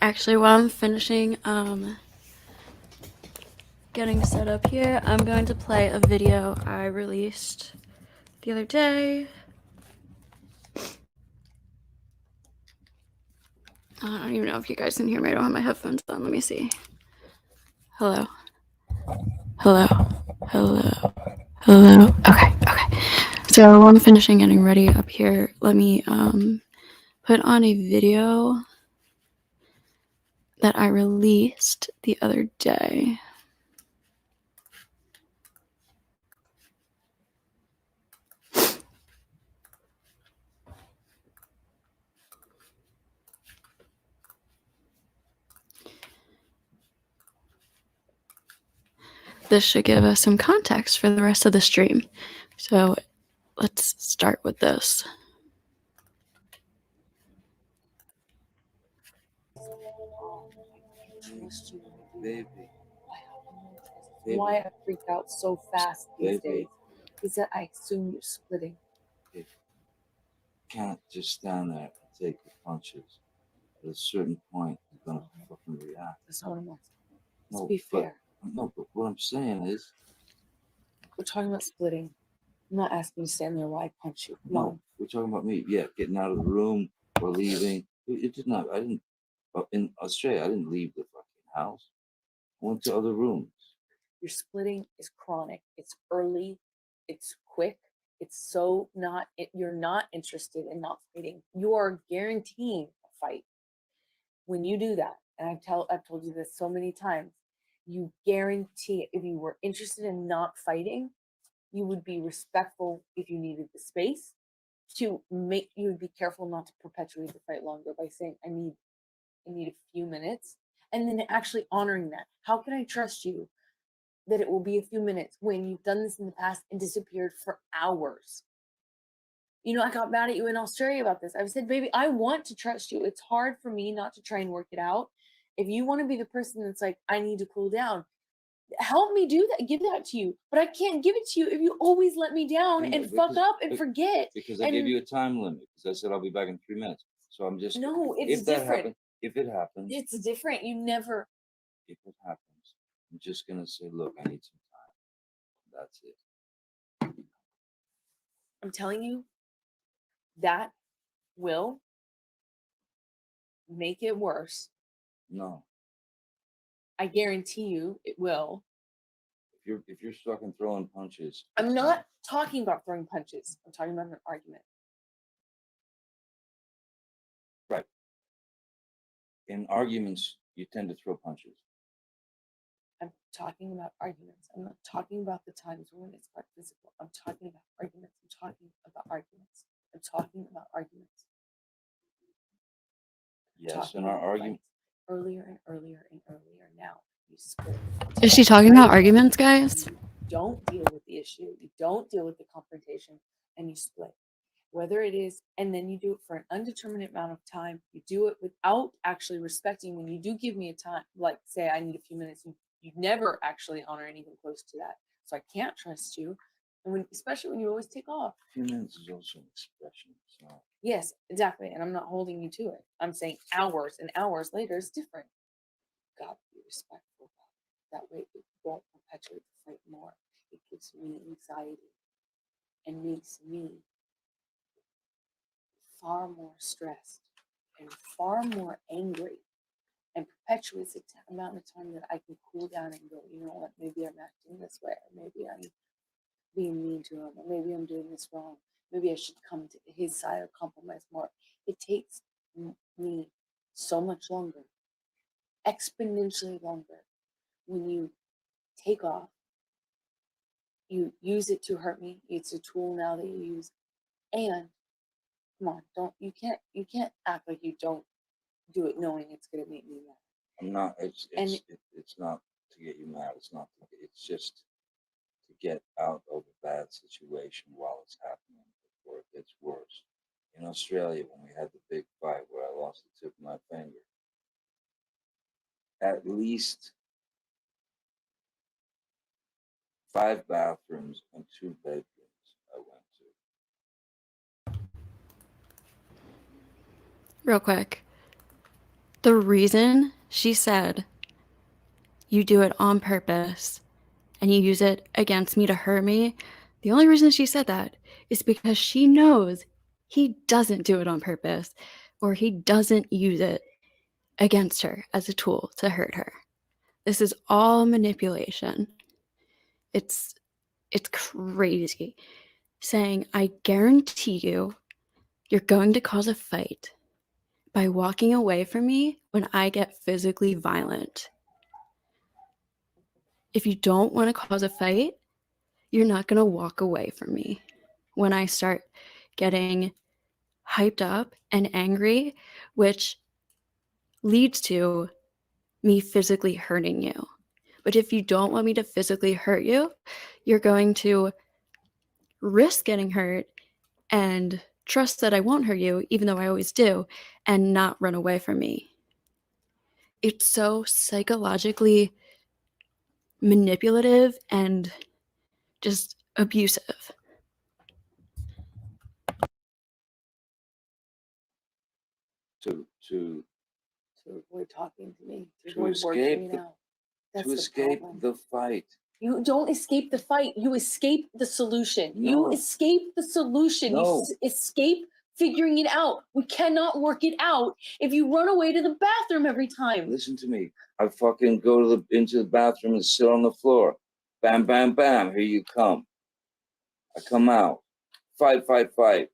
Actually, while I'm finishing getting set up here, I'm going to play a video I released the other day. I don't even know if you guys can hear me. I don't have my headphones on. Let me see. Hello. Hello. Hello. Hello. Okay. So while I'm finishing getting ready up here, let me put on a video that I released the other day. This should give us some context for the rest of the stream. So let's start with this. Baby. Why I freak out so fast these days is that I assume you're splitting. You can't just stand there and take the punches. At a certain point, you're gonna fucking react. That's not what I'm asking. Let's be fair. No, but what I'm saying is, we're talking about splitting. I'm not asking you to stand there while I punch you. No, we're talking about me. Yeah, getting out of the room or leaving. It did not. I didn't. In Australia, I didn't leave the fucking house. I went to other rooms. Your splitting is chronic. It's early. It's quick. It's so not. You're not interested in not fighting. You are guaranteeing a fight when you do that. And I've told you this so many times. You guarantee it. If you were interested in not fighting, you would be respectful if you needed the space to make. You would be careful not to perpetuate the fight longer by saying, I need a few minutes, and then actually honoring that. How can I trust you that it will be a few minutes when you've done this in the past and disappeared for hours? You know, I got mad at you in Australia about this. I've said, baby, I want to trust you. It's hard for me not to try and work it out. If you want to be the person that's like, I need to cool down, help me do that, give that to you. But I can't give it to you if you always let me down and fuck up and forget. Because I gave you a time limit, because I said I'll be back in 3 minutes. So I'm just, no, it's different. If it happens, it's different. You never. If it happens, I'm just gonna say, look, I need some time. That's it. I'm telling you, that will make it worse. No. I guarantee you it will. If you're stuck in throwing punches. I'm not talking about throwing punches. I'm talking about an argument. Right. In arguments, you tend to throw punches. I'm talking about arguments. I'm not talking about the times when it's quite physical. I'm talking about arguments. I'm talking about arguments. I'm talking about arguments. Yes, in our argument. Earlier and earlier and earlier. Now you split. Is she talking about arguments, guys? You don't deal with the issue. You don't deal with the confrontation, and you split. Whether it is, and then you do it for an undeterminate amount of time. You do it without actually respecting. When you do give me a time, like say I need a few minutes, you never actually honor anything close to that. So I can't trust you. And especially when you always take off. A few minutes is also an expression. So. Yes, exactly. And I'm not holding you to it. I'm saying hours, and hours later is different. God, be respectful. That way it won't perpetuate the fight more. It gives me anxiety and makes me far more stressed and far more angry, and perpetuates the amount of time that I can cool down and go, you know what, maybe I'm acting this way, or maybe I'm being mean to him, or maybe I'm doing this wrong. Maybe I should come to his side or compromise more. It takes me so much longer, exponentially longer, when you take off. You use it to hurt me. It's a tool now that you use. And come on, you can't act like you don't do it knowing it's gonna make me mad. I'm not. It's not to get you mad. It's just to get out of a bad situation while it's happening before it gets worse. In Australia, when we had the big fight where I lost the tip of my finger, at least 5 bathrooms and 2 bedrooms I went to. Real quick. The reason she said you do it on purpose and you use it against me to hurt me, the only reason she said that is because she knows he doesn't do it on purpose, or he doesn't use it against her as a tool to hurt her. This is all manipulation. It's crazy. Saying, I guarantee you're going to cause a fight by walking away from me when I get physically violent. If you don't want to cause a fight, you're not going to walk away from me when I start getting hyped up and angry, which leads to me physically hurting you. But if you don't want me to physically hurt you, you're going to risk getting hurt and trust that I won't hurt you, even though I always do, and not run away from me. It's so psychologically manipulative and just abusive. To avoid talking to me. To escape the fight. You don't escape the fight. You escape the solution. No. You escape the solution. No. You escape figuring it out. We cannot work it out if you run away to the bathroom every time. Listen to me. I fucking go into the bathroom and sit on the floor. Bam, bam, bam. Here you come. I come out. Fight.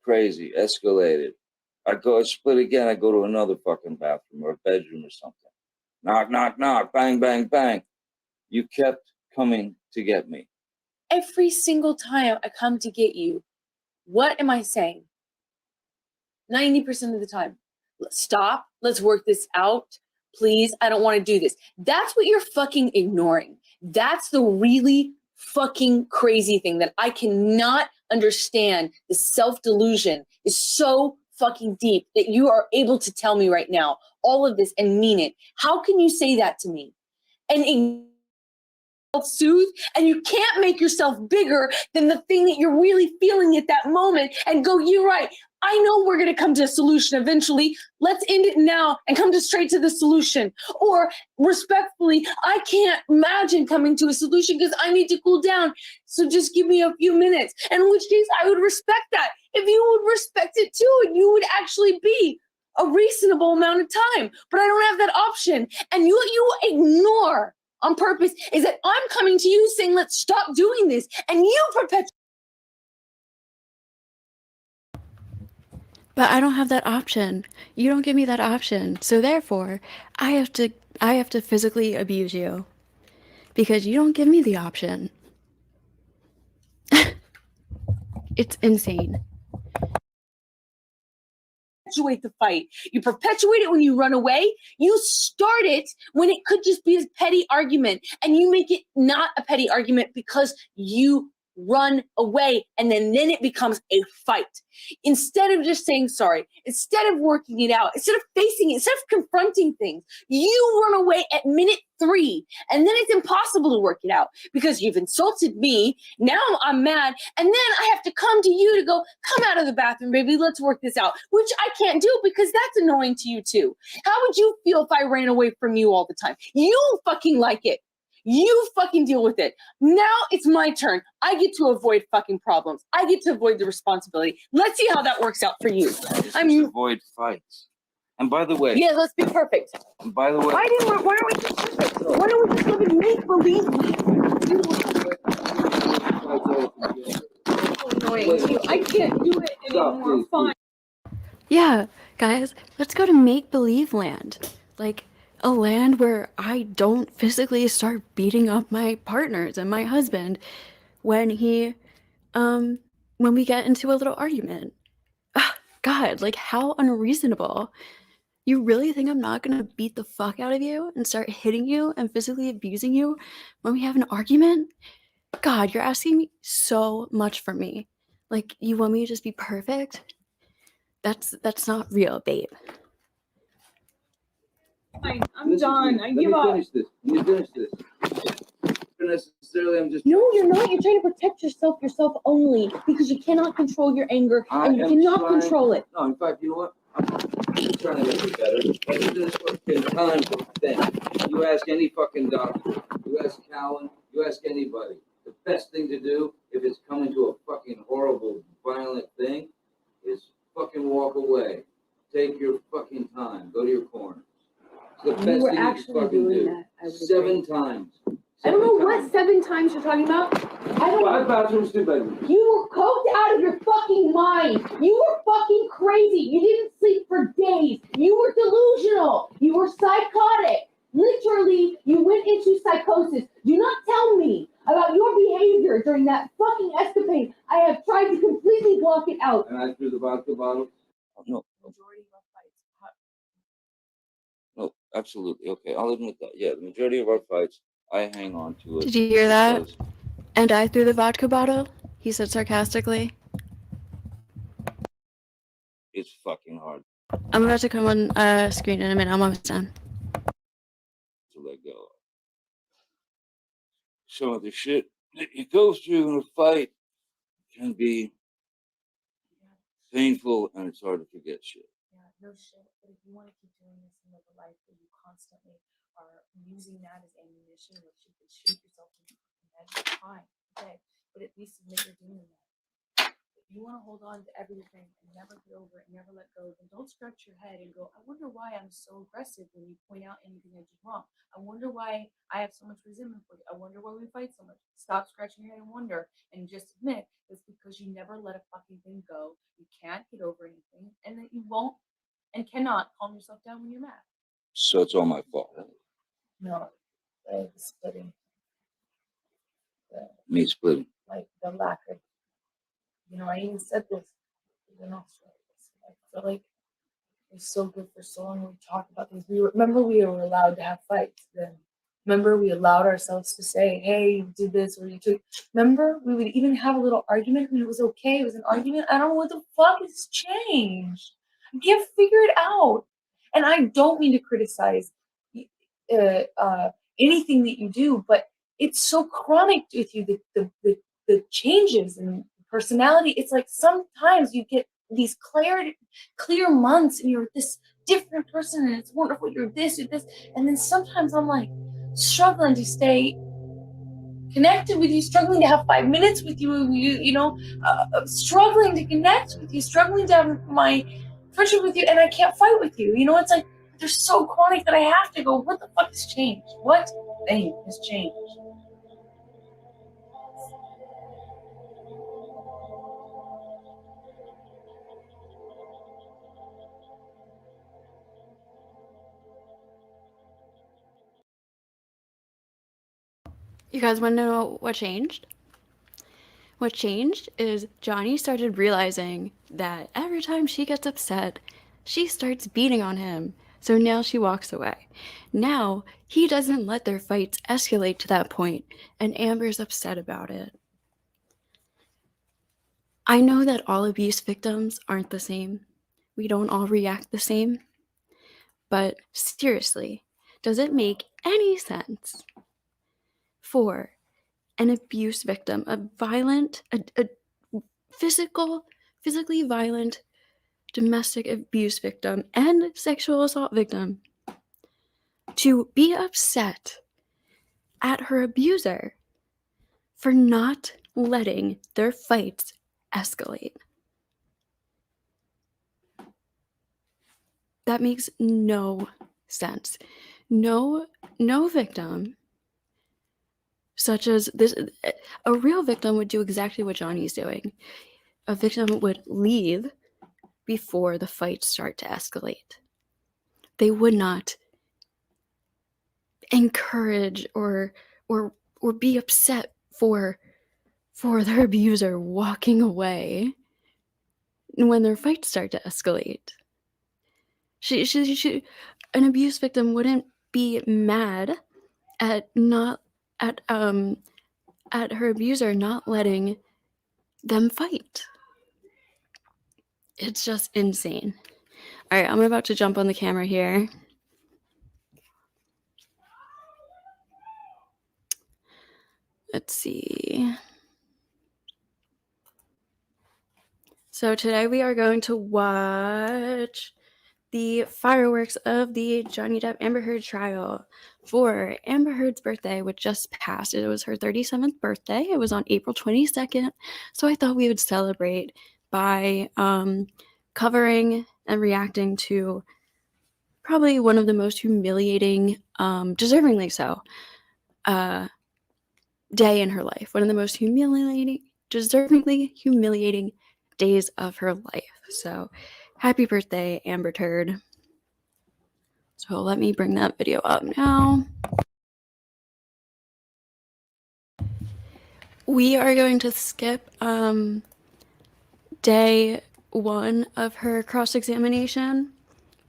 Crazy. Escalated. I split again. I go to another fucking bathroom or a bedroom or something. Knock. Bang, bang, bang. You kept coming to get me. Every single time I come to get you, what am I saying? 90% of the time. Let's stop. Let's work this out. Please, I don't want to do this. That's what you're fucking ignoring. That's the really fucking crazy thing that I cannot understand. The self-delusion is so fucking deep that you are able to tell me right now all of this and mean it. How can you say that to me? And self-soothe, and you can't make yourself bigger than the thing that you're really feeling at that moment and go, you're right. I know we're going to come to a solution eventually. Let's end it now and come straight to the solution. Or respectfully, I can't imagine coming to a solution because I need to cool down. So just give me a few minutes. And in which case I would respect that. If you would respect it too, and you would actually be a reasonable amount of time. But I don't have that option. And you ignore on purpose is that I'm coming to you saying, let's stop doing this. And you perpetuate. But I don't have that option. You don't give me that option. So therefore, I have to physically abuse you because you don't give me the option. It's insane. Perpetuate the fight. You perpetuate it when you run away. You start it when it could just be a petty argument, and you make it not a petty argument because you run away, and then it becomes a fight. Instead of just saying sorry, instead of working it out, instead of facing it, instead of confronting things, you run away at minute 3, and then it's impossible to work it out because you've insulted me. Now I'm mad, and then I have to come to you to go, come out of the bathroom, baby, let's work this out, which I can't do because that's annoying to you too. How would you feel if I ran away from you all the time? You fucking like it. You fucking deal with it. Now it's my turn. I get to avoid fucking problems. I get to avoid the responsibility. Let's see how that works out for you. Avoid fights. And by the way, yeah, let's be perfect. And by the way, why aren't we just perfect? Why don't we just live in make believe? I can't do it anymore. Fine. Yeah, guys, let's go to make-believe land. Like a land where I don't physically start beating up my partners and my husband when we get into a little argument. God, like how unreasonable. You really think I'm not gonna beat the fuck out of you and start hitting you and physically abusing you when we have an argument? God, you're asking me so much from me. Like, you want me to just be perfect? That's not real, babe. Fine, I'm done. I give up. Let me finish this. Necessarily, I'm just. No, you're not. You're trying to protect yourself only because you cannot control your anger and you cannot control it. No, in fact, you know what? I'm trying to make it better. But this fucking time thing. You ask any fucking doctor, you ask Callan, you ask anybody. The best thing to do if it's coming to a fucking horrible, violent thing is fucking walk away. Take your fucking time. Go to your corner. It's the best thing you can fucking do. 7 times. I don't know what 7 times you're talking about. I don't 5 bathrooms, 2 bedrooms. You were coked out of your fucking mind. You were fucking crazy. You didn't sleep for days. You were delusional. You were psychotic. Literally, you went into psychosis. Do not tell me about your behavior during that fucking escapade. I have tried to completely block it out. And I threw the vodka bottle? No. Majority of our fights. No, absolutely. Okay, I'll admit that. Yeah, the majority of our fights, I hang on to it. Did you hear that? because And I threw the vodka bottle? He said sarcastically. It's fucking hard I'm about to come on screen in a minute. I'm almost done. to let go of. Some of the shit that you go through in a fight can be painful and it's hard to forget shit. Yeah, no shit. But if you want to keep doing this and live a life where you constantly are using that as ammunition, which you could shoot yourself in the head, that's fine. Okay. But at least admit you're doing that. If you want to hold on to everything and never get over it and never let go, then don't scratch your head and go, I wonder why I'm so aggressive when you point out anything I did wrong. I wonder why I have so much resentment for you. I wonder why we fight so much. Stop scratching your head and wonder and just admit it's because you never let a fucking thing go. You can't get over anything and that you won't and cannot calm yourself down when you're mad. So it's all my fault. No, the splitting, Me splitting. like the lack of, I even said this in Australia. I feel like it's so good for so long. We talk about things. We were allowed to have fights then. Remember, we allowed ourselves to say, hey, you did this or you took. Remember, we would even have a little argument and it was okay. It was an argument. I don't know what the fuck has changed. I can't figure it out. And I don't mean to criticize anything that you do, but it's so chronic with you, the changes and personality. It's like sometimes you get these clear months and you're this different person and it's wonderful, you're this. And then sometimes I'm like struggling to stay connected with you, struggling to have 5 minutes with you, struggling to connect with you, struggling to have my friendship with you, and I can't fight with you. It's like they're so chronic that I have to go, what the fuck has changed? What thing has changed? You guys want to know what changed? What changed is Johnny started realizing that every time she gets upset, she starts beating on him. So now she walks away. Now he doesn't let their fights escalate to that point, and Amber's upset about it. I know that all abuse victims aren't the same. We don't all react the same. But seriously, does it make any sense for an abuse victim, a physically violent domestic abuse victim and sexual assault victim to be upset at her abuser for not letting their fights escalate? That makes no sense. No victim, such as this, a real victim would do exactly what Johnny's doing. A victim would leave before the fights start to escalate. They would not encourage or be upset for their abuser walking away when their fights start to escalate. An abuse victim wouldn't be mad at her abuser not letting them fight. It's just insane. All right, I'm about to jump on the camera here. Let's see. So today we are going to watch the fireworks of the Johnny Depp Amber Heard trial for Amber Heard's birthday, which just passed. It was her 37th birthday. It was on April 22nd. So I thought we would celebrate by covering and reacting to probably one of the most humiliating, deservingly so, day in her life. One of the most deservingly humiliating days of her life. So happy birthday, Amber Turd. So let me bring that video up now. We are going to skip day 1 of her cross-examination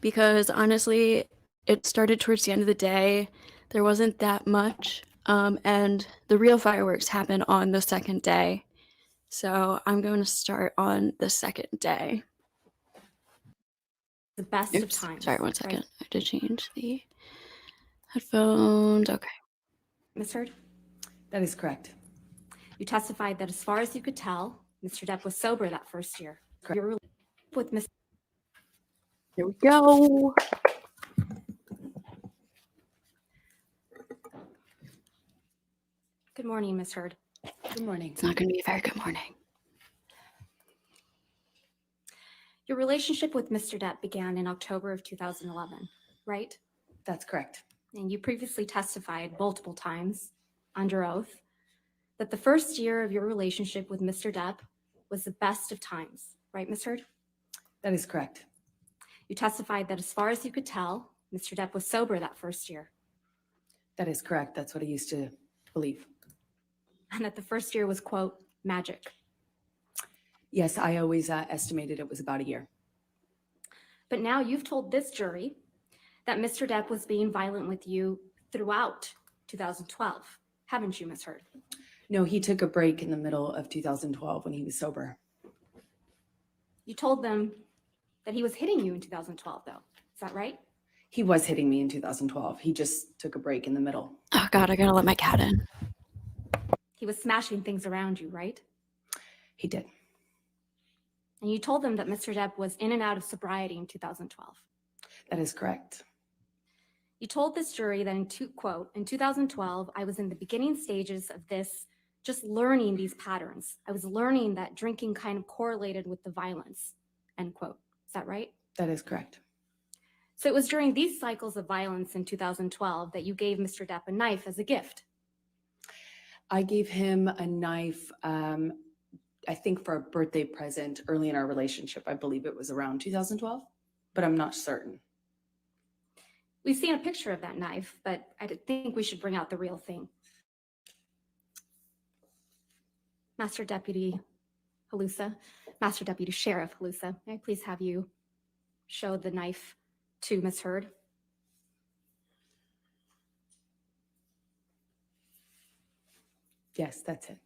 because honestly, it started towards the end of the day. There wasn't that much, and the real fireworks happen on the second day. So I'm going to start on the second day. The best of times. Sorry, one second. Right? I have to change the headphones. Okay. Ms. Heard? That is correct. You testified that as far as you could tell, Mr. Depp was sober that first year. Correct. Your relationship with Mr. Here we go. Good morning, Ms. Heard. Good morning. It's not going to be a very good morning. Your relationship with Mr. Depp began in October of 2011, right? That's correct. And you previously testified multiple times under oath that the first year of your relationship with Mr. Depp was the best of times, right, Ms. Heard? That is correct. You testified that as far as you could tell, Mr. Depp was sober that first year. That is correct. That's what I used to believe. And that the first year was, quote, magic. Yes, I always estimated it was about a year. But now you've told this jury that Mr. Depp was being violent with you throughout 2012, haven't you, Ms. Heard? No, he took a break in the middle of 2012 when he was sober. You told them that he was hitting you in 2012, though. Is that right? He was hitting me in 2012. He just took a break in the middle. Oh, God, I got to let my cat in. He was smashing things around you, right? He did. And you told them that Mr. Depp was in and out of sobriety in 2012. That is correct. You told this jury that, in 2012, I was in the beginning stages of this, just learning these patterns. I was learning that drinking kind of correlated with the violence, end quote. Is that right? That is correct. So it was during these cycles of violence in 2012 that you gave Mr. Depp a knife as a gift. I gave him a knife, I think for a birthday present early in our relationship. I believe it was around 2012, but I'm not certain. We've seen a picture of that knife, but I think we should bring out the real thing. Master Deputy Halusa, Master Deputy Sheriff Halusa, may I please have you show the knife to Ms. Heard? Yes, that's it.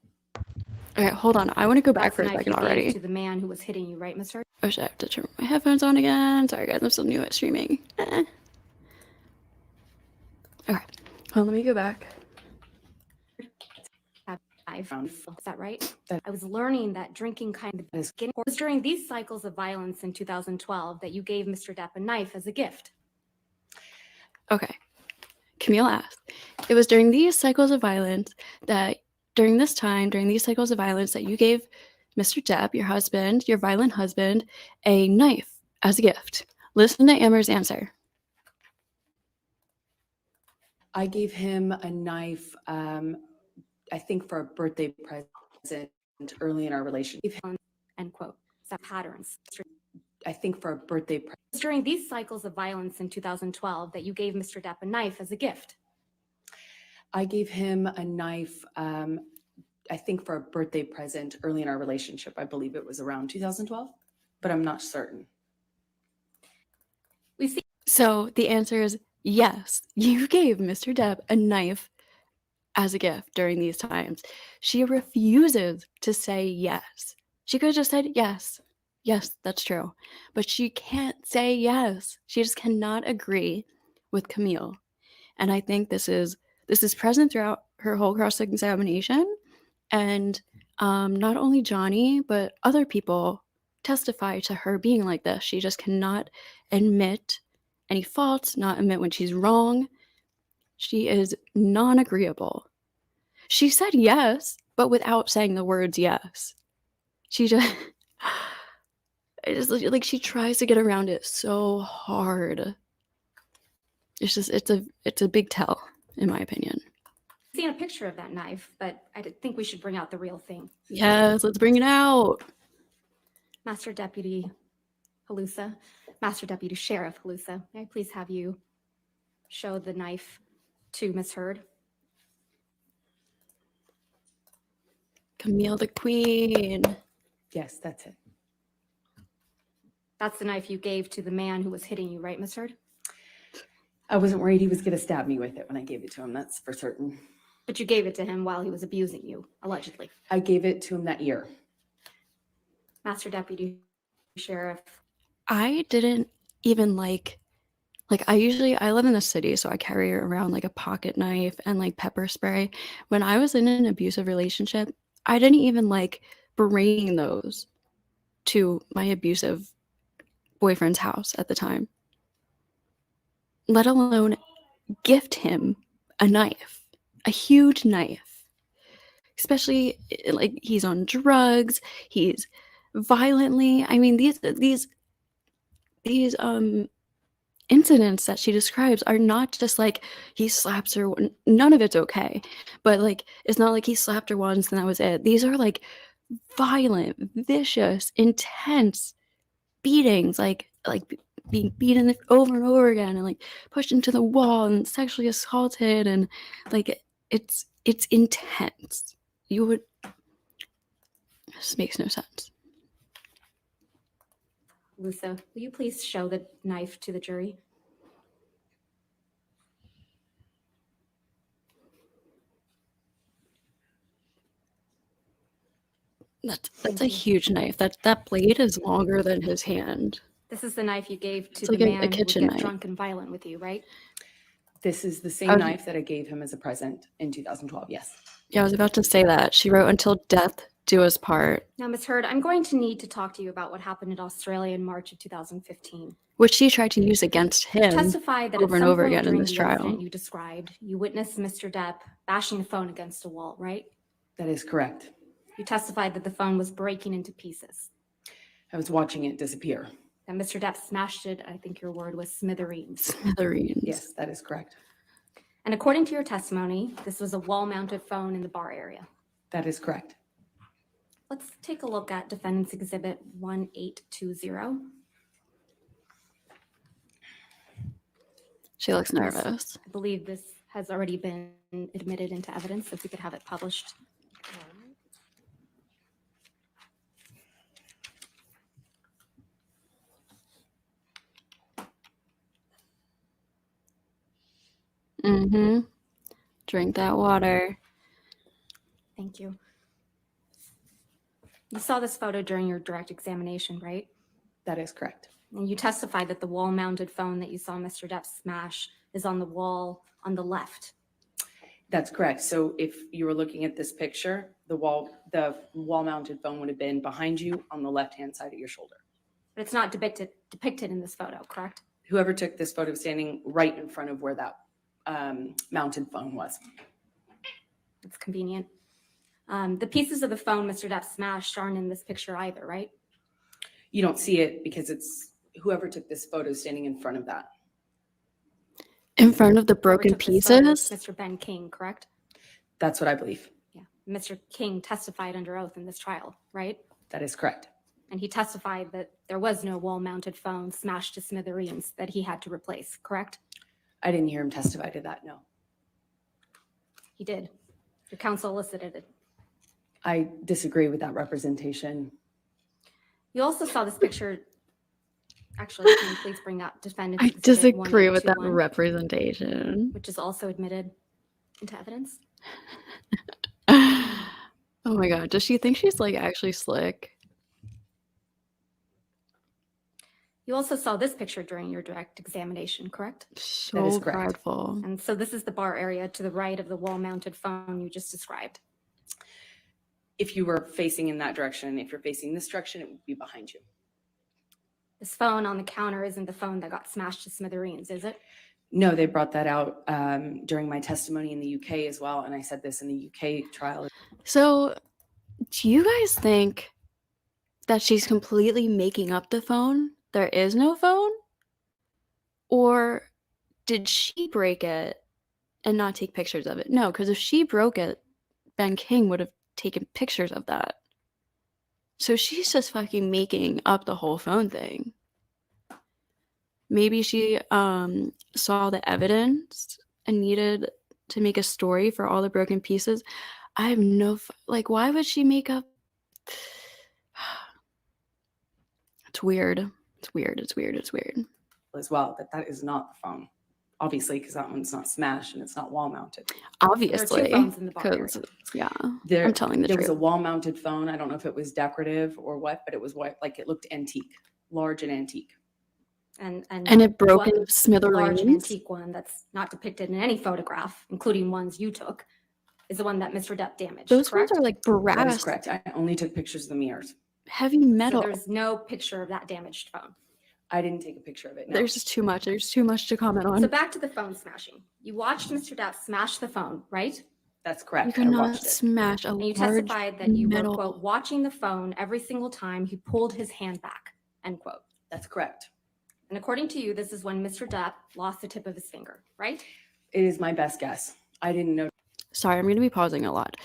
All right, hold on. I want to go back That's for the a knife second you gave already. to the man who was hitting you, right, Ms. Heard? Oh, shit, I have to turn my headphones on again. Sorry, guys, I'm still new at streaming. Okay, well, let me go back. Is that right? I was learning that drinking kind of it was during these cycles of violence in 2012 that you gave Mr. Depp a knife as a gift. Okay, Camille asked, it was during these cycles of violence that, during these cycles of violence that you gave Mr. Depp, your husband, your violent husband, a knife as a gift. Listen to Amber's answer. I gave him a knife, I think for a birthday present early in our relationship. End quote. That patterns. I think for a birthday present. It was during these cycles of violence in 2012 that you gave Mr. Depp a knife as a gift. I gave him a knife, I think for a birthday present early in our relationship. I believe it was around 2012, but I'm not certain. We see. So the answer is yes, you gave Mr. Depp a knife as a gift during these times. She refuses to say yes. She could have just said yes. Yes, that's true. But she can't say yes. She just cannot agree with Camille. And I think this is present throughout her whole cross-examination. And not only Johnny, but other people testify to her being like this. She just cannot admit any faults, not admit when she's wrong. She is non-agreeable. She said yes, but without saying the words yes. She just, it's like she tries to get around it so hard. It's a big tell, in my opinion. I've seen a picture of that knife, but I think we should bring out the real thing. Yes, let's bring it out. Master Deputy Halusa, Master Deputy Sheriff Halusa, may I please have you show the knife to Miss Heard? Camille the Queen. Yes, that's it. That's the knife you gave to the man who was hitting you, right, Miss Heard? I wasn't worried he was going to stab me with it when I gave it to him. That's for certain. But you gave it to him while he was abusing you, allegedly. I gave it to him that year. Master Deputy Sheriff. I didn't even like I live in the city, so I carry around like a pocket knife and like pepper spray. When I was in an abusive relationship, I didn't even like bring those to my abusive boyfriend's house at the time, let alone gift him a knife, a huge knife. Especially like he's on drugs, he's violently. I mean, these incidents that she describes are not just like he slaps her. None of it's okay, but like it's not like he slapped her once and that was it. These are like violent, vicious, intense beatings, like being beaten over and over again and like pushed into the wall and sexually assaulted, and like it's intense. This makes no sense. Lusa, will you please show the knife to the jury? That's a huge knife. That blade is longer than his hand. This is the knife you gave to It's the like a man who would kitchen get knife. drunk and violent with you, right? This is the same Okay. knife that I gave him as a present in 2012. Yes. Yeah, I was about to say that. She wrote "Until death do us part," Now, Ms. Heard, I'm going to need to talk to you about what happened in Australia in March of 2015. which she tried to use against him. Testify that over at and some over point again in during this the trial. incident you described, you witnessed Mr. Depp bashing the phone against a wall, right? That is correct. You testified that the phone was breaking into pieces. I was watching it disappear. And Mr. Depp smashed it, I think your word was smithereens. Smithereens. Yes, that is correct. And according to your testimony, this was a wall-mounted phone in the bar area. That is correct. Let's take a look at Defendant's Exhibit 1820. She looks nervous. I believe this has already been admitted into evidence, if we could have it published. Mm-hmm. Drink that water. Thank you. You saw this photo during your direct examination, right? That is correct. And you testified that the wall-mounted phone that you saw Mr. Depp smash is on the wall on the left. That's correct. So if you were looking at this picture, the wall-mounted phone would have been behind you on the left-hand side of your shoulder. But it's not depicted in this photo, correct? Whoever took this photo was standing right in front of where that mounted phone was. It's convenient. The pieces of the phone Mr. Depp smashed aren't in this picture either, right? You don't see it because it's whoever took this photo standing in front of that. In front of the Whoever broken took this photo is pieces? Mr. Ben King, correct? That's what I believe. Yeah. Mr. King testified under oath in this trial, right? That is correct. And he testified that there was no wall-mounted phone smashed to smithereens that he had to replace, correct? I didn't hear him testify to that, no. He did. Your counsel elicited it. I disagree with that representation. You also saw this picture. Actually, can you please bring up Defendant's I Exhibit disagree with that 1821, representation. which is also admitted into evidence. Oh my god, does she think she's like actually slick? You also saw this picture during your direct examination, correct? So is correct. prideful. And so this is the bar area to the right of the wall-mounted phone you just described. If you were facing in that direction, if you're facing this direction, it would be behind you. This phone on the counter isn't the phone that got smashed to smithereens, is it? No, they brought that out during my testimony in the UK as well. And I said this in the UK trial. So, do you guys think that she's completely making up the phone? There is no phone? Or did she break it and not take pictures of it? No, because if she broke it, Ben King would have taken pictures of that. So she's just fucking making up the whole phone thing. Maybe she saw the evidence and needed to make a story for all the broken pieces. I have no like, why would she make up? It's weird. It's weird. It's weird. It's weird. As well, that is not the phone, obviously, because that one's not smashed and it's not wall mounted. Obviously, There are 2 phones in the bar. 'cause, yeah, There, I'm telling the there was truth. a wall mounted phone. I don't know if it was decorative or what, but it was what, like, it looked antique, large and antique. And it broke one into large smithereens. and antique one that's not depicted in any photograph, including ones you took, is the one that Mr. Depp damaged. Those correct? ones are like That is brass, correct. I only took pictures of the mirrors. heavy So metal. there's no picture of that damaged phone. I didn't take a picture of it. No. There's just too much. There's too much to comment on. So back to the phone smashing. You watched Mr. Depp smash the phone, right? That's You correct. I cannot watched it. smash a And you large testified that you were, metal. quote, watching the phone every single time he pulled his hand back, end quote. That's correct. And according to you, this is when Mr. Depp lost the tip of his finger, right? It is my best guess. I didn't know. Sorry, I'm going to be pausing a lot.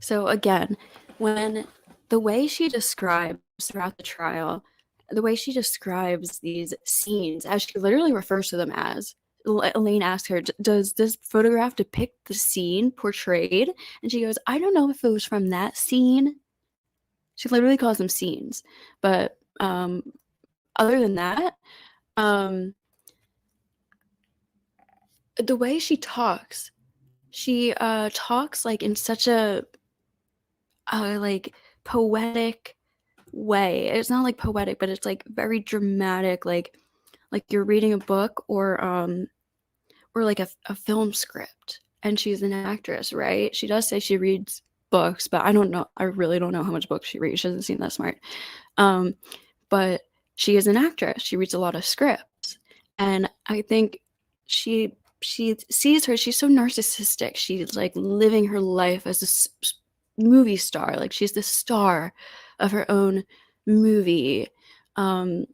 So again, when the way she describes throughout the trial, the way she describes these scenes, as she literally refers to them as, Elaine asked her, does this photograph depict the scene portrayed? And she goes, I don't know if it was from that scene. She literally calls them scenes. But other than that, the way she talks like in such a like poetic way. It's not like poetic, but it's like very dramatic, like you're reading a book or like a film script, and she's an actress, right? She does say she reads books, but I don't know. I really don't know how much books she reads. She doesn't seem that smart. But she is an actress. She reads a lot of scripts, and I think she sees her. She's so narcissistic. She's like living her life as a movie star. Like she's the star of her own movie. And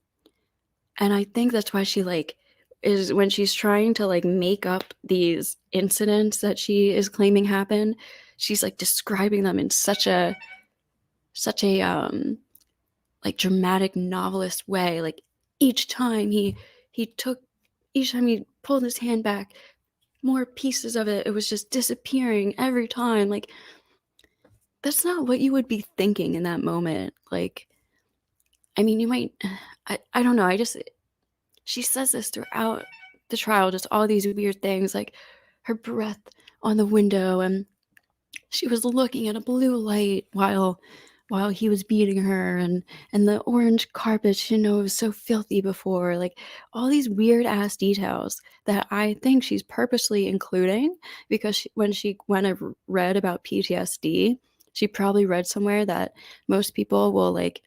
I think that's why she like is when she's trying to like make up these incidents that she is claiming happened, she's like describing them in such a like dramatic novelist way. Like each time he pulled his hand back, more pieces of it was just disappearing every time. Like that's not what you would be thinking in that moment. Like, I mean, you might, I don't know. She says this throughout the trial, just all these weird things, like her breath on the window, and she was looking at a blue light while he was beating her, and the orange carpet, it was so filthy before. Like all these weird ass details that I think she's purposely including because when she went and read about PTSD, she probably read somewhere that most people will like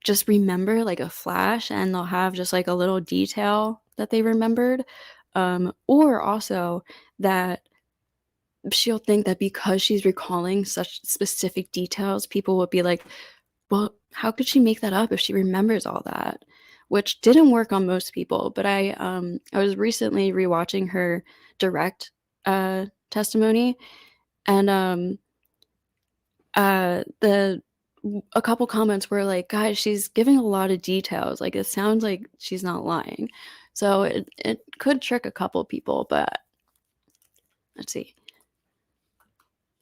just remember like a flash, and they'll have just like a little detail that they remembered, or also that she'll think that because she's recalling such specific details, people will be like, well, how could she make that up if she remembers all that? Which didn't work on most people. But I was recently rewatching her direct testimony, and a couple comments were like, guys, she's giving a lot of details. Like it sounds like she's not lying. So it could trick a couple people, but let's see.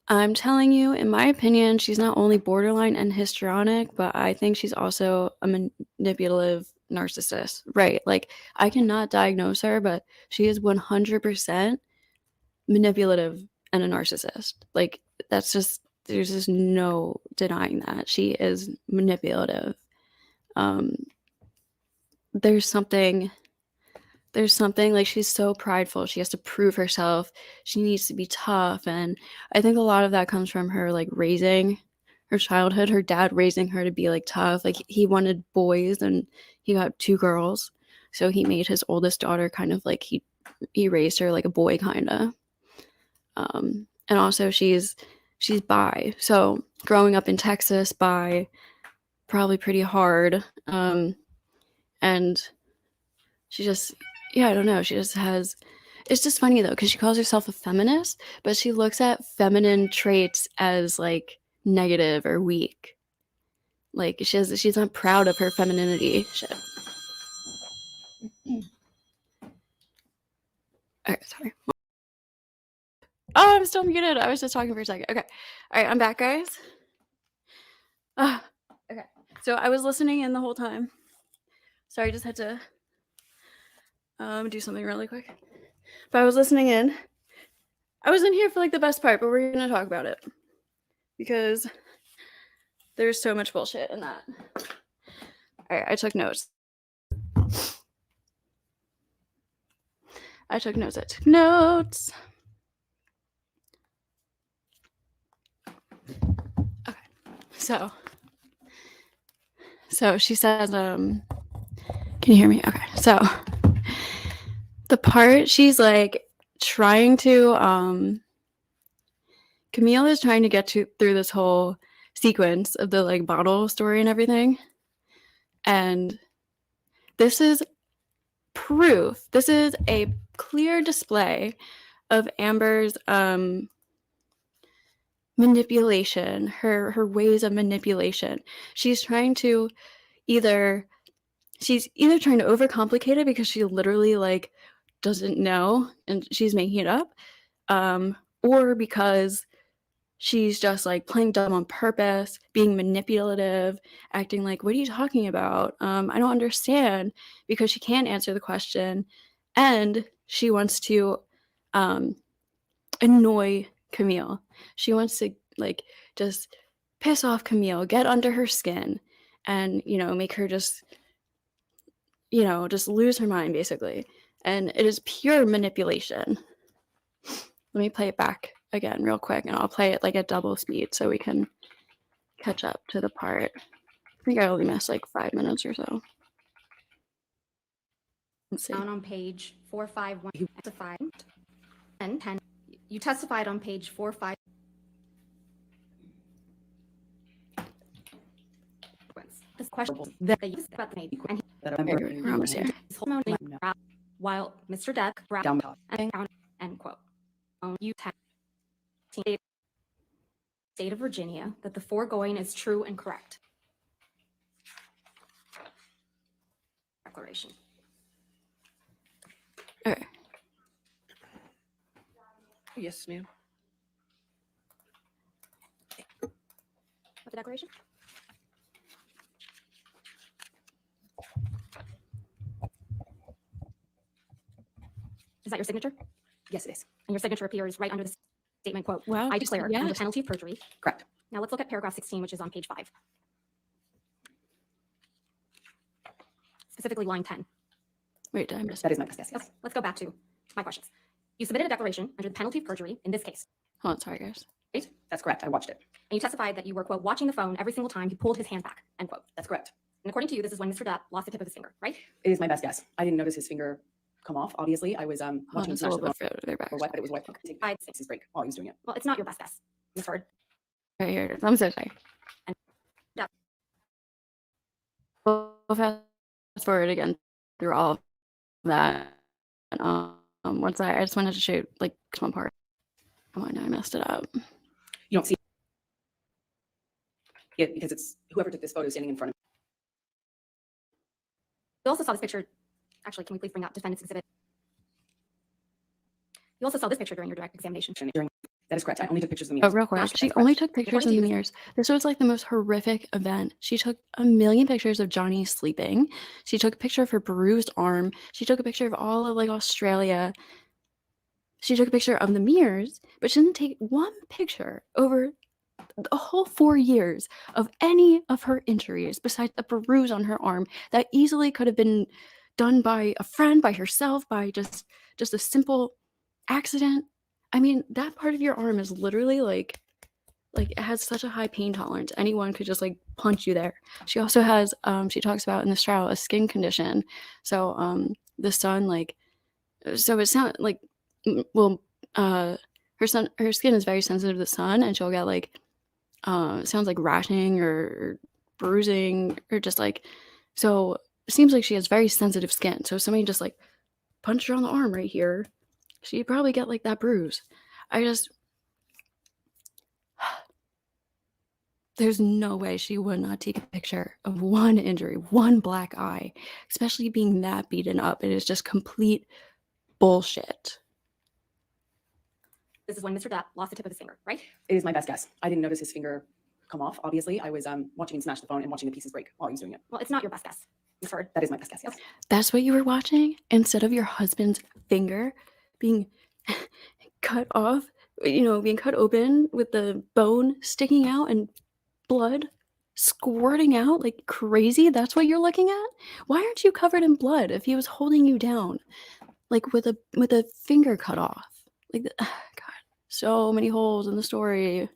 I'm telling you, in my opinion, she's not only borderline and histrionic, but I think she's also a manipulative narcissist. Right. Like I cannot diagnose her, but she is 100% manipulative and a narcissist. Like that's just, there's just no denying that. She is manipulative. There's something like she's so prideful. She has to prove herself. She needs to be tough. And I think a lot of that comes from her like raising her childhood, her dad raising her to be like tough. Like he wanted boys and he got 2 girls. So he made his oldest daughter kind of like he raised her like a boy kind of. And also she's bi. So growing up in Texas, bi, probably pretty hard. And she just, yeah, I don't know. She just has, it's just funny though, because she calls herself a feminist, but she looks at feminine traits as like negative or weak. Like she's not proud of her femininity. Shit. Okay, sorry. Oh, I'm still muted. I was just talking for a second. Okay. All right, I'm back, guys. Okay. So I was listening in the whole time. Sorry, I just had to do something really quick. But I was listening in. I was in here for like the best part, but we're gonna talk about it because there's so much bullshit in that. All right, I took notes. I took notes. Okay, so she says, can you hear me? Okay, so the part she's like trying to, Camille is trying to get through this whole sequence of the like bottle story and everything. And this is proof. This is a clear display of Amber's manipulation, her ways of manipulation. She's either trying to overcomplicate it because she literally like doesn't know and she's making it up, or because she's just like playing dumb on purpose, being manipulative, acting like, what are you talking about? I don't understand, because she can't answer the question and she wants to annoy Camille. She wants to like just piss off Camille, get under her skin, and make her just lose her mind basically. And it is pure manipulation. Let me play it back again real quick, and I'll play it like at double speed so we can catch up to the part. I think I only missed like 5 minutes or so. Let's see. Down on page 451, you testified, and 10. You testified on page 45. This question that you said about the maid, and We're almost here. his whole motive while Mr. Deck and end quote. You state of Virginia that the foregoing is true and correct. Declaration. Okay. Yes, ma'am. What's the declaration? Is that your signature? Yes, it is. And your signature appears right under the statement, quote, Wow. I declare Yes. under penalty of perjury. Correct. Now let's look at paragraph 16, which is on page 5. Specifically line 10. Wait, did I miss That it? is my best guess. Okay, let's go back to my questions. You submitted a declaration under the penalty of perjury in this case, Hold on, sorry guys. Right? That's correct. I watched it. and you testified that you were, quote, watching the phone every single time he pulled his hand back, end quote. That's correct. And according to you, this is when Mr. Depp lost the tip of his finger, right? It is my best guess. I didn't notice his finger come off. Obviously, I was Hold on, watching him it's a smash the little phone bit further back. or what, but it was white. I- Takes his break while he was doing it. Well, it's not your best guess, Ms. Turd. Right here it is. I'm so sorry. Yeah. We'll fast forward again through all of that. And, once I just wanted to shoot like one part. Oh, I know I messed it up. You don't see it because it's whoever took this photo standing in front of You also saw this picture. Actually, can we please bring up defendant's exhibit? You also saw this picture during your direct examination. me. That is correct. I only took pictures of the Oh, mirrors. real quick. That's She correct. only took pictures According in to the you- mirrors. This was like the most horrific event. She took a million pictures of Johnny sleeping. She took a picture of her bruised arm. She took a picture of all of like Australia. She took a picture of the mirrors, but she didn't take one picture over the whole 4 years of any of her injuries besides a bruise on her arm that easily could have been done by a friend, by herself, by just a simple accident. I mean, that part of your arm is literally like like it has such a high pain tolerance. Anyone could just like punch you there. She also has she talks about in this trial a skin condition. So the sun like so it sounds like well her skin is very sensitive to the sun, and she'll get like it sounds like rashing or bruising or just like so it seems like she has very sensitive skin. So if somebody just like punched her on the arm right here, she'd probably get like that bruise. I just there's no way she would not take a picture of one injury, one black eye, especially being that beaten up. It is just complete bullshit. This is when Mr. Depp lost the tip of his finger, right? It is my best guess. I didn't notice his finger come off. Obviously, I was watching him smash the phone and watching the pieces break while he was doing it. Well, it's not your best guess, Ms. Turd. That is my best guess, yes. That's what you were watching instead of your husband's finger being cut off, being cut open with the bone sticking out and blood squirting out like crazy. That's what you're looking at? Why aren't you covered in blood if he was holding you down like with a finger cut off? Like God, so many holes in the story.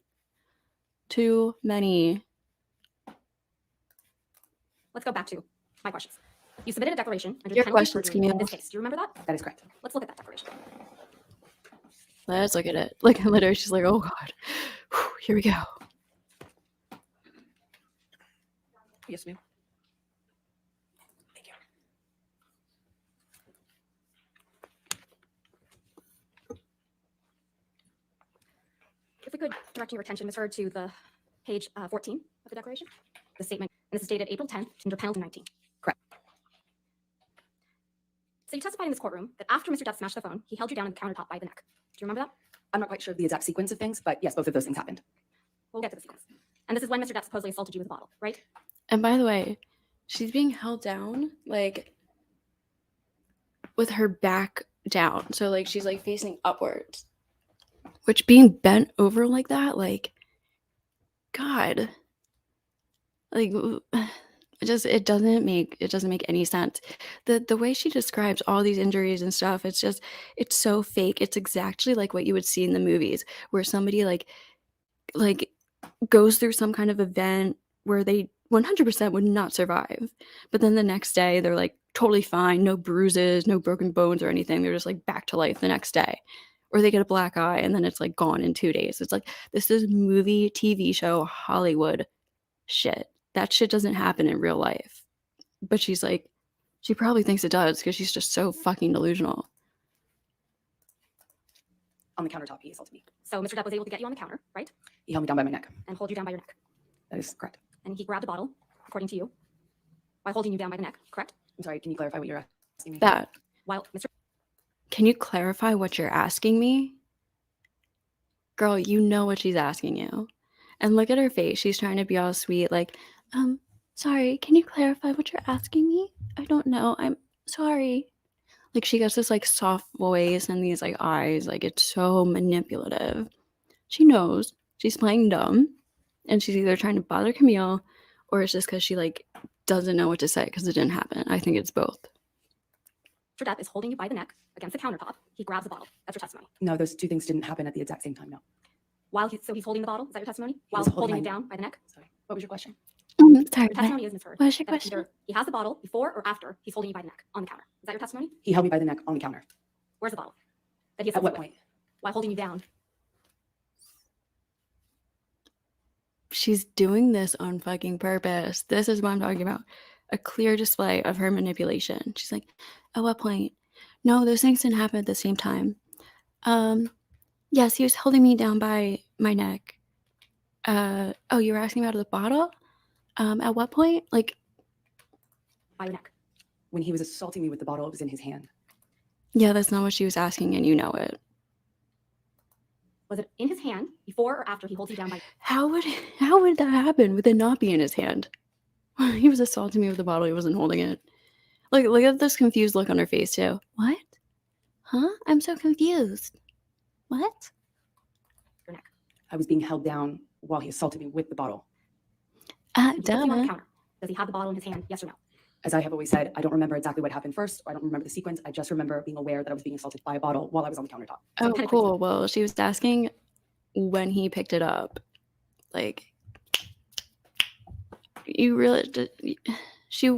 Too many. Let's go back to my questions. You submitted a declaration under Your the penalty of questions, perjury in Camille. this case. Do you remember that? That is correct. Let's look at that declaration. Let's look at it. Like literally she's like, oh God. Whew, here we go. Yes, ma'am. Thank you. If we could direct your attention, Ms. Turd, to the page 14 of the declaration, the statement, and this is dated April 10th under penalty 19. Correct. So you testified in this courtroom that after Mr. Depp smashed the phone, he held you down on the countertop by the neck. Do you remember that? I'm not quite sure of the exact sequence of things, but yes, both of those things happened. We'll get to the sequence. And this is when Mr. Depp supposedly assaulted you with a bottle, right? And by the way, she's being held down like with her back down. So like she's like facing upwards. Which being bent over like that, like God. Like it doesn't make any sense. The way she describes all these injuries and stuff, it's so fake. It's exactly like what you would see in the movies where somebody like goes through some kind of event where they 100% would not survive. But then the next day they're like totally fine, no bruises, no broken bones or anything. They're just like back to life the next day. Or they get a black eye and then it's like gone in 2 days. It's like this is movie, TV show, Hollywood shit. That shit doesn't happen in real life. But she's like, she probably thinks it does because she's just so fucking delusional. On the countertop, he assaulted me. So Mr. Depp was able to get you on the counter, right? He held me down by my neck. And hold you down by your neck. That is correct. And he grabbed a bottle, according to you, while holding you down by the neck, correct? I'm sorry, can you clarify what you're asking me? That. While Mr. Can you clarify what you're asking me? Girl, you know what she's asking you. And look at her face. She's trying to be all sweet, like, sorry, can you clarify what you're asking me? I don't know. I'm sorry. Like she gets this like soft voice and these like eyes, like it's so manipulative. She knows she's playing dumb and she's either trying to bother Camille or it's just because she like doesn't know what to say because it didn't happen. I think it's both. Mr. Depp is holding you by the neck against the countertop. He grabs the bottle. That's your testimony. No, those two things didn't happen at the exact same time, no. So he's holding the bottle. Is that your testimony? While was holding holding you my- down by the neck. Sorry, what was your question? Sorry. Your testimony is, Ms. Turd, What is your that question? either he has the bottle before or after he's holding you by the neck on the counter. Is that your testimony? He held me by the neck on the counter. Where's the bottle? That he At assaulted what with point? while holding you down. She's doing this on fucking purpose. This is what I'm talking about. A clear display of her manipulation. She's like, at what point? No, those things didn't happen at the same time. Yes, he was holding me down by my neck. Oh, you were asking about the bottle? At what point? Like, By your neck. When he was assaulting me with the bottle, it was in his hand. yeah, that's not what she was asking, and you know it. Was it in his hand before or after he holds you down by? How would that happen with it not be in his hand? He was assaulting me with the bottle. He wasn't holding it. Like, look at this confused look on her face too. What? Huh? I'm so confused. What? Your neck. I was being held down while he assaulted me with the bottle. He puts you on the Duh. counter. Does he have the bottle in his hand? Yes or no? As I have always said, I don't remember exactly what happened first, or I don't remember the sequence. I just remember being aware that I was being assaulted by a bottle while I was on the countertop. Oh, kind of cool. Well, she was asking when he picked it up. like you really she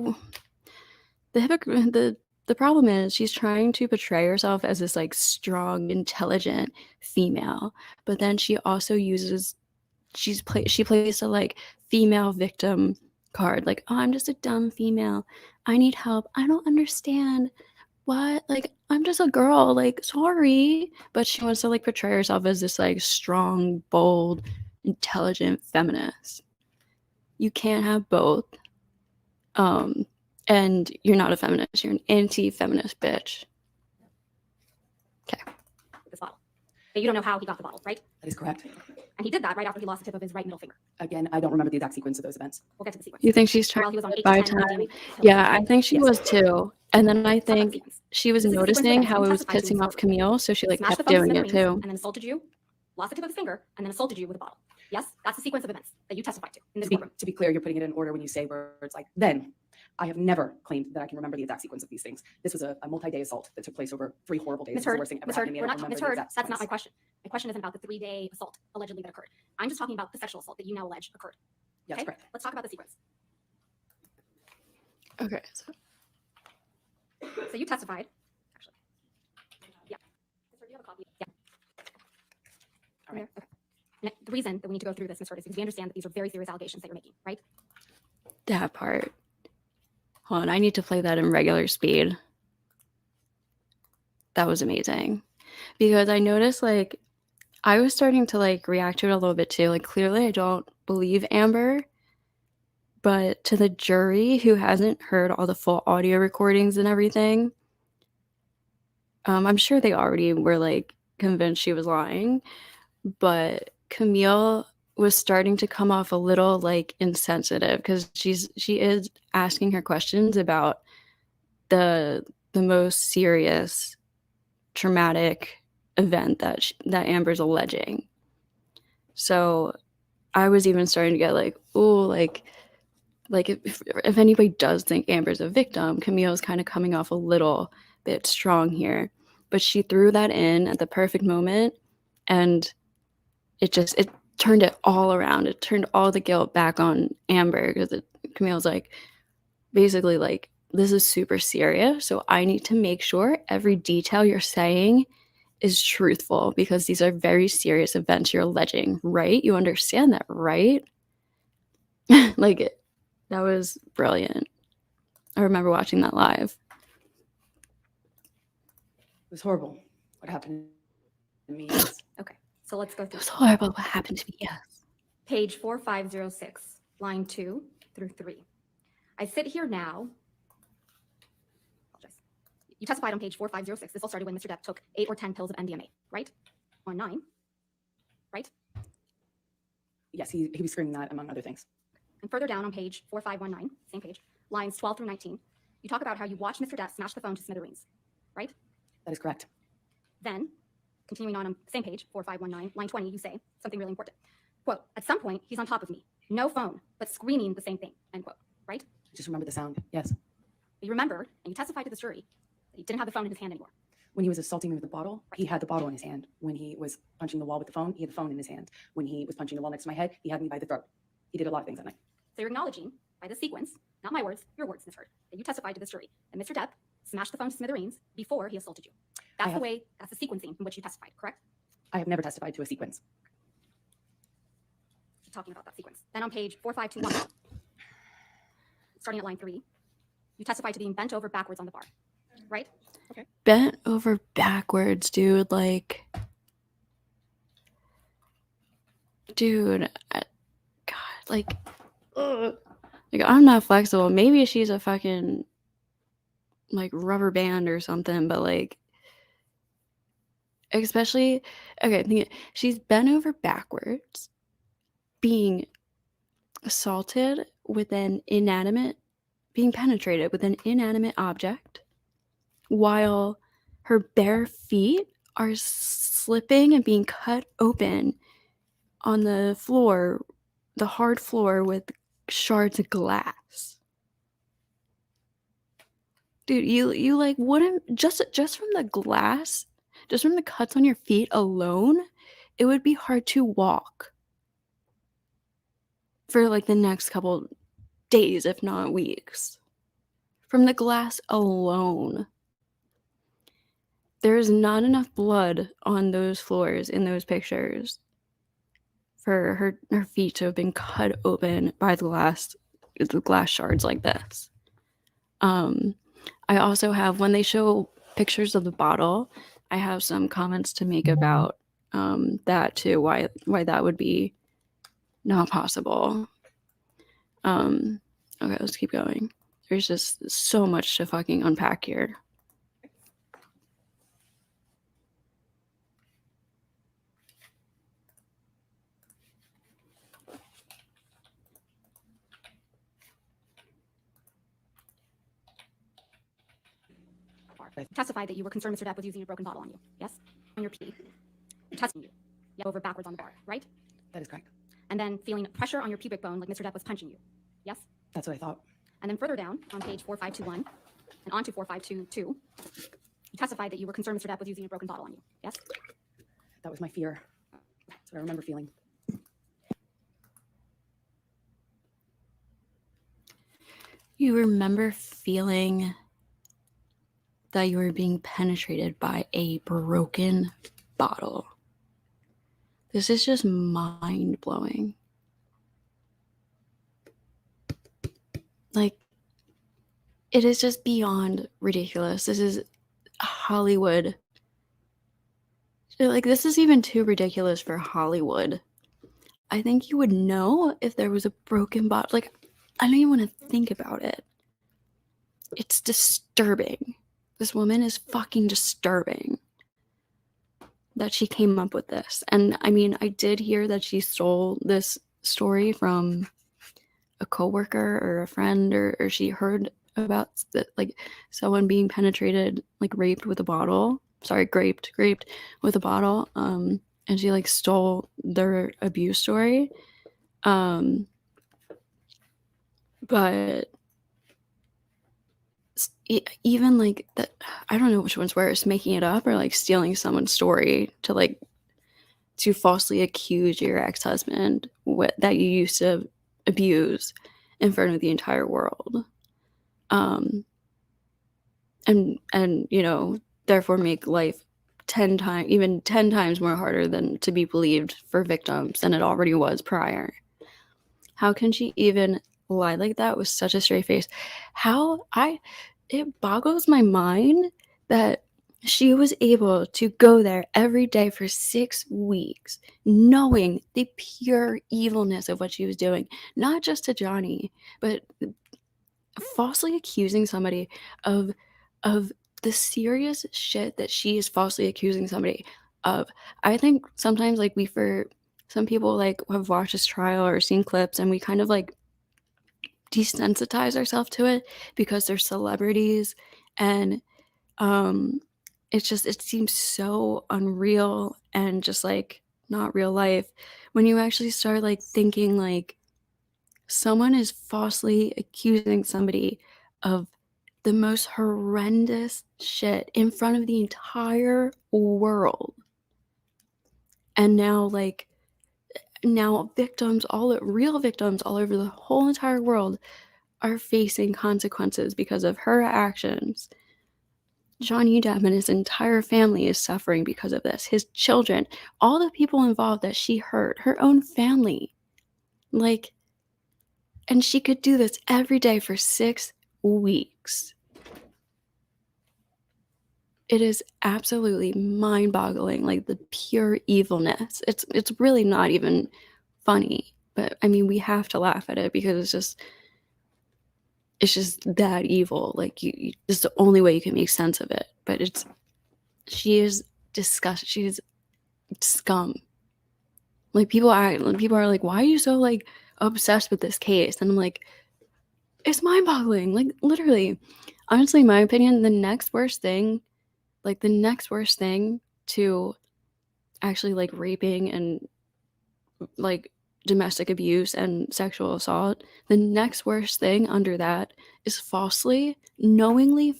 the problem is she's trying to portray herself as this like strong, intelligent female, but then she also uses she plays a like female victim card, like, oh, I'm just a dumb female, I need help, I don't understand what, like, I'm just a girl, like, sorry, but she wants to like portray herself as this like strong, bold, intelligent feminist. You can't have both. And you're not a feminist, you're an anti-feminist bitch. This bottle. But you don't know how he got the bottle, right? That is correct. And he did that right after he lost the tip of his right middle finger. Again, I don't remember the exact sequence of those events. We'll get to the sequence. You think she's While trying he was on to 8 buy to 10 time? MDMA pills. Yeah, I think she Yes. was too. And then I Let's talk about the think sequence. she was This is the sequence of noticing events how you it was testified to pissing in off court. Camille, so she like Smashed kept the phone to doing it smithereens too. and then assaulted you, lost the tip of his finger, and then assaulted you with a bottle. Yes, that's the sequence of events that you testified to in this courtroom. To be clear, you're putting it in order when you say words like then. I have never claimed that I can remember the exact sequence of these things. This was a multi-day assault that took place over 3 horrible days. Ms. It's the Turd, worst thing ever Ms. happened Turd, to me. we're I don't not, remember Ms. the Turd, exact that's not my sequence. question. My question isn't about the 3-day assault allegedly that occurred. I'm just talking about the sexual assault that you now allege occurred. Yes, Okay? correct. Let's talk about the sequence. Okay. So you testified, actually. Yeah. Ms. Turd, do you have a copy? Yeah. All right. Okay. And the reason that we need to go through this, Ms. Turd, is because we understand that these are very serious allegations that you're making, right? That part. Hold on, I need to play that in regular speed. That was amazing. Because I noticed like I was starting to like react to it a little bit too. Like clearly I don't believe Amber, but to the jury who hasn't heard all the full audio recordings and everything, I'm sure they already were like convinced she was lying, but Camille was starting to come off a little like insensitive because she is asking her questions about the most serious traumatic event that Amber's alleging. So I was even starting to get like, oh, like if anybody does think Amber's a victim, Camille's kind of coming off a little bit strong here. But she threw that in at the perfect moment, and it turned it all around. It turned all the guilt back on Amber because Camille's like, basically like, this is super serious, so I need to make sure every detail you're saying is truthful because these are very serious events you're alleging, right? You understand that, right? Like, that was brilliant. I remember watching that live. It was horrible. What happened to me is Okay. So let's go It through was horrible what happened to me, yes. page 4506, line 2 through 3. I sit here now. Apologize. You testified on page 4506. This all started when Mr. Depp took 8 or 10 pills of MDMA, right? Or 9, right? yes, he was screaming that among other things. And further down on page 4519, same page, lines 12 through 19, you talk about how you watched Mr. Depp smash the phone to smithereens, right? That is correct. Then, continuing on the same page, 4519, line 20, you say something really important. Quote, at some point, he's on top of me. No phone, but screaming the same thing, end quote, right? I just remember the sound. Yes. But you remember, and you testified to this jury, that he didn't have the phone in his hand anymore. When he was assaulting me with the bottle, he had the bottle in his hand. When he was punching the wall with the phone, he had the phone in his hand. When he was punching the wall next to my head, he had me by the throat. He did a lot of things that night. So you're acknowledging, by this sequence, not my words, your words, Ms. Heard, that you testified to this jury, that Mr. Depp smashed the phone to smithereens before he assaulted you. That's the sequencing in which you testified, correct? I have never testified to a sequence. Keep talking about that sequence. Then on page 4521, starting at line 3, you testified to being bent over backwards on the bar, right? Okay. Bent over backwards, dude. Like, dude, God, like, ugh. Like, I'm not flexible. Maybe she's a fucking like rubber band or something, but like, especially, okay, she's bent over backwards, being assaulted with an inanimate, being penetrated with an inanimate object, while her bare feet are slipping and being cut open on the floor, the hard floor with shards of glass. Dude, you like wouldn't just from the glass, just from the cuts on your feet alone, it would be hard to walk. for like the next couple days, if not weeks. From the glass alone. There is not enough blood on those floors in those pictures for her feet to have been cut open by the glass shards like this. I also have, when they show pictures of the bottle, I have some comments to make about that too, why that would be not possible. Okay, let's keep going. There's just so much to fucking unpack here. Testified that you were concerned Mr. Depp was using a broken bottle on you. Yes? On your pee. Testing you. Yeah, over backwards on the bar, right? That is correct. And then feeling pressure on your pubic bone like Mr. Depp was punching you. Yes? That's what I thought. And then further down on page 4521 and onto 4522, you testified that you were concerned Mr. Depp was using a broken bottle on you. Yes? That was my fear. That's what I remember feeling. You remember feeling that you were being penetrated by a broken bottle. This is just mind-blowing. Like, it is just beyond ridiculous. This is Hollywood. Like, this is even too ridiculous for Hollywood. I think you would know if there was a broken bottle. Like, I don't even want to think about it. It's disturbing. This woman is fucking disturbing that she came up with this. And I mean, I did hear that she stole this story from a coworker or a friend, or she heard about like someone being penetrated, like raped with a bottle. Sorry, graped with a bottle. And she like stole their abuse story. But even like that, I don't know which one's worse, making it up or like stealing someone's story to falsely accuse your ex-husband that you used to abuse in front of the entire world, and you know, therefore make life 10 times more harder than to be believed for victims than it already was prior. How can she even lie like that with such a straight face? It boggles my mind that she was able to go there every day for 6 weeks, knowing the pure evilness of what she was doing, not just to Johnny, but falsely accusing somebody of the serious shit that she is falsely accusing somebody of. I think sometimes, like, some people like have watched this trial or seen clips, and we kind of like desensitize ourselves to it because they're celebrities, and it seems so unreal and just like not real life when you actually start like thinking like someone is falsely accusing somebody of the most horrendous shit in front of the entire world. And now real victims all over the whole entire world are facing consequences because of her actions. Johnny Depp and his entire family is suffering because of this. His children, all the people involved that she hurt, her own family. Like, and she could do this every day for 6 weeks. It is absolutely mind-boggling, like the pure evilness. It's really not even funny, but I mean, we have to laugh at it because it's just that evil. Like, it's the only way you can make sense of it. But she is disgusting. She is scum. Like, people are like, why are you so like obsessed with this case? And I'm like, it's mind-boggling. Like, literally, honestly, in my opinion, the next worst thing to actually like raping and like domestic abuse and sexual assault, the next worst thing under that is knowingly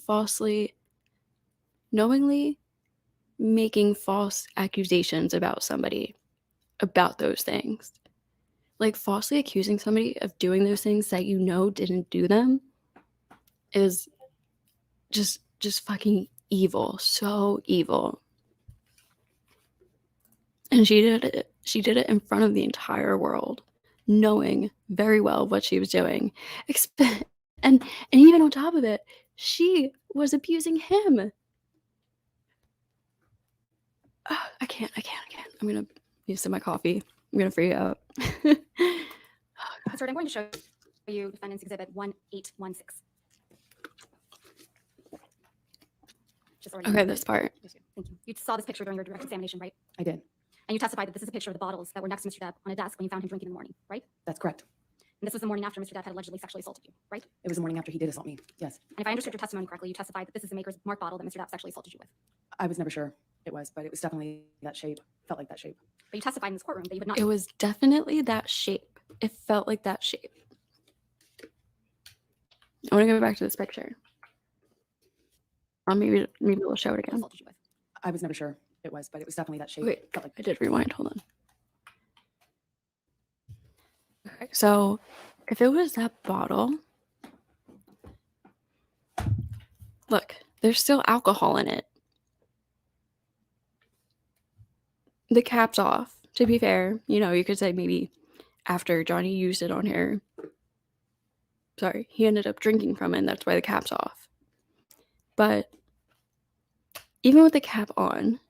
making false accusations about somebody about those things. Like, falsely accusing somebody of doing those things that you know didn't do them is just fucking evil. So evil. And she did it in front of the entire world, knowing very well what she was doing. And even on top of it, she was abusing him. I can't. I'm gonna use some of my coffee. I'm gonna freak out. Sir, I'm going to show you Defendant's Exhibit 1816. Just already. Okay, this part. Thank you. You saw this picture during your direct examination, right? I did. And you testified that this is a picture of the bottles that were next to Mr. Depp on a desk when you found him drinking in the morning, right? That's correct. And this was the morning after Mr. Depp had allegedly sexually assaulted you, right? It was the morning after he did assault me. Yes. And if I understood your testimony correctly, you testified that this is the Maker's Mark bottle that Mr. Depp sexually assaulted you with. I was never sure it was, but it was definitely that shape. Felt like that shape. But you testified in this courtroom that you had not. It was definitely that shape. It felt like that shape. I want to go back to this picture. Or maybe we'll show it again. assaulted you with. I was never sure it was, but it was definitely that shape. Wait, Felt like I did rewind. Hold on. Okay, so if it was that bottle, look, there's still alcohol in it. The cap's off. To be fair, you could say maybe after Johnny used it on her. Sorry, he ended up drinking from it, and that's why the cap's off. But even with the cap on,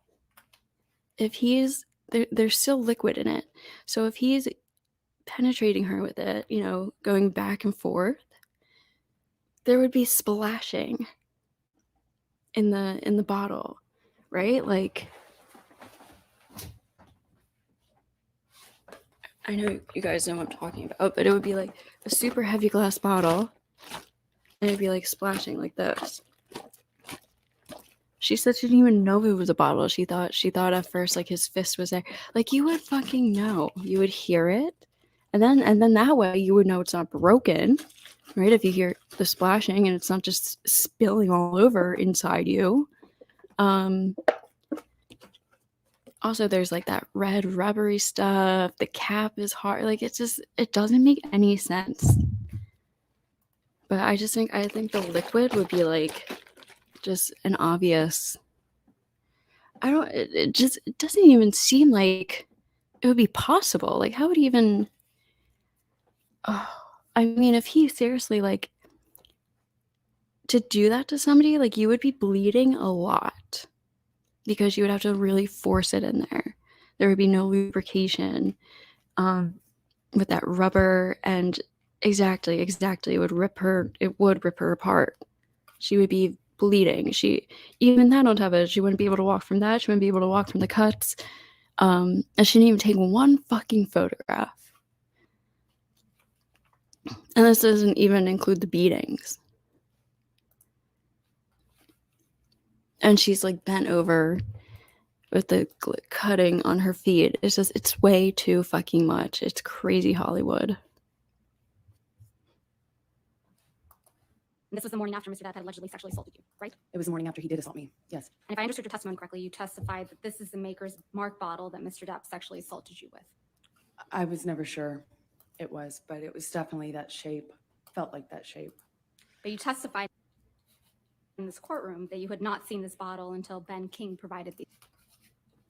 if he's there's still liquid in it. So if he's penetrating her with it, going back and forth, there would be splashing in the bottle, right? Like, I know you guys know what I'm talking about, but it would be like a super heavy glass bottle, and it'd be like splashing like this. She said she didn't even know it was a bottle. She thought at first like his fist was there. Like, you would fucking know. You would hear it, and then that way you would know it's not broken, right? If you hear the splashing and it's not just spilling all over inside you. Also, there's like that red rubbery stuff. The cap is hard. Like, it doesn't make any sense. But I think the liquid would be like just an obvious. It doesn't even seem like it would be possible. Like, how would he even? Oh, I mean, if he seriously, like, to do that to somebody, like, you would be bleeding a lot because you would have to really force it in there. There would be no lubrication with that rubber, and exactly, it would rip her apart. She would be bleeding. Even that on top of it, she wouldn't be able to walk from that. She wouldn't be able to walk from the cuts. And she didn't even take one fucking photograph. And this doesn't even include the beatings. And she's like bent over with the cutting on her feet. It's way too fucking much. It's crazy Hollywood. And this was the morning after Mr. Depp had allegedly sexually assaulted you, right? It was the morning after he did assault me. Yes. And if I understood your testimony correctly, you testified that this is the Maker's Mark bottle that Mr. Depp sexually assaulted you with. I was never sure it was, but it was definitely that shape. Felt like that shape. But you testified in this courtroom that you had not seen this bottle until Ben King provided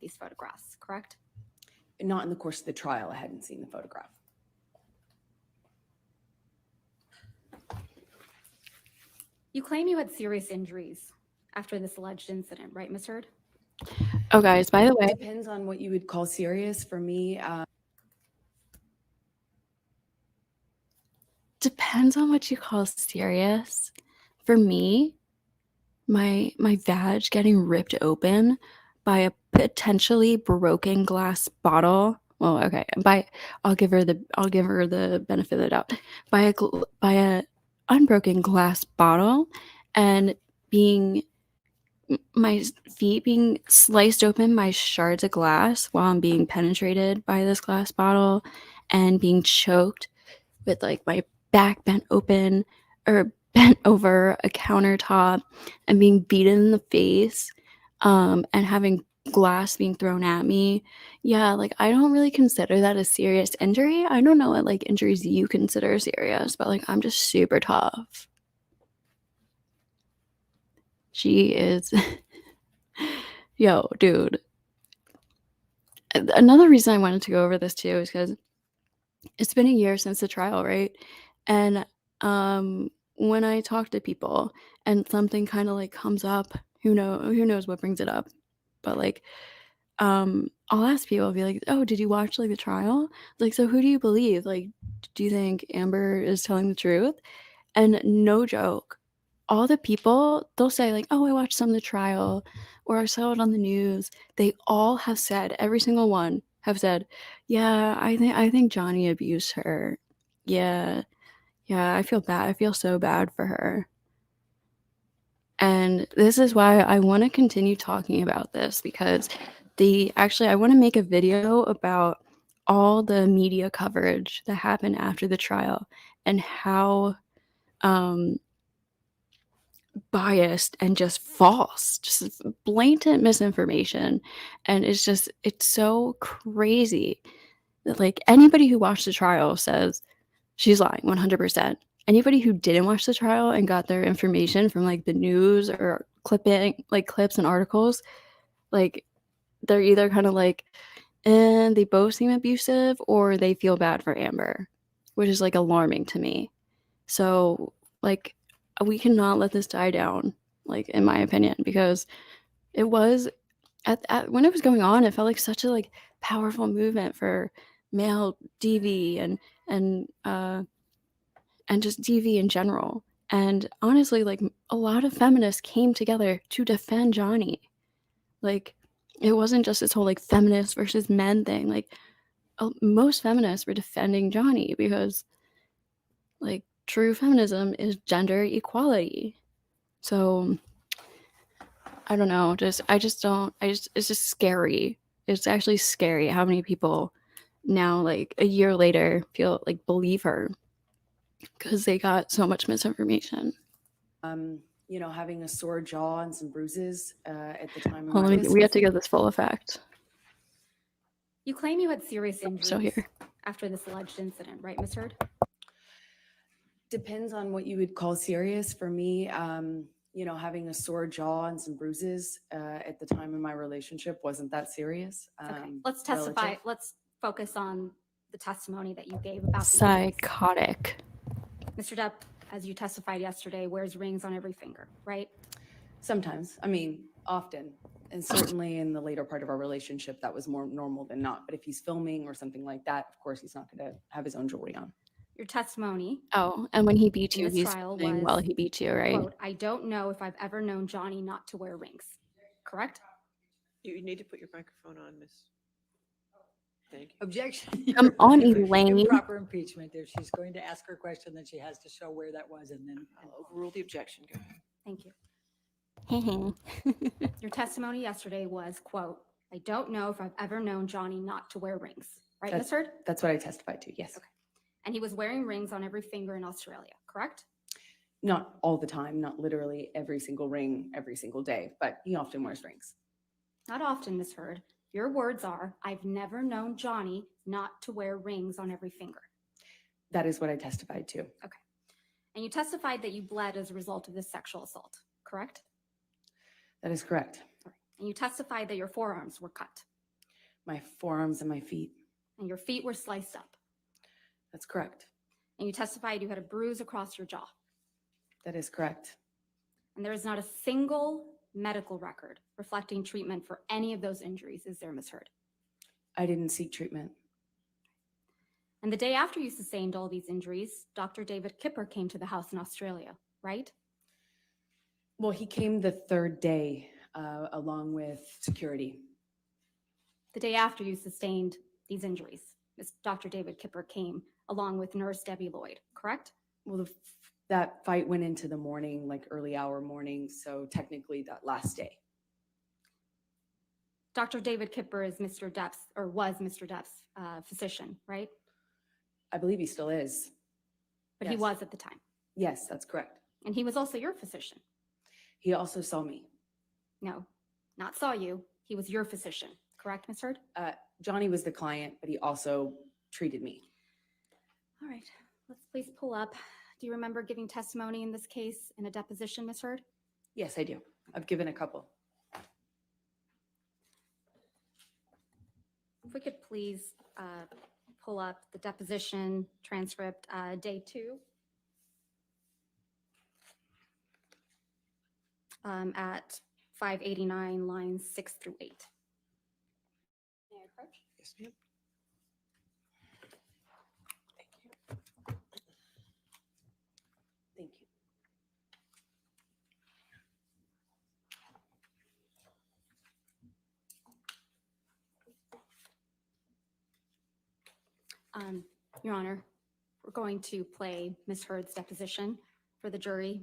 these photographs, correct? Not in the course of the trial. I hadn't seen the photograph. You claim you had serious injuries after this alleged incident, right, Ms. Turd? Oh, guys, by the way, Depends on what you would call serious. For me, depends on what you call serious. For me, my vag getting ripped open by a potentially broken glass bottle. Well, okay, I'll give her the benefit of the doubt. By a unbroken glass bottle, and my feet being sliced open by shards of glass while I'm being penetrated by this glass bottle, and being choked with like my back bent open or bent over a countertop, and being beaten in the face, and having glass being thrown at me. Yeah, like I don't really consider that a serious injury. I don't know what like injuries you consider serious, but like I'm just super tough. She is yo, dude. Another reason I wanted to go over this too is because it's been a year since the trial, right? And when I talk to people and something kind of like comes up, who knows what brings it up, but like I'll ask people, I'll be like, oh, did you watch like the trial? Like, so who do you believe? Like, do you think Amber is telling the truth? And no joke, all the people, they'll say like, oh, I watched some of the trial or I saw it on the news. They all have said, every single one have said, yeah, I think Johnny abused her. Yeah. Yeah, I feel bad. I feel so bad for her. And this is why I want to continue talking about this because I want to make a video about all the media coverage that happened after the trial and how biased and just false, just blatant misinformation. And it's so crazy that like anybody who watched the trial says she's lying 100%. Anybody who didn't watch the trial and got their information from like the news or clips and articles, like they're either kind of like, and they both seem abusive or they feel bad for Amber, which is like alarming to me. So like we cannot let this die down, like in my opinion, because it was when it was going on, it felt like such a like powerful movement for male DV and just DV in general. And honestly, like a lot of feminists came together to defend Johnny. Like it wasn't just this whole like feminist versus men thing. Like most feminists were defending Johnny because like true feminism is gender equality. So I don't know, it's just scary. It's actually scary how many people now like a year later feel like believe her because they got so much misinformation. Having a sore jaw and some bruises at the time of Hold my on, we have to get this full effect. You claim you had serious injuries So here. after this alleged incident, right, Ms. Turd? Depends on what you would call serious. For me, having a sore jaw and some bruises at the time of my relationship wasn't that serious. Okay, let's testify. Relative. Let's focus on the testimony that you gave about the Psychotic. Mr. Depp, as you testified yesterday, wears rings on every finger, right? Sometimes, I mean, often. And certainly in the later part of our relationship, that was more normal than not. But if he's filming or something like that, of course, he's not going to have his own jewelry on. Your testimony Oh, and when he beat you, in this he's trial filming was, while he beat you, right? quote, I don't know if I've ever known Johnny not to wear rings. Correct? You need to put your microphone on, Miss. Thank you. Objection. Come Your on, Honor. Elaine. Improper impeachment. If she's going to ask her question, then she has to show where that was and then. I'll overrule the objection. Go ahead. Thank you. Your testimony yesterday was, quote, I don't know if I've ever known Johnny not to wear rings. Right, Ms. Turd? That's what I testified to, yes. Okay. And he was wearing rings on every finger in Australia, correct? Not all the time, not literally every single ring every single day, but he often wears rings. Not often, Ms. Heard. Your words are, I've never known Johnny not to wear rings on every finger. That is what I testified to. Okay. And you testified that you bled as a result of this sexual assault, correct? That is correct. All right. And you testified that your forearms were cut My forearms and my feet. and your feet were sliced up. That's correct. And you testified you had a bruise across your jaw. That is correct. And there is not a single medical record reflecting treatment for any of those injuries, is there, Ms. Heard? I didn't seek treatment. And the day after you sustained all these injuries, Dr. David Kipper came to the house in Australia, right? Well, he came the third day along with security. The day after you sustained these injuries, Dr. David Kipper came along with nurse Debbie Lloyd, correct? Well, that fight went into the morning, like early hour morning, so technically that last day. Dr. David Kipper is Mr. Depp's, or was Mr. Depp's physician, right? I believe he still is. But he Yes. was at the time. Yes, that's correct. And he was also your physician. He also saw me. No, not saw you. He was your physician, correct, Ms. Hurd? Johnny was the client, but he also treated me. All right, let's please pull up. Do you remember giving testimony in this case in a deposition, Ms. Hurd? Yes, I do. I've given a couple. If we could please pull up the deposition transcript, day 2. At 589, lines 6 through 8. May I approach? Yes, ma'am. Thank you. Your Honor, we're going to play Ms. Hurd's deposition for the jury,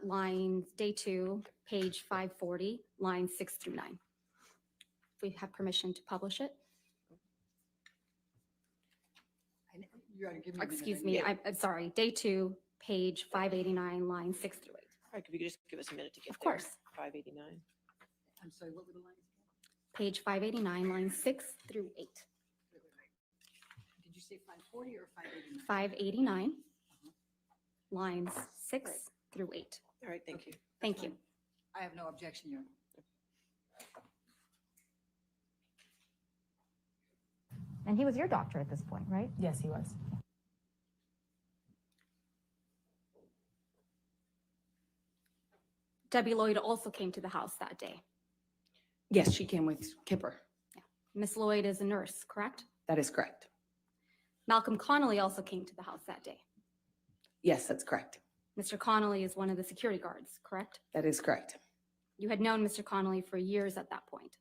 lines day 2, page 540, lines 6 through 9. If we have permission to publish it. You gotta give me a minute. Excuse me, I'm sorry, day 2, page 589, lines 6 through 8. All right, if you could just give us a minute to get Of there. course. 589. I'm sorry, what were the lines? Page 589, lines 6 through 8. Did you say 540 or 589? 589, lines 6 through 8. All right, thank you. Thank you. I have no objection, Your Honor. And he was your doctor at this point, right? Yes, he was. Debbie Lloyd also came to the house that day. Yes, she came with Kipper. Miss Lloyd is a nurse, correct? That is correct. Malcolm Connolly also came to the house that day. Yes, that's correct. Mr. Connolly is one of the security guards, correct? That is correct. You had known Mr. Connolly for years at that point.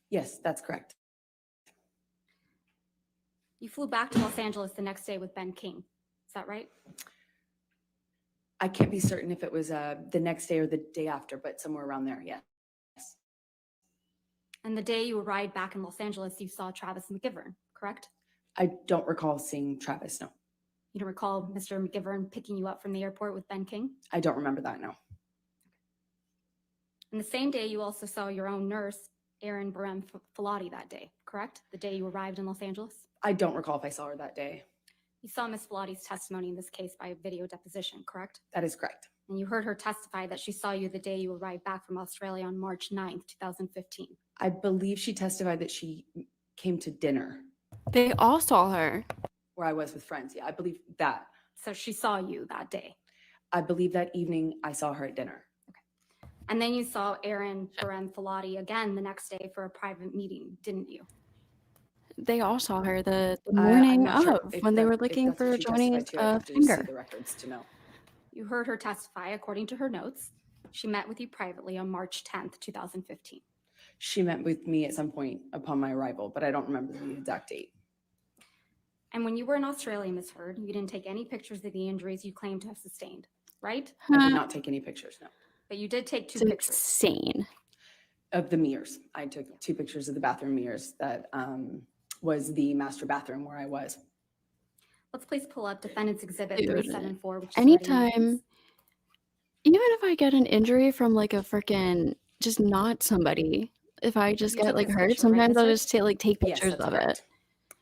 Yes, that's correct. You flew back to Los Angeles the next day with Ben King. Is that right? I can't be certain if it was the next day or the day after, but somewhere around there, yes. And the day you arrived back in Los Angeles, you saw Travis McGivern, correct? I don't recall seeing Travis, no. You don't recall Mr. McGivern picking you up from the airport with Ben King? I don't remember that, no. And the same day, you also saw your own nurse, Erin Barem Filati, that day, correct? The day you arrived in Los Angeles? I don't recall if I saw her that day. You saw Ms. Filati's testimony in this case by video deposition, correct? That is correct. And you heard her testify that she saw you the day you arrived back from Australia on March 9th, 2015. I believe she testified that she came to dinner They all saw her. where I was with friends. Yeah, I believe that. So she saw you that day. I believe that evening I saw her at dinner. And then you saw Erin Barem Filati again the next day for a private meeting, didn't you? They all saw her the I'm morning not sure of if when they that- were if looking that's what for she Johnny's testified to. I'd have to just see finger. the records to know. You heard her testify, according to her notes. She met with you privately on March 10th, 2015. She met with me at some point upon my arrival, but I don't remember the exact date. And when you were in Australia, Ms. Hurd, you didn't take any pictures of the injuries you claimed to have sustained, right? I did not take any pictures, no. But you did take 2 It's pictures. insane. Of the mirrors. I took 2 pictures of the bathroom mirrors that was the master bathroom where I was. Let's please pull up Defendant's Exhibit Dude, 374. Which is ready in Anytime, evidence. even if I get an injury from like a freaking just not somebody, if I just You get took like this hurt, picture, right, sometimes Miss I'll Hurd? just take Yes, pictures that's of correct. it.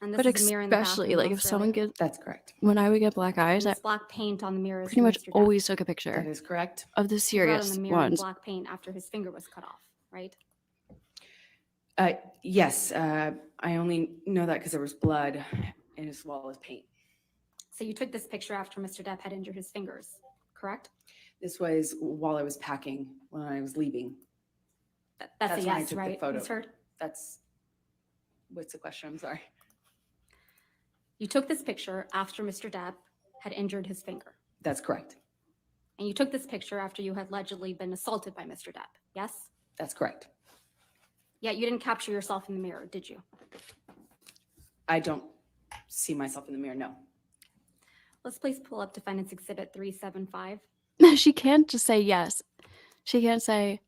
And this But is the mirror in the especially bathroom in like if someone Australia. gets That's correct. when I would get black eyes, And I this black paint on the mirror is pretty from much Mr. Depp. always took a That picture is correct. of the You wrote on serious the mirror in ones. black paint after his finger was cut off, right? Yes, I only know that because there was blood and as well as paint. So you took this picture after Mr. Depp had injured his fingers, correct? This was while I was packing when I was leaving. That's That's a when I yes, took the right, photo. Ms. Hurd? That's, what's the question? I'm sorry. You took this picture after Mr. Depp had injured his finger. That's correct. And you took this picture after you had allegedly been assaulted by Mr. Depp, yes? That's correct. Yet you didn't capture yourself in the mirror, did you? I don't see myself in the mirror, no. Let's please pull up Defendant's Exhibit 375. She can't just say yes. She can't say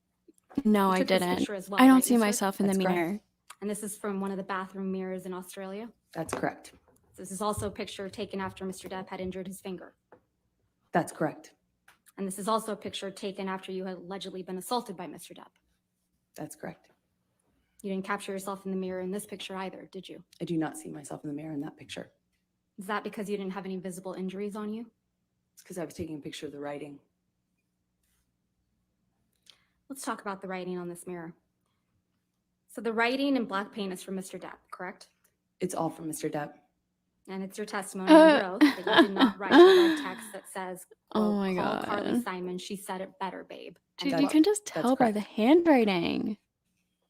no, You I took this didn't. picture as well, I don't right, see Ms. Hurd? myself in the That's correct. mirror. And this is from one of the bathroom mirrors in Australia. That's correct. This is also a picture taken after Mr. Depp had injured his finger. That's correct. And this is also a picture taken after you had allegedly been assaulted by Mr. Depp. That's correct. You didn't capture yourself in the mirror in this picture either, did you? I do not see myself in the mirror in that picture. Is that because you didn't have any visible injuries on you? It's because I was taking a picture of the writing. Let's talk about the writing on this mirror. So the writing in black paint is from Mr. Depp, correct? It's all from Mr. Depp. And it's your testimony under oath that you did not write the red text that says, Oh quote, my call Carly God. Simon, she said it better, babe. Dude, And you That's- can just that's tell by the correct. handwriting.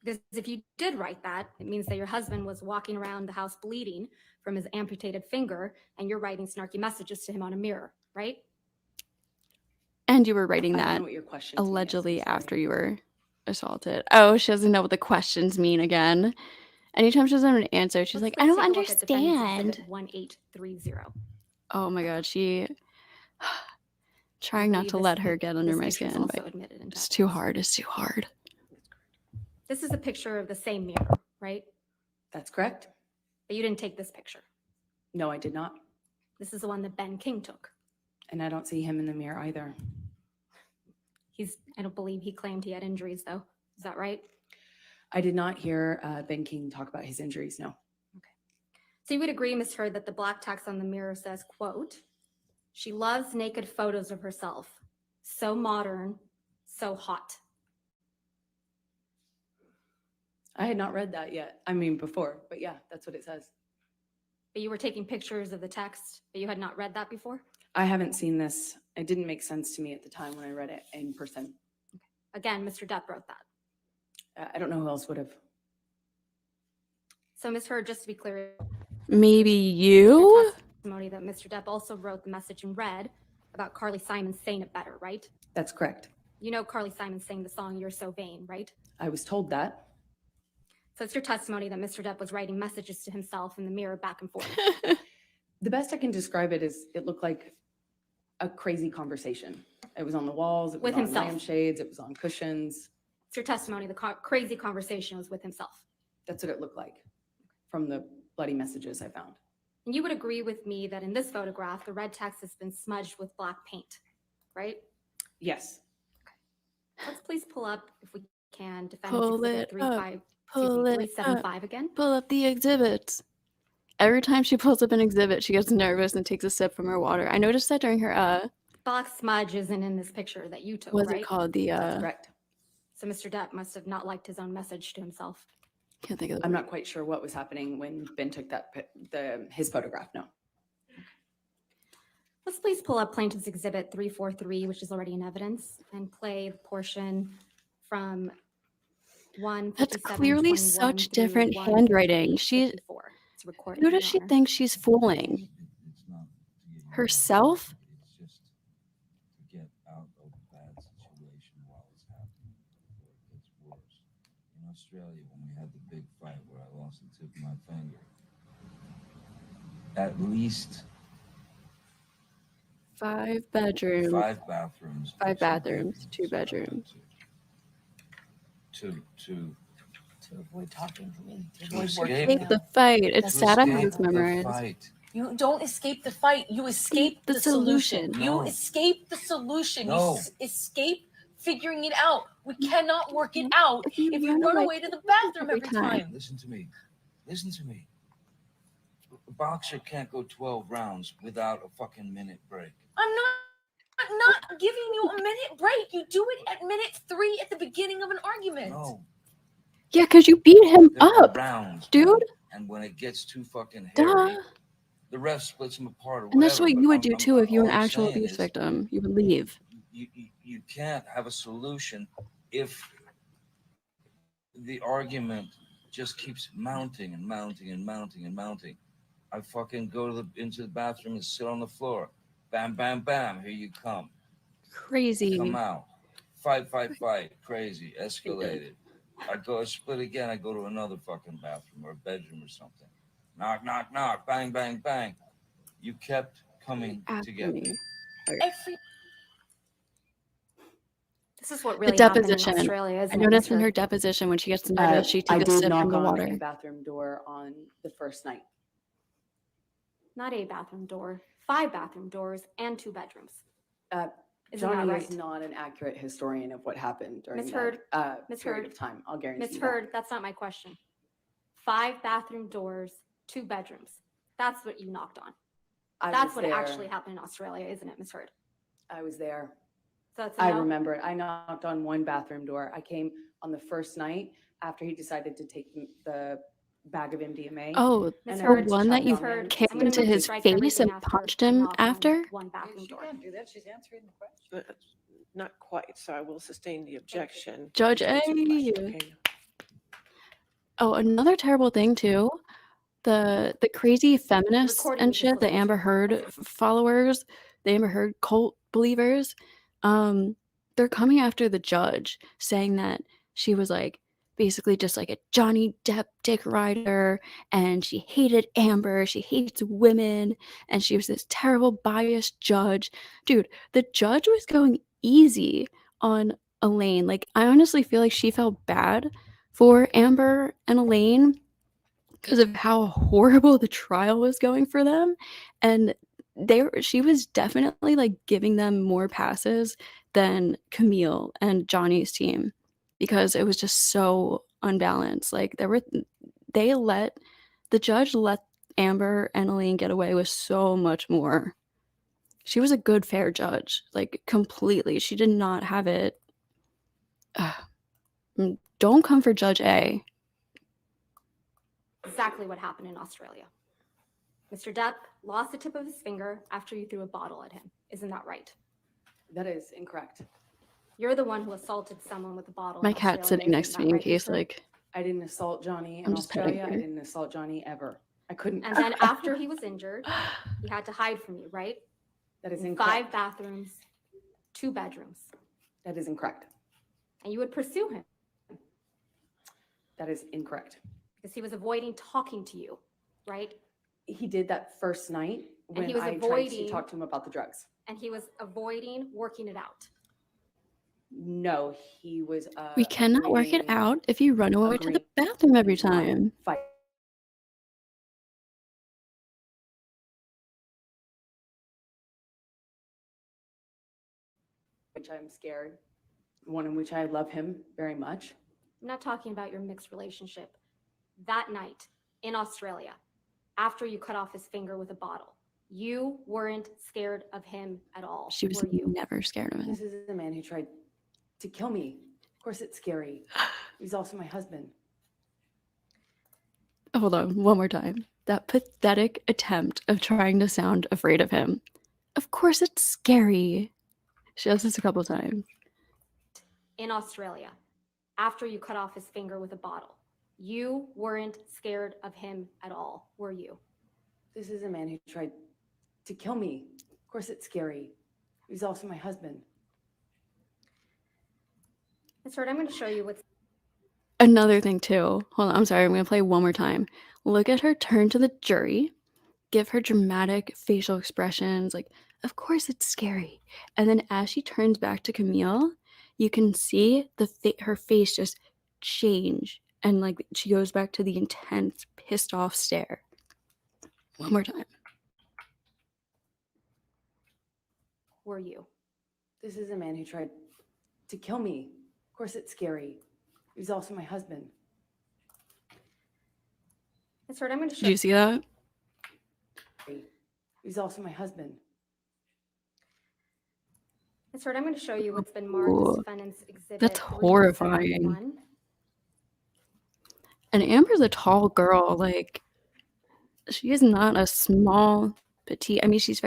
because if you did write that, it means that your husband was walking around the house bleeding from his amputated finger, and you're writing snarky messages to him on a mirror, right? And you were writing I don't that know what your question to me is, I'm allegedly sorry. after you were assaulted. Oh, she doesn't know what the questions mean again. Anytime she doesn't have an answer, she's Let's- like, I let's don't take a look at Defendant's understand. Exhibit 1830. Oh my God, she trying I not believe to this let her pic- get under this my picture is skin, also but admitted into it's too evidence. hard. It's too hard. This is a picture of the same mirror, right? That's correct. But you didn't take this picture. No, I did not. This is the one that Ben King took. And I don't see him in the mirror either. I don't believe he claimed he had injuries, though. Is that right? I did not hear Ben King talk about his injuries, no. So you would agree, Ms. Turd, that the black text on the mirror says, quote, she loves naked photos of herself. So modern, so hot. I had not read that yet. I mean, before, but yeah, that's what it says. But you were taking pictures of the text, but you had not read that before? I haven't seen this. It didn't make sense to me at the time when I read it in person. Again, Mr. Depp wrote that. I don't know who else would have. So Ms. Turd, just to be clear, Maybe your you? testimony that Mr. Depp also wrote the message in red about Carly Simon saying it better, right? That's correct. You know Carly Simon sang the song You're So Vain, right? I was told that. So it's your testimony that Mr. Depp was writing messages to himself in the mirror back and forth. The best I can describe it is it looked like a crazy conversation. It was on the walls, it was With on himself. lampshades, it was on cushions. It's your testimony, the crazy conversation was with himself. That's what it looked like from the bloody messages I found. And you would agree with me that in this photograph, the red text has been smudged with black paint, right? Yes. Let's please pull up, if we can, Pull Defendant's it up. Exhibit Pull it up. 375 again. Pull up the exhibits. Every time she pulls up an exhibit, she gets nervous and takes a sip from her water. I noticed that during her Black smudge isn't in this picture that you took, what's right? it called? The That's correct. So Mr. Depp must have not liked his own message to himself. can't think of the I'm not quite sure what was happening when Ben took his photograph. No. Let's please pull up Plaintiff's Exhibit 343, which is already in evidence, and play the portion from 1:57:21 That's clearly such through different handwriting. 1:58:54. It's recorded. Who Your does she Honor. think she's fooling? It's not to get you Herself? It's just to get out of a bad situation while it's happening before it gets worse. In Australia, when we had the big fight where I lost the tip of my finger, at least 5 bedrooms. 5 bathrooms. 5 2 bathrooms, 2 bedrooms. To avoid talking to me. To To avoid escape working Escape out. the fight. It's to sad I have escape this the memorized. fight. You don't escape the fight. You escape The the solution. solution. You No. escape the solution. No. You escape figuring it out. We cannot work it out If you if you run run away away to the bathroom every every time. time. Listen to me. Listen to me. A boxer can't go 12 rounds without a fucking minute break. I'm not giving you a minute break. You do it at minute 3 at the beginning of an argument. No. Yeah, because you beat him There are up, rounds, dude. and when it gets too fucking hairy, Duh. the ref splits them apart or And that's whatever, what but you would I'm- do I'm- too if you were all an I'm actual saying abuse is victim. You would leave. You can't have a solution if the argument just keeps mounting and mounting and mounting and mounting. I fucking go into the bathroom and sit on the floor. Bam, bam, bam. Here you come. Crazy. Come out. Fight. Crazy. Escalated. I split again. I go to another fucking bathroom or a bedroom or something. Knock. Bang, bang, bang. You kept coming to After get me. me. Every This is what really The happened in deposition. Australia, I isn't noticed it, in Mr. her deposition when she gets nervous, she I took a did sip knock from the on water. a bathroom door on the first night. Not a bathroom door, 5 bathroom doors and 2 bedrooms. Isn't Johnny that right? is not an accurate historian of what happened during Ms. that Heard, Ms. period Heard, of time. I'll guarantee Ms. that. Heard, that's not my question. 5 bathroom doors, 2 bedrooms. That's what you knocked on. I That's was what there. actually happened in Australia, isn't it, Ms. Heard? I was there. So that's a I no? remember it. I knocked on one bathroom door. I came on the first night after he decided to take the bag of MDMA. Oh, Ms. and the I Heard, just one that checked you on him Heard, to kicked see I'm if into gonna he his was- strike face everything and after punched you him knock on after? one Yeah, bathroom she door. can't do that. She's answering the question. Not quite, so I will sustain the objection. Judge and answer the question, A. okay? Oh, another terrible thing too. The crazy feminists Recording and of this shit, the Amber location. Heard followers, the Amber Heard cult believers, they're coming after the judge, saying that she was like basically just like a Johnny Depp dick rider, and she hated Amber, she hates women, and she was this terrible biased judge. Dude, the judge was going easy on Elaine. Like, I honestly feel like she felt bad for Amber and Elaine because of how horrible the trial was going for them, and she was definitely like giving them more passes than Camille and Johnny's team, because it was just so unbalanced. Like, the judge let Amber and Elaine get away with so much more. She was a good, fair judge, like completely. She did not have it. Don't come for Judge A. Exactly what happened in Australia. Mr. Depp lost the tip of his finger after you threw a bottle at him. Isn't that right? That is incorrect. You're the one who assaulted someone with a bottle. My in cat's Australia, sitting next isn't to that me in right, case Mr.? like I didn't assault Johnny in I'm just petting Australia. I her. didn't assault Johnny ever. I couldn't. And then after he was injured, he had to hide from you, right? That is In incorrect. 5 bathrooms, 2 bedrooms. That is incorrect. And you would pursue him That is incorrect. because he was avoiding talking to you, right? He did that first night And when he was I tried to avoiding- talk to him about the drugs. And he was avoiding working it out. No, he was. we cannot work it agreeing- out if you run away to the agreeing bathroom every not time. Fight. Which I'm scared. One in which I love him very much. I'm not talking about your mixed relationship. That night in Australia, after you cut off his finger with a bottle, you weren't scared of him at all. She was were you? never scared of This him. is a man who tried to kill me. Of course, it's scary. He's also my husband. Hold on, one more time. That pathetic attempt of trying to sound afraid of him. Of course it's scary. She does this a couple times. In Australia, after you cut off his finger with a bottle, you weren't scared of him at all, were you? This is a man who tried to kill me. Of course, it's scary. He's also my husband. Ms. Heard, I'm going to show you what's Another thing too. Hold on, I'm sorry, I'm gonna play one more time. Look at her turn to the jury, give her dramatic facial expressions, like, of course it's scary. And then as she turns back to Camille, you can see her face just change, and like she goes back to the intense, pissed off stare. One more time. were you? This is a man who tried to kill me. Of course, it's scary. He's also my husband. Ms. Heard, I'm going to show Did you see that? He's also my husband. Ms. Heard, I'm going to show you what's been marked as Ooh, defendant's exhibit. that's horrifying. 371. And Amber's a tall girl. Like, she is not a small, petite. I mean, she's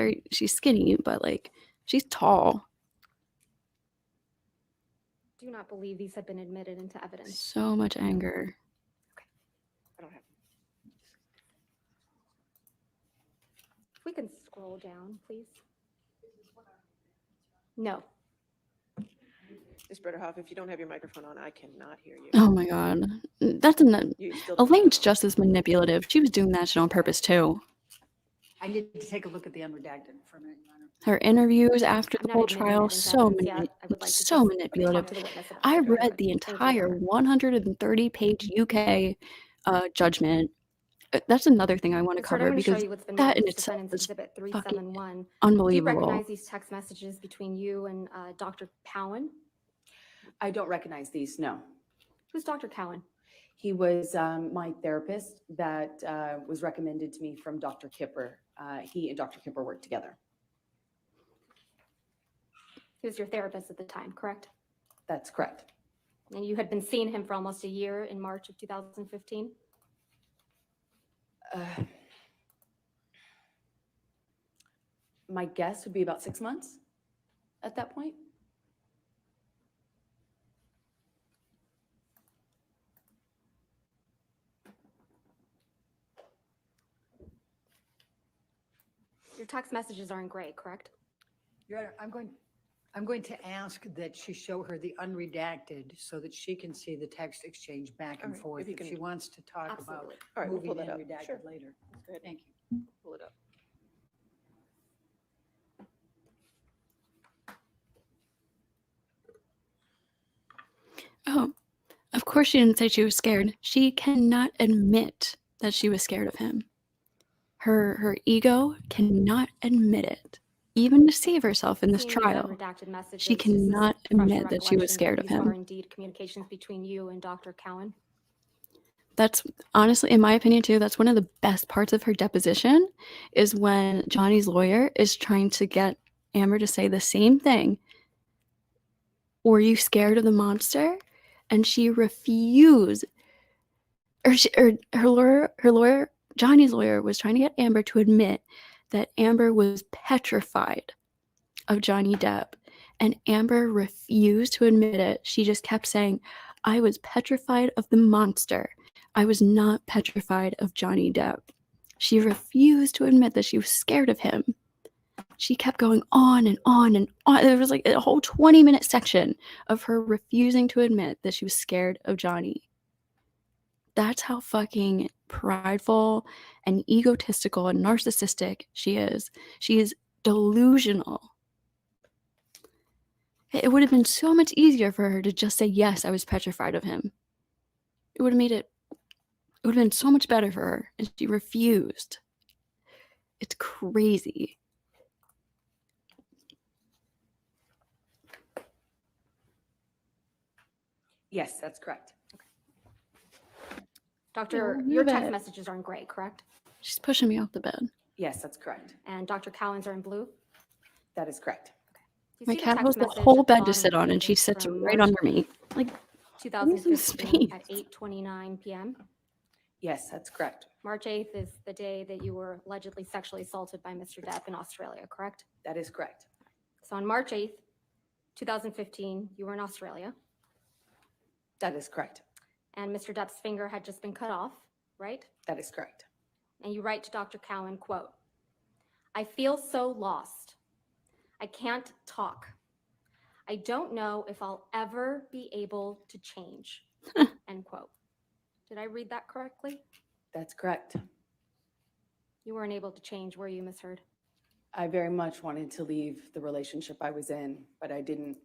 skinny, but like, she's tall. Do not believe these have been admitted into evidence. So much anger. I don't have. If we can scroll down, please. No. Ms. Bretterhoff, if you don't have your microphone on, I cannot hear you. Oh my god. That's an You still don't Elaine's have- just as manipulative. She was doing that shit on purpose too. I need to take a look at the unredacted for a minute, Your Honor. Her interviews after I'm the not whole admitting trial, it into so evidence yet. I would like to so just manipulative. talk to the witness about I the read record. the Thank you. entire 130-page UK judgment, That's another thing I want to Ms. Turd, I'm cover going to show because you what's been that in marked as itself Defendant's is Exhibit fucking 371. Do you unbelievable. recognize these text messages between you and Dr. Cowan? I don't recognize these, no. Who's Dr. Cowan? He was my therapist that was recommended to me from Dr. Kipper. He and Dr. Kipper worked together. He was your therapist at the time, correct? That's correct. And you had been seeing him for almost a year in March of 2015? My guess would be about 6 months at that point. Your text messages are in gray, correct? Your Honor, I'm going to ask that she show her the unredacted so that she can see the text exchange back All and right, forth if you if can- she wants to talk about Absolutely. All right, we'll moving pull the that up. unredacted Sure. later. Go ahead. Thank you. Pull it up. Oh, of course she didn't say she was scared. She cannot admit that she was scared of him. Her ego cannot admit it, even to save herself in this Seeing these trial. unredacted messages, She is this cannot fresh admit that she was recollection scared of these are him. indeed communications between you and Dr. Cowan? That's honestly, in my opinion too, that's one of the best parts of her deposition is when Johnny's lawyer is trying to get Amber to say the same thing. Were you scared of the monster? And she refused. Or her lawyer, Johnny's lawyer, was trying to get Amber to admit that Amber was petrified of Johnny Depp. And Amber refused to admit it. She just kept saying, I was petrified of the monster. I was not petrified of Johnny Depp. She refused to admit that she was scared of him. She kept going on and on and on. There was like a whole 20-minute section of her refusing to admit that she was scared of Johnny. That's how fucking prideful and egotistical and narcissistic she is. She is delusional. It would have been so much easier for her to just say, yes, I was petrified of him. It would have been so much better for her. And she refused. It's crazy. Yes, that's correct. Doctor, Yeah, your move text it. messages are in gray, correct? She's pushing me off the bed. Yes, that's correct. And Dr. Cowan's are in blue? That is correct. Do you My see the cat text has the message whole at the bed to bottom sit of on, the and she page sits from right March under me. Like, 2015 at space. 8:29 p.m.? Yes, that's correct. March 8th is the day that you were allegedly sexually assaulted by Mr. Depp in Australia, correct? That is correct. So on March 8th, 2015, you were in Australia, That is correct. and Mr. Depp's finger had just been cut off, right? That is correct. And you write to Dr. Cowan, quote, I feel so lost. I can't talk. I don't know if I'll ever be able to change, end quote. Did I read that correctly? That's correct. You weren't able to change, were you, Ms. Heard? I very much wanted to leave the relationship I was in, but I didn't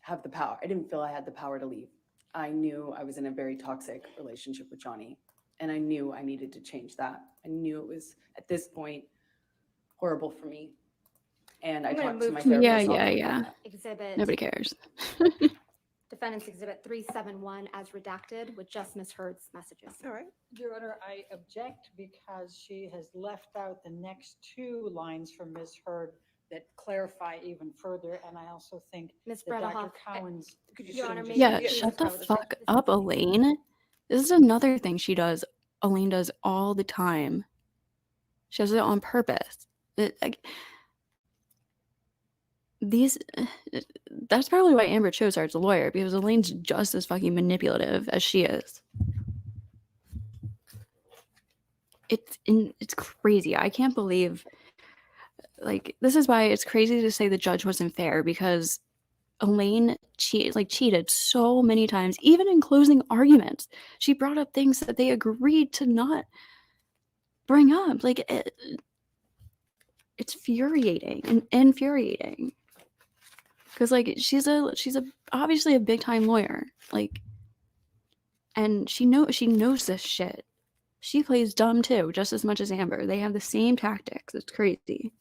have the power. I didn't feel I had the power to leave. I knew I was in a very toxic relationship with Johnny, and I knew I needed to change that. I knew it was, at this point, horrible for me. And I I'm gonna talked to move my to therapist. Yeah, often yeah. about that. Exhibit, Nobody cares. Defendant's Exhibit 371 as redacted with just Ms. Heard's messages. All right. Your Honor, I object because she has left out the next two lines from Ms. Heard that clarify even further, and I also think Ms. that Dr. Bredehoff, Cowan's. Could you Your show Honor, me may just- Yeah, you please shut the go to fuck this up, is- Elaine. This is another thing she does. Elaine does all the time. She does it on purpose. That's probably why Amber chose her as a lawyer, because Elaine's just as fucking manipulative as she is. It's crazy. I can't believe, like, this is why it's crazy to say the judge wasn't fair, because Elaine cheated so many times, even in closing arguments. She brought up things that they agreed to not bring up. Like, it's infuriating. Because, like, she's obviously a big time lawyer, like, and she knows this shit. She plays dumb too, just as much as Amber. They have the same tactics. It's crazy.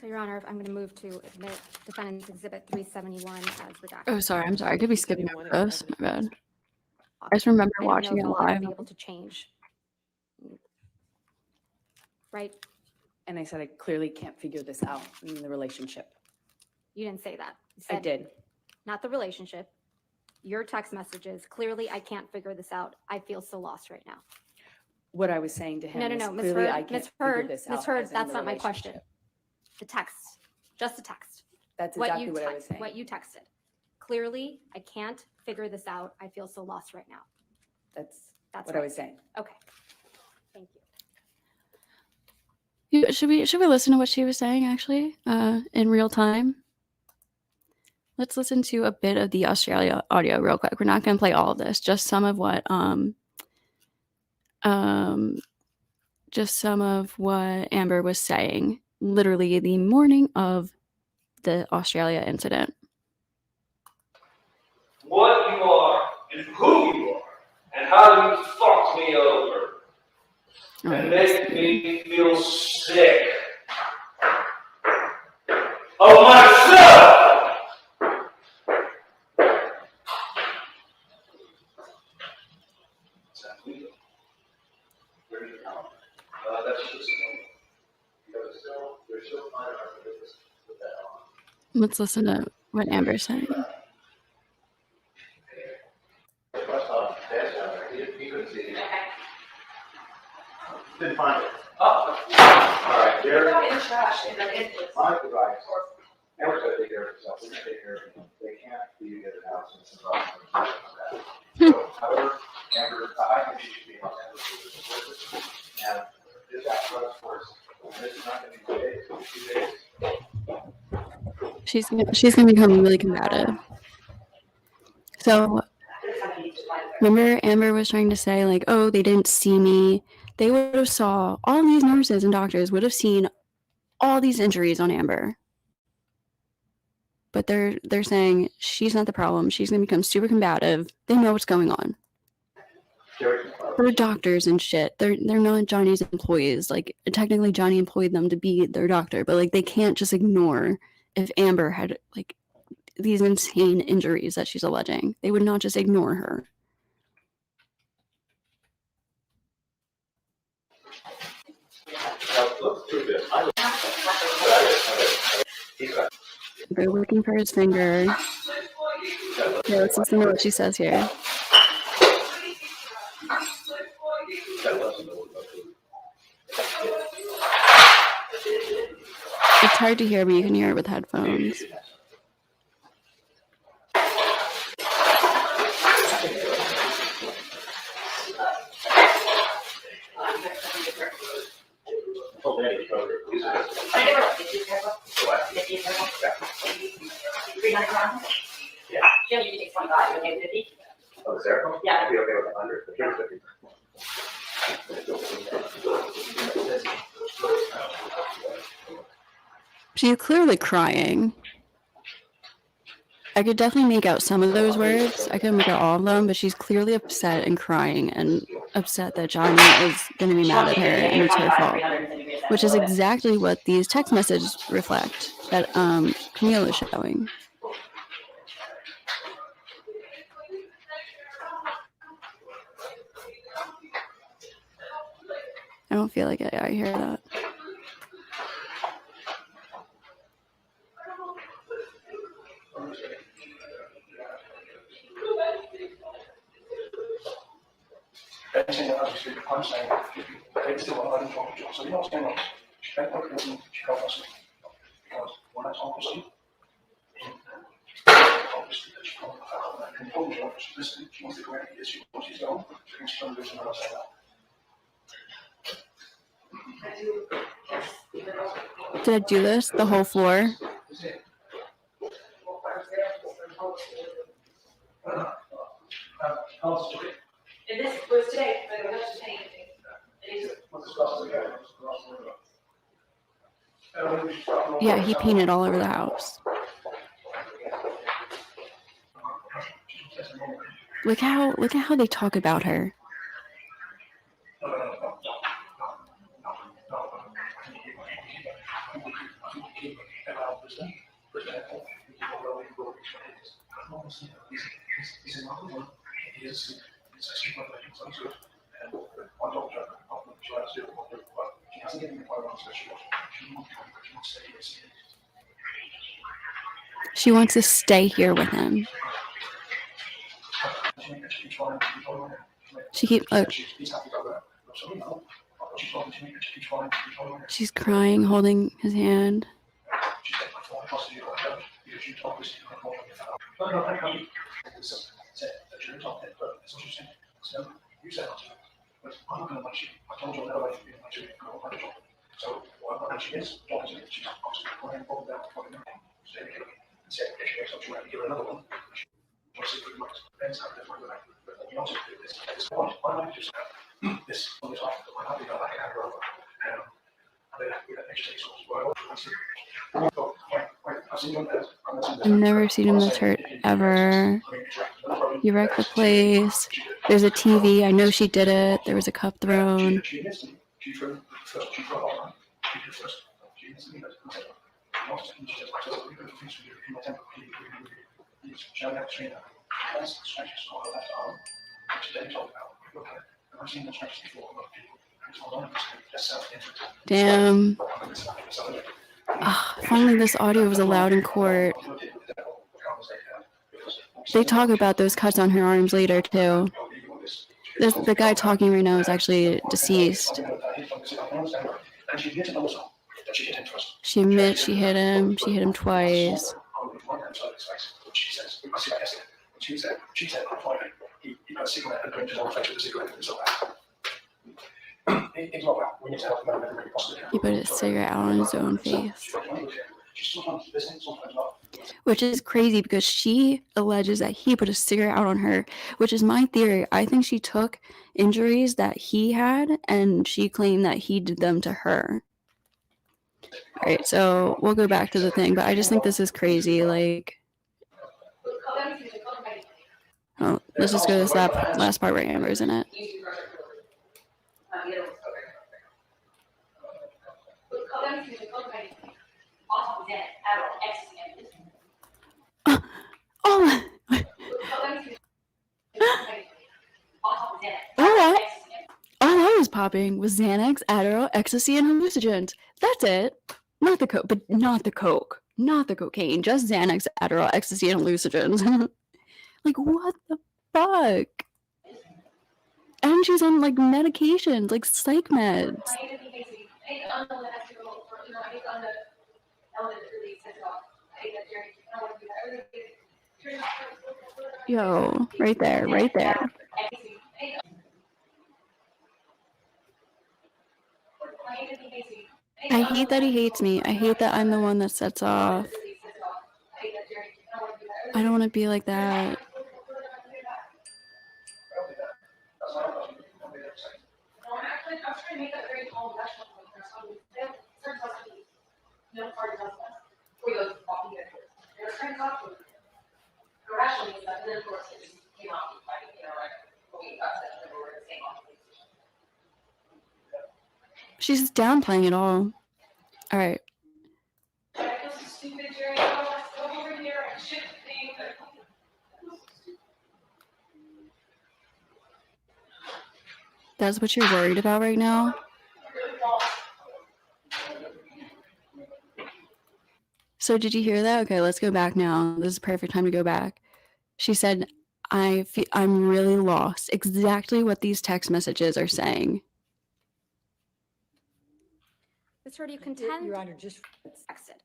So, Your Honor, I'm going to move to admit Defendant's Exhibit 371 as redacted. Oh, sorry. I'm sorry. I could be skipping Didn't over want it this. evidence. My bad. I just remember I don't know watching if it I'll ever live. be able to change. Right? And I said I clearly can't figure this out in the relationship. You didn't say that. You I said did. not the relationship. Your text messages. Clearly, I can't figure this out. I feel so lost right now. What I was saying to him No, is Miss clearly I Heard, can't Miss figure Heard, this Miss out. Heard, as in that's the not my question. relationship. The text, just the text. That's What exactly you what I was text, saying. what you texted. Clearly, I can't figure this out. I feel so lost right now. That's That's what right. I was saying. Okay. Thank you. Should we listen to what she was saying actually in real time? Let's listen to a bit of the Australia audio real quick. We're not going to play all of this, just some of what Amber was saying literally the morning of the Australia incident. What you are and who you are and how you fucked me over and make me feel sick of myself. That's just Let's listen to what Amber's saying. didn't find it. Oh. All right, there. In the trash, in the My device. Never said take care of themselves. They can take care of them. They can't be together now since the problem. So, however, Amber, I think she should be on Amber. And this actually was first. And this is not going to be 2 days. It's 2 days. She's gonna become really combative. So remember Amber was trying to say like, oh, they didn't see me. They would have saw all these nurses and doctors would have seen all these injuries on Amber. But they're saying she's not the problem. She's gonna become super combative. They know what's going on. They're doctors and shit. They're not Johnny's employees. Like technically Johnny employed them to be their doctor, but like they can't just ignore if Amber had like these insane injuries that she's alleging. They would not just ignore her. They're looking for his finger. Okay, let's listen to what she says here. It's hard to hear, but you can hear it with headphones. Yeah, you take 25, okay, 50? Oh, is there? Yeah. I'd be okay with 100. But here's 50. She's clearly crying. I could definitely make out some of those words. I couldn't make out all of them, but she's clearly upset and crying and upset that Johnny is going to be mad at her and it's her fault. Which is exactly what these text messages reflect that Camille is showing. I don't feel like it. I hear that. Did I do this? The whole floor? And this was today, but it was just anything. Yeah, he painted all over the house. Look at how they talk about her. She wants to stay here with him. She keeps look. She's crying, holding his hand. I've never seen him this hurt ever. He wrecked the place. There's a TV. I know she did it. There was a cup thrown. Damn. Finally, this audio was allowed in court. They talk about those cuts on her arms later, too. The guy talking right now is actually deceased. She admits she hit him. She hit him twice. He put his cigarette out on his own face. Which is crazy because she alleges that he put a cigarette out on her, which is my theory. I think she took injuries that he had and she claimed that he did them to her. All right, so we'll go back to the thing, but I just think this is crazy. Like, oh, let's just go to this last part where Amber's in it. Oh, all I was popping was Xanax, Adderall, ecstasy, and hallucinogens. That's it. Not the coke, but not the coke, not the cocaine. Just Xanax, Adderall, ecstasy, and hallucinogens. Like, what the fuck? And she's on like medications, like psych meds. Yo, right there, right there. I hate that he hates me. I hate that I'm the one that sets off. I don't want to be like that. She's downplaying it all. All right. That's what you're worried about right now? So did you hear that? Okay, let's go back now. This is the perfect time to go back. She said, I'm really lost. Exactly what these text messages are saying. Ms. Turd, you contend Your Honor, just texted.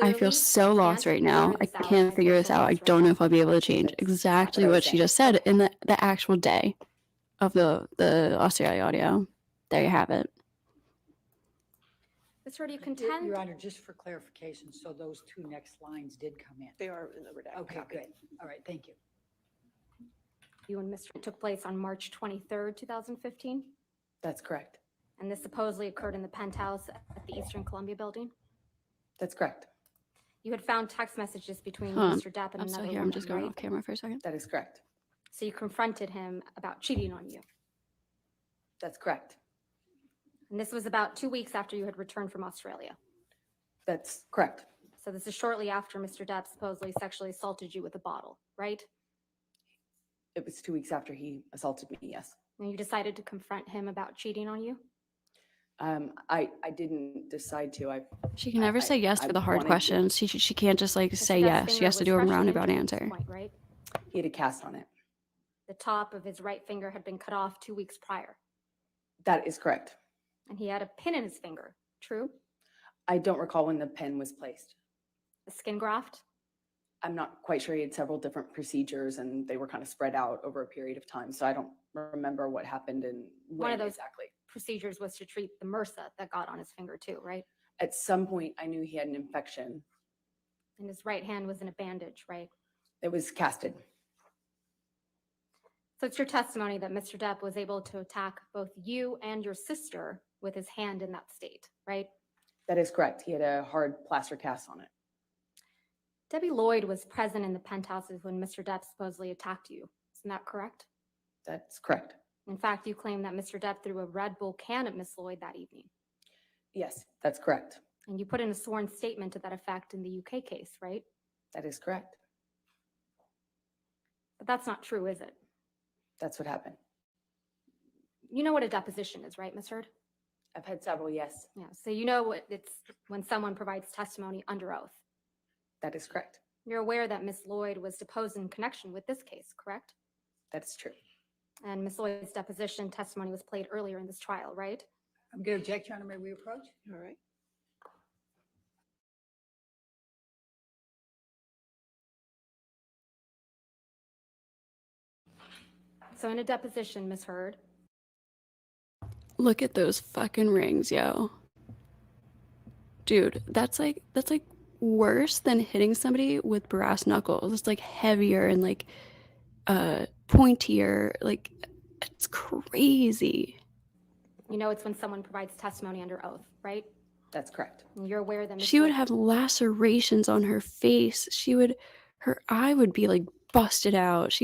I feel Clearly, so you lost can't right now. figure I this out can't as figure this Rachel out. I was don't know if I'll be able to That's change exactly what I what was she saying. just said in the actual day of the Australia audio. There you have it. Ms. Turd, you contend Your Honor, just for clarification, so those two next lines did come in. They are in the redacted Okay, copy. good. All right, thank you. you and Mr. took place on March 23rd, 2015, That's correct. and this supposedly occurred in the penthouse at the Eastern Columbia building. That's correct. You had found text messages between Hold on. Mr. Depp and I'm still another here. woman, I'm just going right? off camera for a second. That is correct. So you confronted him about cheating on you. That's correct. And this was about 2 weeks after you had returned from Australia. That's correct. So this is shortly after Mr. Depp supposedly sexually assaulted you with a bottle, right? It was 2 weeks after he assaulted me, yes. And you decided to confront him about cheating on you? I didn't decide to. She can never say yes I for the hard wanted to. questions. She can't just like Mr. say Depp's yes. She finger has to was do a freshly roundabout injured at this answer. point, right? He had a cast on it. The top of his right finger had been cut off 2 weeks prior, That is correct. and he had a pin in his finger. True? I don't recall when the pen was placed. The skin graft? I'm not quite sure. He had several different procedures and they were kind of spread out over a period of time. So I don't remember what happened and when One of those exactly. procedures was to treat the MRSA that got on his finger too, right? At some point, I knew he had an infection. And his right hand was in a bandage, right? It was casted. So it's your testimony that Mr. Depp was able to attack both you and your sister with his hand in that state, right? That is correct. He had a hard plaster cast on it. Debbie Lloyd was present in the penthouses when Mr. Depp supposedly attacked you. Isn't that correct? That's correct. In fact, you claim that Mr. Depp threw a Red Bull can at Miss Lloyd that evening. Yes, that's correct. And you put in a sworn statement to that effect in the UK case, right? That is correct. But that's not true, is it? That's what happened. You know what a deposition is, right, Ms. Hurd? I've had several, yes. Yeah, so you know what it's when someone provides testimony under oath. That is correct. You're aware that Miss Lloyd was deposed in connection with this case, correct? That is true. And Miss Lloyd's deposition testimony was played earlier in this trial, right? I'm going to object, Your Honor. May we approach? All right. So in a deposition, Ms. Hurd, Look at those fucking rings, yo. Dude, that's like worse than hitting somebody with brass knuckles. It's like heavier and like pointier. Like it's crazy. you know it's when someone provides testimony under oath, right? That's correct. And you're aware that Ms. She would Lloyd- have lacerations on her face. Her eye would be like busted out.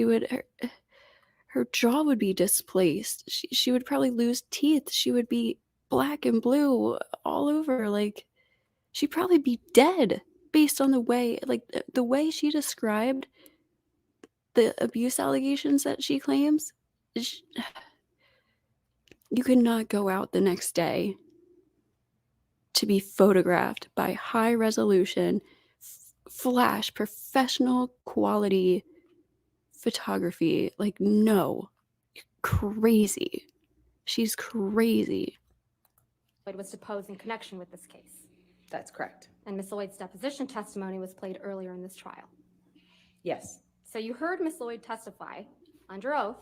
Her jaw would be displaced. She would probably lose teeth. She would be black and blue all over. Like, she'd probably be dead based on the way, like, the way she described the abuse allegations that she claims. You could not go out the next day to be photographed by high resolution, flash, professional quality photography. Like, no. Crazy. She's crazy. Lloyd was deposed in connection with this case. That's correct. And Ms. Lloyd's deposition testimony was played earlier in this trial. Yes. So you heard Ms. Lloyd testify under oath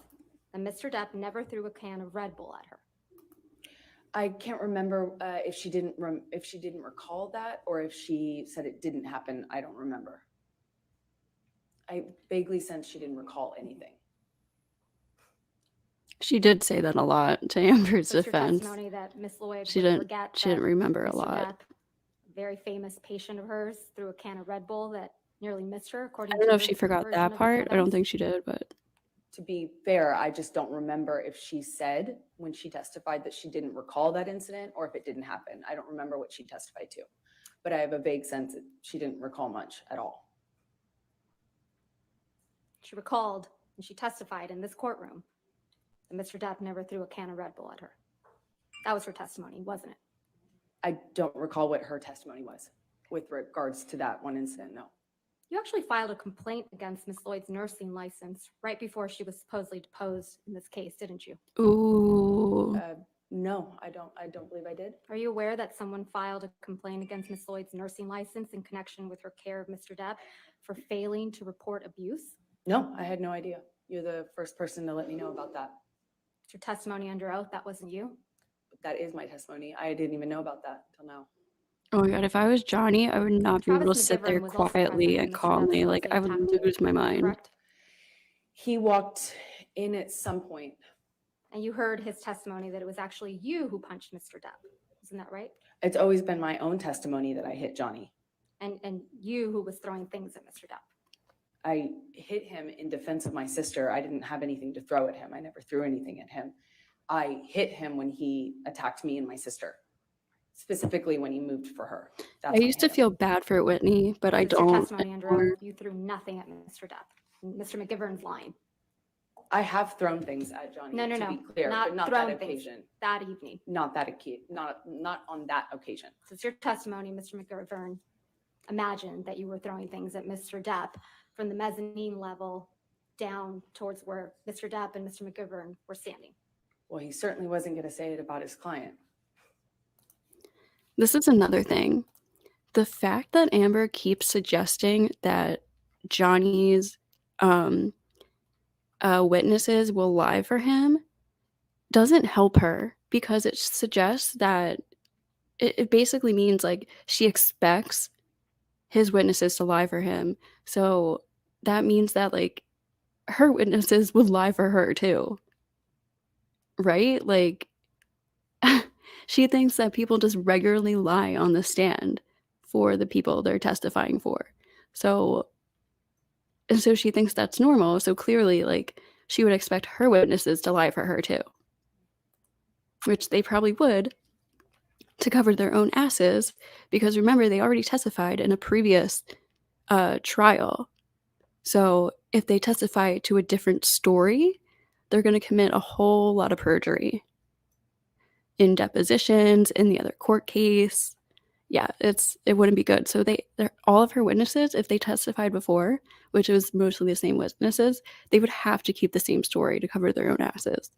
that Mr. Depp never threw a can of Red Bull at her. I can't remember if she didn't recall that or if she said it didn't happen. I don't remember. I vaguely sense she didn't recall anything. She did say that a lot to Amber's So it's your defense. testimony that Ms. Lloyd She would didn't forget she didn't that remember a Mr. lot. Depp, a very famous patient of hers, threw a can of Red Bull that nearly missed her, according I to don't know if your she forgot version that of the part. I don't evidence. think she did, but To be fair, I just don't remember if she said when she testified that she didn't recall that incident or if it didn't happen. I don't remember what she testified to, but I have a vague sense that she didn't recall much at all. She recalled and she testified in this courtroom that Mr. Depp never threw a can of Red Bull at her. That was her testimony, wasn't it? I don't recall what her testimony was. with regards to that one incident, no. You actually filed a complaint against Miss Lloyd's nursing license right before she was supposedly deposed in this case, didn't you? Ooh. No, I don't believe I did. Are you aware that someone filed a complaint against Miss Lloyd's nursing license in connection with her care of Mr. Depp for failing to report abuse? No, I had no idea. You're the first person to let me know about that. It's your testimony under oath. That wasn't you. That is my testimony. I didn't even know about that until now. Oh my god, if I was Johnny, I would not be able to Travis sit there McGivern was also quietly present and when Mr. calmly. Depp Like, I would supposedly attacked you, lose my mind. correct? He walked in at some point. And you heard his testimony that it was actually you who punched Mr. Depp. Isn't that right? It's always been my own testimony that I hit Johnny. And you who was throwing things at Mr. Depp. I hit him in defense of my sister. I didn't have anything to throw at him. I never threw anything at him. I hit him when he attacked me and my sister, specifically when he moved for her. That's I when used to hit him. feel bad for Whitney, but I It's your don't. testimony under oath. You threw nothing at Mr. Depp. Mr. McGivern's lying. I have thrown things at Johnny, No, to no. be clear, Not but not thrown that things. occasion. That evening. Not that occasion. Not on that occasion. So it's your testimony, Mr. McGivern. Imagine that you were throwing things at Mr. Depp from the mezzanine level down towards where Mr. Depp and Mr. McGivern were standing. Well, he certainly wasn't going to say it about his client. This is another thing. The fact that Amber keeps suggesting that Johnny's witnesses will lie for him doesn't help her, because it suggests that it basically means like she expects his witnesses to lie for him. So that means that like her witnesses would lie for her too. Right? Like she thinks that people just regularly lie on the stand for the people they're testifying for. So she thinks that's normal. So clearly, like, she would expect her witnesses to lie for her too, which they probably would, to cover their own asses, because remember, they already testified in a previous trial. So if they testify to a different story, they're going to commit a whole lot of perjury in depositions, in the other court case. Yeah, it wouldn't be good. So they're all of her witnesses, if they testified before, which was mostly the same witnesses, they would have to keep the same story to cover their own asses.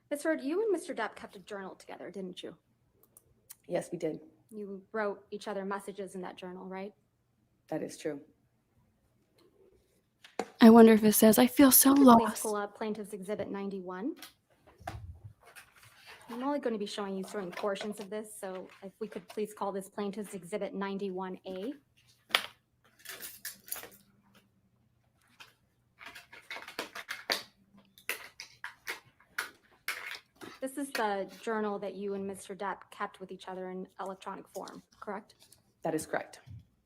Ms. Turd, you and Mr. Depp kept a journal together, didn't you? Yes, we did. You wrote each other messages in that journal, right? That is true. I wonder if it says, I feel so Please lost. pull up Plaintiff's Exhibit 91. I'm only going to be showing you certain portions of this, so if we could please call this Plaintiff's Exhibit 91A. This is the journal that you and Mr. Depp kept with each other in electronic form, correct? That is correct.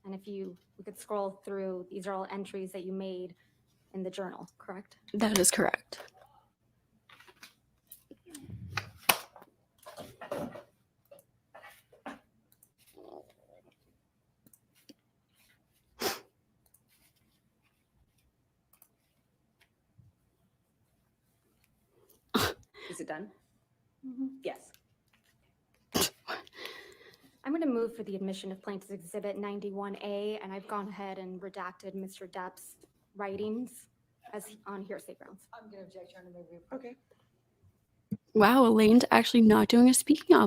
And if we could scroll through, these are all entries that you made in the journal, correct? That is correct. Is it done? Mm-hmm. Yes. I'm going to move for the admission of Plaintiff's Exhibit 91A, and I've gone ahead and redacted Mr. Depp's writings as on hearsay grounds. I'm going to object, Your Honor, may we approve? Okay. Wow, Elaine's actually not doing a speaking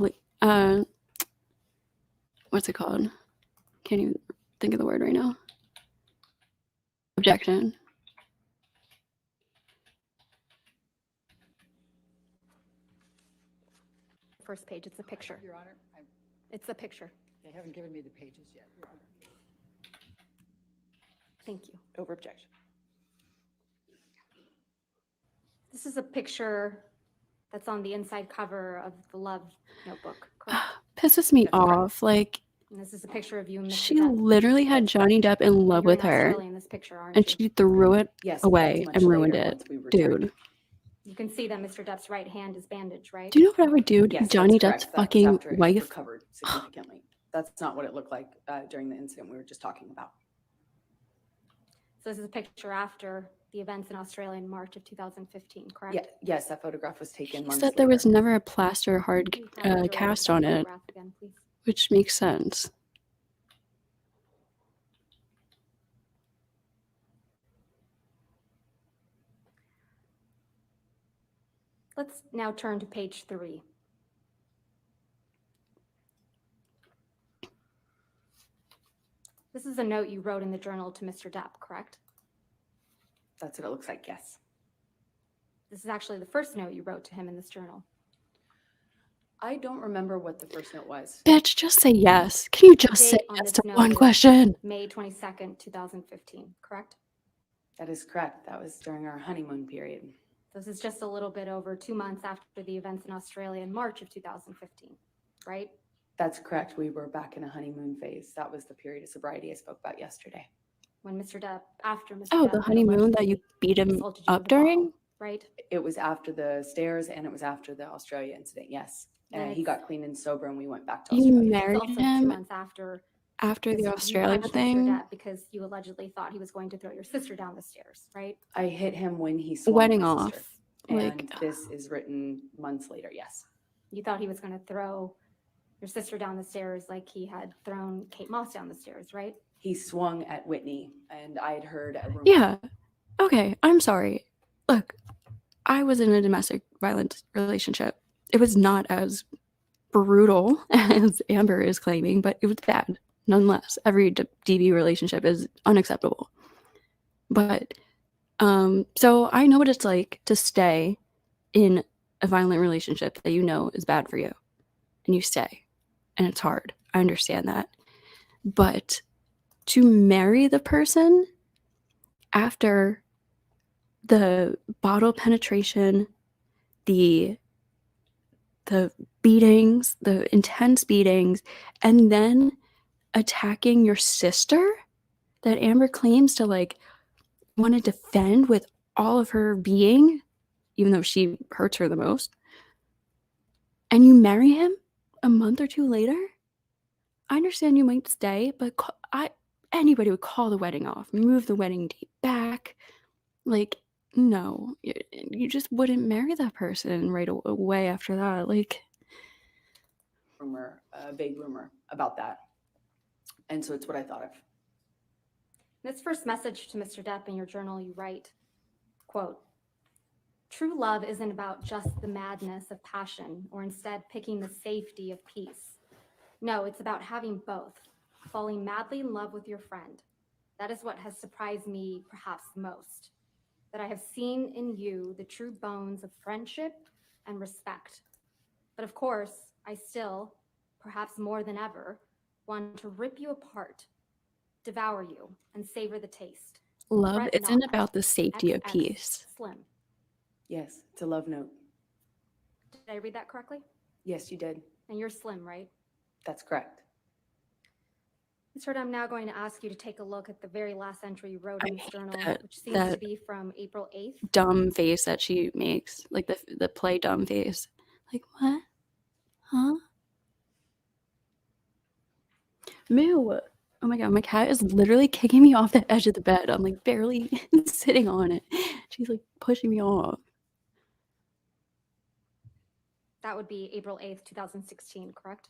what's it called? Can't even think of the word right now. Objection. First page, it's a picture. Your Honor, It's a picture. they haven't given me the pages yet, Your Honor. Thank you. Over objection. This is a picture that's on the inside cover of the Love Notebook, correct? Pisses me That's correct. off. Like, And this is a picture of you and Mr. she Depp. literally had Johnny Depp in love You're with in her, Australia in this picture, aren't and you? she threw it Yes. away that's and much ruined later it. once we returned. Dude, You can see that Mr. Depp's right hand is bandaged, right? do you know what I would do to Yes, Johnny that's Depp's correct. That was fucking after it had wife? recovered significantly. That's not what it looked like during the incident we were just talking about. So this is a picture after the events in Australia in March of 2015, correct? Yeah, yes, that photograph was taken He months said there was later. never a plaster hard Can you have the direct cast that on it, photograph again, please? which makes sense. Let's now turn to page 3. This is a note you wrote in the journal to Mr. Depp, correct? That's what it looks like, yes. This is actually the first note you wrote to him in this journal. I don't remember what the first note was. Bitch, just say yes. Can you just say Date on yes this to note one is question? May 22nd, 2015, correct? That is correct. That was during our honeymoon period. This is just a little bit over 2 months after the events in Australia in March of 2015, right? That's correct. We were back in a honeymoon phase. That was the period of sobriety I spoke about yesterday. When Mr. Depp, after Mr. Oh, Depp the had honeymoon that you allegedly beat him assaulted you up with a bottle, during? right? It was after the stairs and it was after the Australia incident, yes. Then And he it's- got clean and sober and we went back to You Australia. It's married also 2 him months after after the you Australia punched Mr. thing? Depp because you allegedly thought he was going to throw your sister down the stairs, right? I hit him when he swung Wedding my off. sister. Like, And this is written months later, yes. You thought he was going to throw your sister down the stairs like he had thrown Kate Moss down the stairs, right? He swung at Whitney and I had heard a rumor. yeah. Okay, I'm sorry. Look, I was in a domestic violence relationship. It was not as brutal as Amber is claiming, but it was bad nonetheless. Every DV relationship is unacceptable. But so I know what it's like to stay in a violent relationship that you know is bad for you, and you stay, and it's hard. I understand that. But to marry the person after the bottle penetration, the beatings, the intense beatings, and then attacking your sister that Amber claims to like want to defend with all of her being, even though she hurts her the most, and you marry him a month or 2 later? I understand you might stay, but anybody would call the wedding off, move the wedding date back. Like, no, you just wouldn't marry that person right away after that. Like, Rumor, a vague rumor about that. And so it's what I thought of. In this first message to Mr. Depp in your journal, you write, quote, "True love isn't about just the madness of passion or instead picking the safety of peace. No, it's about having both, falling madly in love with your friend. That is what has surprised me perhaps most, that I have seen in you the true bones of friendship and respect. But of course, I still, perhaps more than ever, want to rip you apart, devour you, and savor the taste. love Fret isn't not. about the safety of XX peace. Slim." Yes, it's a love note. Did I read that correctly? Yes, you did. And you're Slim, right? That's correct. Ms. Turd, I'm now going to ask you to take a look at the very last entry you wrote I in this hate journal, that- which seems to that- be from April 8th. Dumb face that she makes, like the play dumb face. Like, what? Huh? Moo. Oh my god, my cat is literally kicking me off the edge of the bed. I'm like barely sitting on it. She's like pushing me off. That would be April 8th, 2016, correct?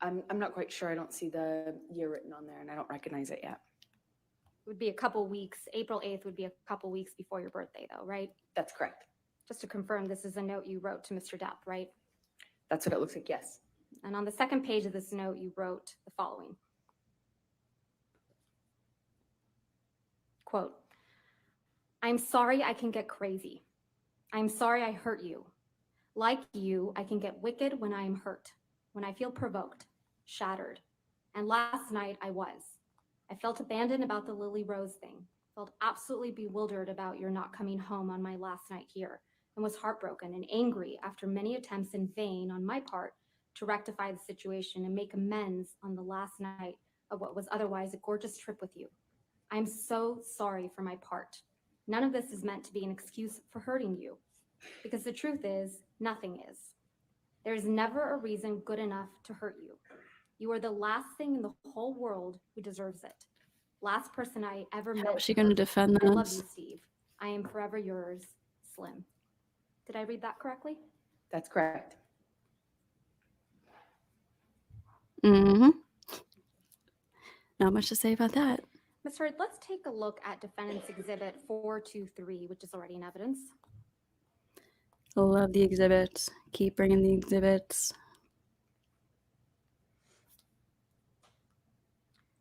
I'm not quite sure. I don't see the year written on there and I don't recognize it yet. It would be a couple weeks. April 8th would be a couple weeks before your birthday, though, right? That's correct. Just to confirm, this is a note you wrote to Mr. Depp, right? That's what it looks like, yes. And on the second page of this note, you wrote the following. Quote, "I'm sorry I can get crazy. I'm sorry I hurt you. Like you, I can get wicked when I am hurt, when I feel provoked, shattered. And last night I was. I felt abandoned about the Lily Rose thing, felt absolutely bewildered about your not coming home on my last night here, and was heartbroken and angry after many attempts in vain on my part to rectify the situation and make amends on the last night of what was otherwise a gorgeous trip with you. I'm so sorry for my part. None of this is meant to be an excuse for hurting you, because the truth is, nothing is. There's never a reason good enough to hurt you. You are the last thing in the whole world who deserves it. Last person I ever met. How is she going to defend I love you, this? Steve. I am forever yours, Slim. Did I read that correctly? That's correct. Mm-hmm. Not much to say about that. Ms. Turd, let's take a look at Defendant's Exhibit 423, which is already in evidence. I love the exhibits. Keep bringing the exhibits.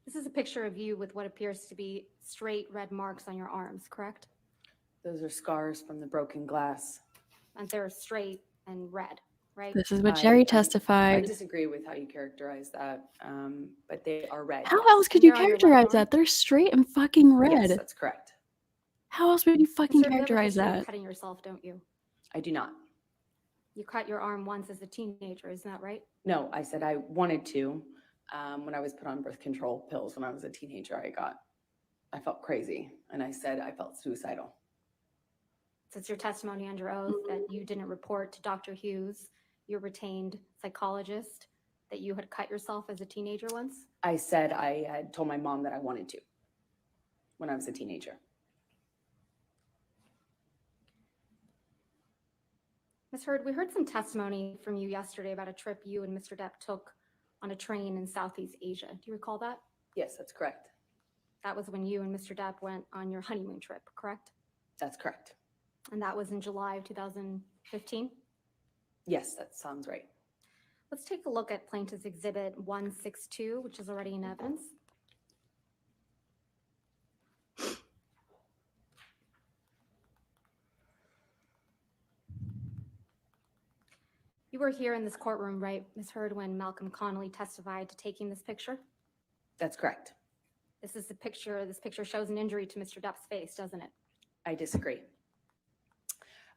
This is a picture of you with what appears to be straight red marks on your arms, correct? Those are scars from the broken glass. And they're straight and red, right? This is what I- Jerry I testified. disagree with how you characterize that, but they are red. How yes. else could you They're on your left characterize arm? that? They're straight and fucking red. Yes, that's correct. How else would you fucking Ms. Turd, you have a characterize history of that? cutting yourself, don't you? I do not. You cut your arm once as a teenager, isn't that right? No, I said I wanted to. When I was put on birth control pills when I was a teenager, I felt crazy, and I said I felt suicidal. So it's your testimony under oath that you didn't report to Dr. Hughes, your retained psychologist, that you had cut yourself as a teenager once? I said I had told my mom that I wanted to when I was a teenager. Ms. Hurd, we heard some testimony from you yesterday about a trip you and Mr. Depp took on a train in Southeast Asia. Do you recall that? Yes, that's correct. That was when you and Mr. Depp went on your honeymoon trip, correct? That's correct. And that was in July of 2015? Yes, that sounds right. Let's take a look at Plaintiff's Exhibit 162, which is already in evidence. You were here in this courtroom, right, Ms. Hurd, when Malcolm Connolly testified to taking this picture? That's correct. This is a picture. This picture shows an injury to Mr. Depp's face, doesn't it? I disagree.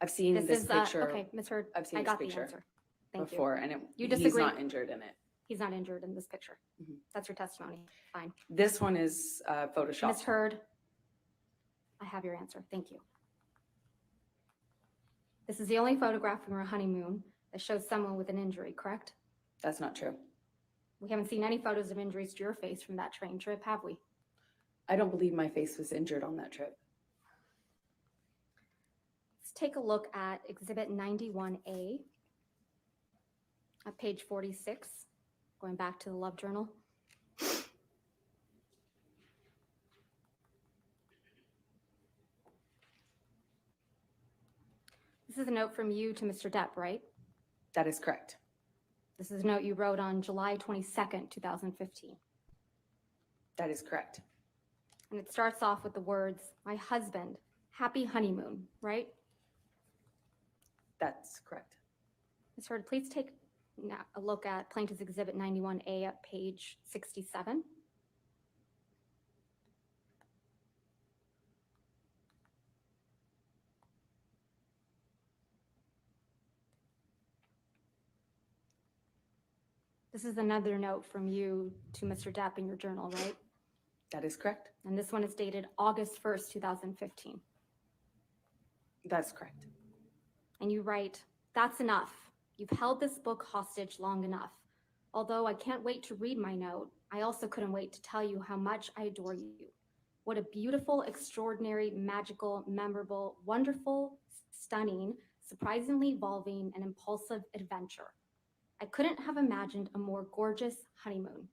I've seen this picture. Okay, Ms. Hurd, I've seen I this got the picture answer. Thank you. before, and You he's disagree? not injured in it. He's not injured in this picture. Mhm. That's your testimony. Fine. This one is Ms. Photoshop. Hurd, I have your answer. Thank you. This is the only photograph from your honeymoon that shows someone with an injury, correct? That's not true. We haven't seen any photos of injuries to your face from that train trip, have we? I don't believe my face was injured on that trip. Let's take a look at Exhibit 91A at page 46, going back to the Love Journal. This is a note from you to Mr. Depp, right? That is correct. This is a note you wrote on July 22nd, 2015. That is correct. And it starts off with the words, "My husband, happy honeymoon," right? That's correct. Ms. Hurd, please take a look at Plaintiff's Exhibit 91A at page 67. This is another note from you to Mr. Depp in your journal, right? That is correct. And this one is dated August 1st, 2015. That's correct. And you write, "That's enough. You've held this book hostage long enough. Although I can't wait to read my note, I also couldn't wait to tell you how much I adore you. What a beautiful, extraordinary, magical, memorable, wonderful, stunning, surprisingly evolving, and impulsive adventure. I couldn't have imagined a more gorgeous honeymoon.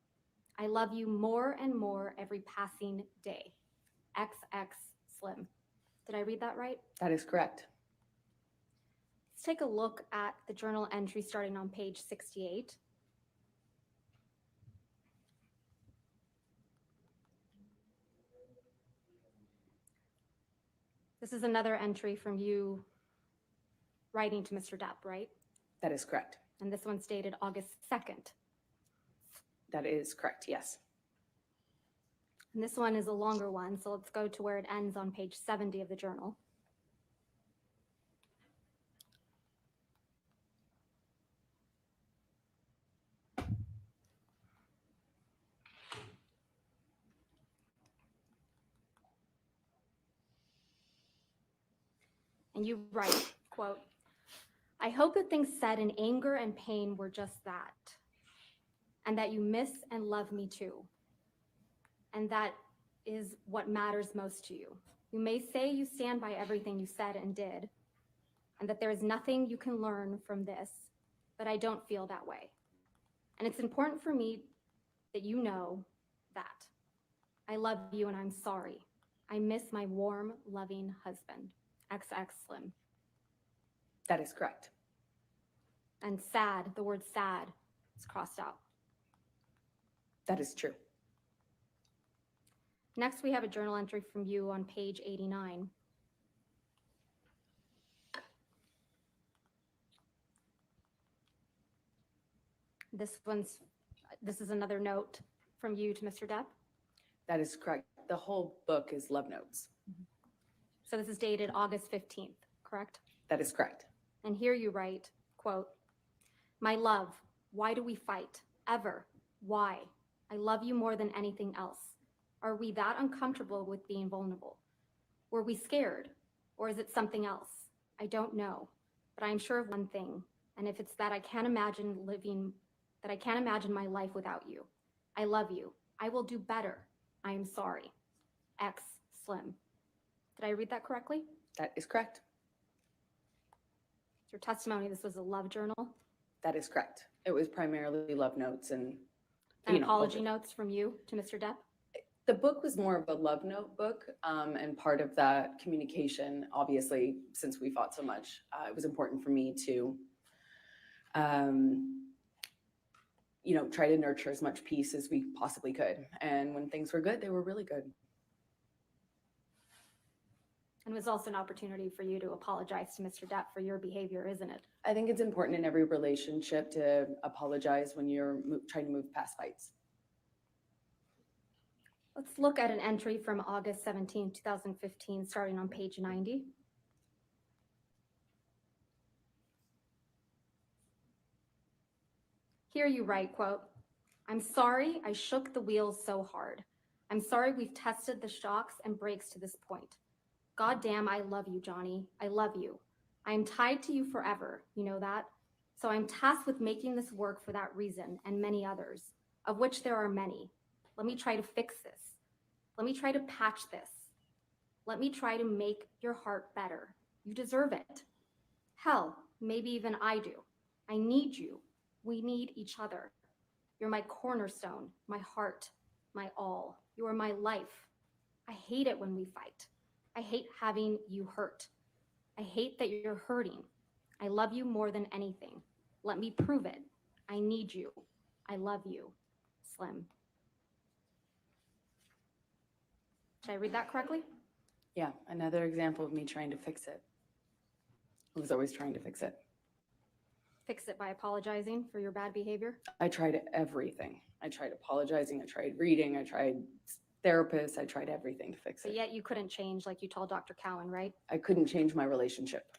I love you more and more every passing day. XX Slim." Did I read that right? That is correct. Let's take a look at the journal entry starting on page 68. This is another entry from you writing to Mr. Depp, right? That is correct. And this one's dated August 2nd. That is correct, yes. And this one is a longer one, so let's go to where it ends on page 70 of the journal. And you write, quote, "I hope that things said in anger and pain were just that, and that you miss and love me too, and that is what matters most to you. You may say you stand by everything you said and did, and that there is nothing you can learn from this, but I don't feel that way. And it's important for me that you know that. I love you and I'm sorry. I miss my warm, loving husband, XX Slim. That is correct. And sad, the word sad is crossed out. That is true. Next, we have a journal entry from you on page 89. This is another note from you to Mr. Depp. That is correct. The whole book is love notes. So this is dated August 15th, correct? That is correct. And here you write, quote, "My love, why do we fight? Ever? Why? I love you more than anything else. Are we that uncomfortable with being vulnerable? Were we scared? Or is it something else? I don't know. But I am sure of one thing, and if it's that I can't imagine my life without you. I love you. I will do better. I am sorry. X Slim." Did I read that correctly? That is correct. Your testimony, this was a love journal That is correct. It was primarily love notes and and apology notes from you to Mr. Depp. The book was more of a love note book, and part of that communication, obviously, since we fought so much, it was important for me to, try to nurture as much peace as we possibly could. And when things were good, they were really good. And it was also an opportunity for you to apologize to Mr. Depp for your behavior, isn't it? I think it's important in every relationship to apologize when you're trying to move past fights. Let's look at an entry from August 17, 2015, starting on page 90. Here you write, quote, "I'm sorry I shook the wheels so hard. I'm sorry we've tested the shocks and brakes to this point. God damn, I love you, Johnny. I love you. I am tied to you forever. You know that? So I'm tasked with making this work for that reason and many others, of which there are many. Let me try to fix this. Let me try to patch this. Let me try to make your heart better. You deserve it. Hell, maybe even I do. I need you. We need each other. You're my cornerstone, my heart, my all. You are my life. I hate it when we fight. I hate having you hurt. I hate that you're hurting. I love you more than anything. Let me prove it. I need you. I love you. Slim." Did I read that correctly? Yeah, another example of me trying to fix it. I was always trying to fix it. Fix it by apologizing for your bad behavior? I tried everything. I tried apologizing. I tried reading. I tried therapists. I tried everything to fix But it. yet you couldn't change like you told Dr. Cowan, right? I couldn't change my relationship.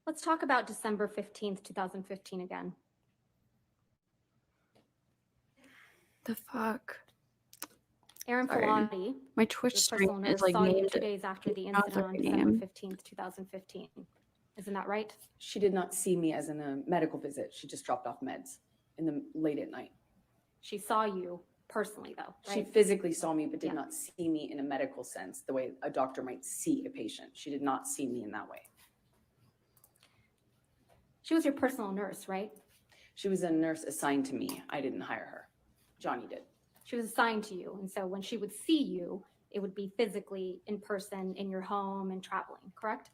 Let's talk about December 15th, 2015 again. The fuck? Aaron Sorry. Filati, My Twitch your stream personal is nurse, like saw you named 2 days after the not the incident on right December name. 15th, 2015. Isn't that right? She did not see me as in a medical visit. She just dropped off meds in the late at night. She saw you personally, though, She right? physically saw me, but did Yeah. not see me in a medical sense, the way a doctor might see a patient. She did not see me in that way. She was your personal nurse, right? She was a nurse assigned to me. I didn't hire her. Johnny did. She was assigned to you. And so when she would see you, it would be physically in person in your home and traveling, correct?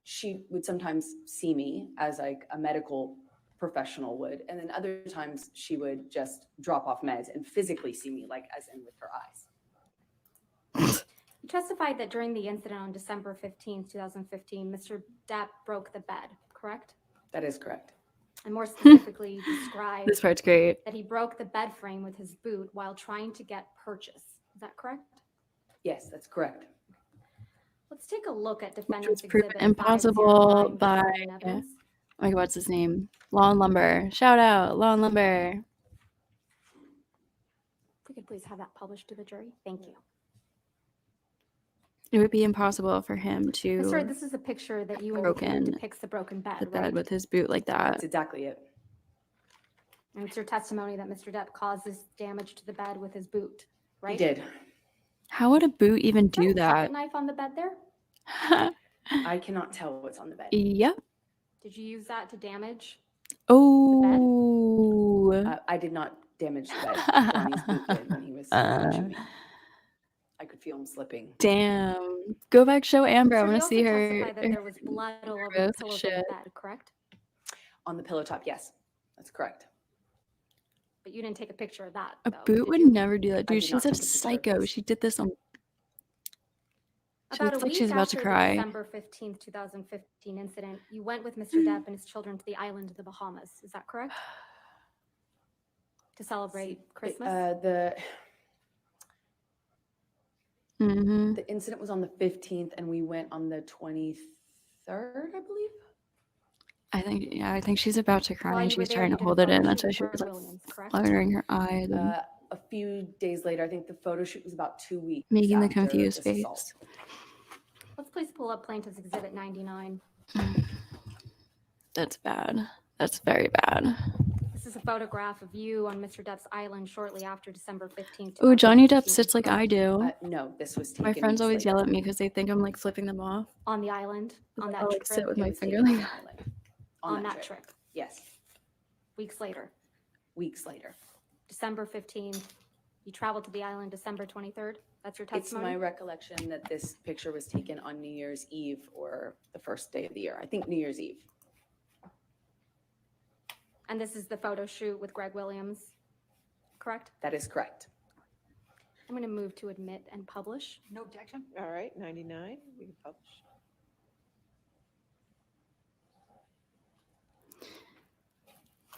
She would sometimes see me as like a medical professional would, and then other times she would just drop off meds and physically see me, like as in with her eyes. You testified that during the incident on December 15th, 2015, Mr. Depp broke the bed, correct? That is correct. And more specifically, you described This part's great. that he broke the bed frame with his boot while trying to get purchase. Is that correct? Yes, that's correct. Let's take a look at Which defendant's was proven exhibit impossible 509 by, President Evans. oh my god, what's his name? Law and Lumber. Shout out, Law and Lumber. If we could please have that published to the jury. Thank you. It would be impossible for him to Sir, this is a picture that you Broken indicated depicts the broken bed, the right? bed with his boot like that. That's exactly it. And it's your testimony that Mr. Depp caused this damage to the bed with his boot, right? He did. How would a boot even Is that do a that? pocket knife on the bed there? I cannot tell what's on the bed. Yep. Did you use that to damage? Oh. I did not damage the bed. Johnny's boot did when he was punching me. I could feel him slipping. Damn. Go back, show Amber. I Sir, want you to also see her. testified that there was blood all over the gross pillows on shit. the bed, correct? On the pillow top, yes. That's correct. But you didn't take a picture of that, A though, boot did would you? never do that, I dude. did She's not a take a picture of psycho. this. She did this on. She About a looks like week she's about to after the cry. December 15th, 2015 incident, you went with Mr. Depp and his children to the island of the Bahamas. Is that correct? To celebrate Christmas? Mm-hmm. The incident was on the 15th, and we went on the 23rd, I believe. I think she's about to cry While and you were she's there, trying you to did a hold it in. photo That's shoot why with she was Turd like Williams, correct? fluttering her eyes and A few days later, I think the photo shoot was about 2 weeks making the after confused this face. assault. Let's please pull up Plaintiff's Exhibit 99. That's bad. That's very bad. This is a photograph of you on Mr. Depp's island shortly after December 15th. Oh, Johnny Depp 2015, sits like I correct? do. No, this was taken My friends weeks always later. yell at me because they think I'm like flipping them off. On the island, on that I'll like trip. sit with It my was finger taken like on the island. On that trip. Yes, Weeks later, weeks later. December 15th, you traveled to the island December 23rd. That's your It's testimony? my recollection that this picture was taken on New Year's Eve or the first day of the year. I think New Year's Eve. And this is the photo shoot with Greg Williams, correct? That is correct. I'm going to move to admit and publish. No objection? All right, 99, we can publish.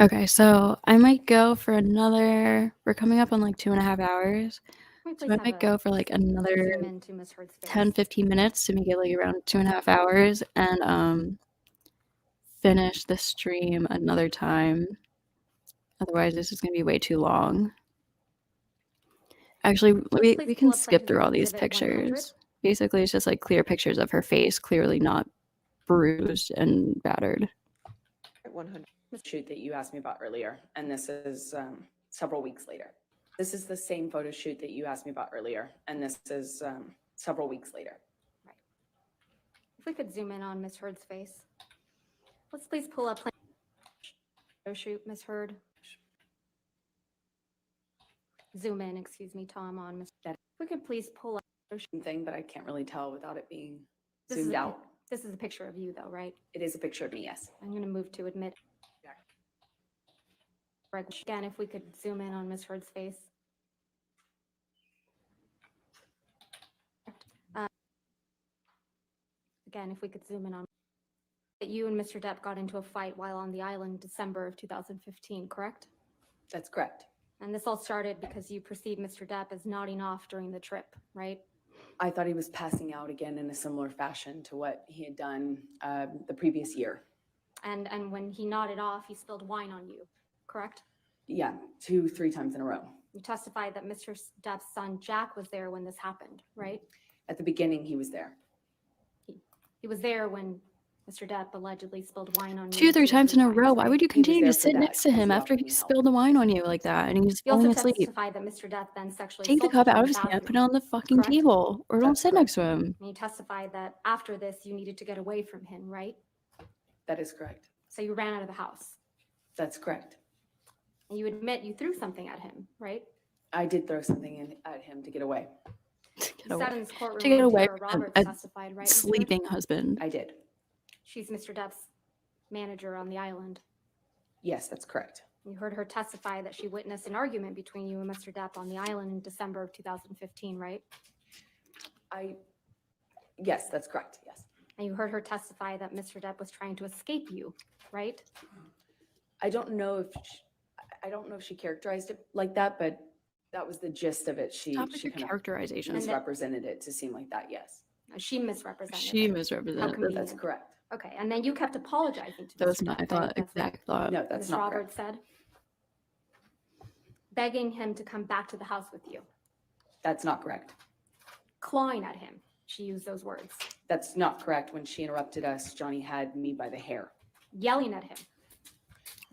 Okay, so I might go for another. We're coming up on like 2.5 hours. Can we So please I have might a go for like another zoom into Ms. Hurd's face? 10-15 minutes to make it like around 2.5 hours and finish the stream another time. Otherwise, this is going to be way too long. Actually, we Please can pull up skip through all Plaintiff's these Exhibit 100. pictures. Basically, it's just like clear pictures of her face, clearly not bruised and battered. 100. Shoot that you asked me about earlier, and this is several weeks later. This is the same photo shoot that you asked me about earlier, and this is several weeks later. Right. If we could zoom in on Ms. Hurd's face. Let's please pull up photo shoot, Ms. Hurd. Zoom in, excuse me, Tom, on Ms. If we could please pull up photo shoot. Thing, but I can't really tell without it being This is zoomed a- out. This is a picture of you, though, right? It is a picture of me, yes. I'm going to move to admit. Greg, again, if we could zoom in on Ms. Hurd's face. Again, if we could zoom in on that you and Mr. Depp got into a fight while on the island December of 2015, correct? That's correct. And this all started because you perceived Mr. Depp as nodding off during the trip, right? I thought he was passing out again in a similar fashion to what he had done the previous year. And when he nodded off, he spilled wine on you, correct? Yeah, 2-3 times in a row. You testified that Mr. Depp's son Jack was there when this happened, right? At the beginning, he was there. He was there when Mr. Depp allegedly spilled wine on you. 2-3 times in a row. Why would you He was continue there to for sit that next to because him he after offered he me help. spilled the wine on you like that and he's He also falling asleep? testified that Mr. Depp then sexually Take the assaulted cup you out in of his the hand, put it bathroom. on the fucking correct? table, or don't That's sit next to him. And you testified that after this, you needed to get away from him, right? That is correct. So you ran out of the house. That's correct. And you admit you threw something at him, right? I did throw something in at him to get away. Get You sat away. in this courtroom To get when away Tara from Roberts a testified, right? Ms. Hurd? Sleeping husband. I did. She's Mr. Depp's manager on the island. Yes, that's correct. You heard her testify that she witnessed an argument between you and Mr. Depp on the island in December of 2015, right? Yes, that's correct. Yes. And you heard her testify that Mr. Depp was trying to escape you, right? I don't know if she characterized it like that, but that was the gist of it. She Stop with your kind of characterization. And that- misrepresented it to seem like that. Yes, She misrepresented She it. misrepresented. How That's, convenient. that's correct. Okay, and then you kept apologizing to that was Mr. my Depp, thought, right? That's what exact thought. No, that's Ms. not Roberts correct. said. Begging him to come back to the house with you. That's not correct. Clawing at him. She used those words. That's not correct. When she interrupted us, Johnny had me by the hair. Yelling at him.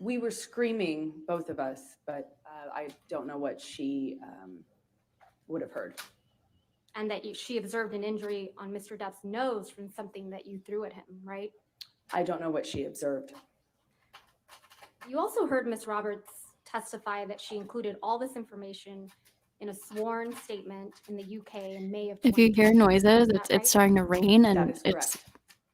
We were screaming, both of us, but I don't know what she would have heard. And that she observed an injury on Mr. Depp's nose from something that you threw at him, right? I don't know what she observed. You also heard Ms. Roberts testify that she included all this information in a sworn statement in the UK in May of If you hear 2020. noises, Is that it's starting to rain, That and is it's correct.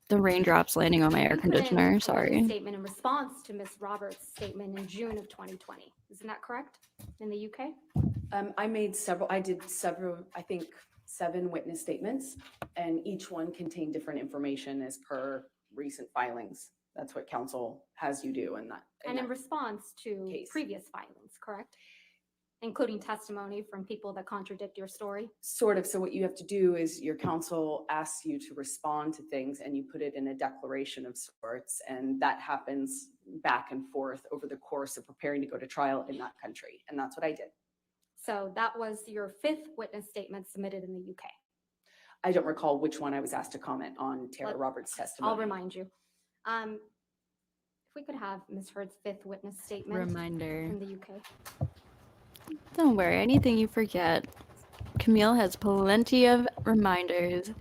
the raindrops landing on my air You put in conditioner. a witness Sorry. statement in response to Ms. Roberts' statement in June of 2020. Isn't that correct? In the UK? I did several, I think 7 witness statements, and each one contained different information as per recent filings. That's what counsel has you do in that. And in response to case. previous filings, correct? Including testimony from people that contradict your story? Sort of. So what you have to do is your counsel asks you to respond to things, and you put it in a declaration of sorts, and that happens back and forth over the course of preparing to go to trial in that country. And that's what I did. So that was your 5th witness statement submitted in the UK. I don't recall which one I was asked to comment on Tara Roberts' testimony. I'll remind you. If we could have Ms. Heard's 5th witness statement Reminder. from the UK. Don't worry, anything you forget. Camille has plenty of reminders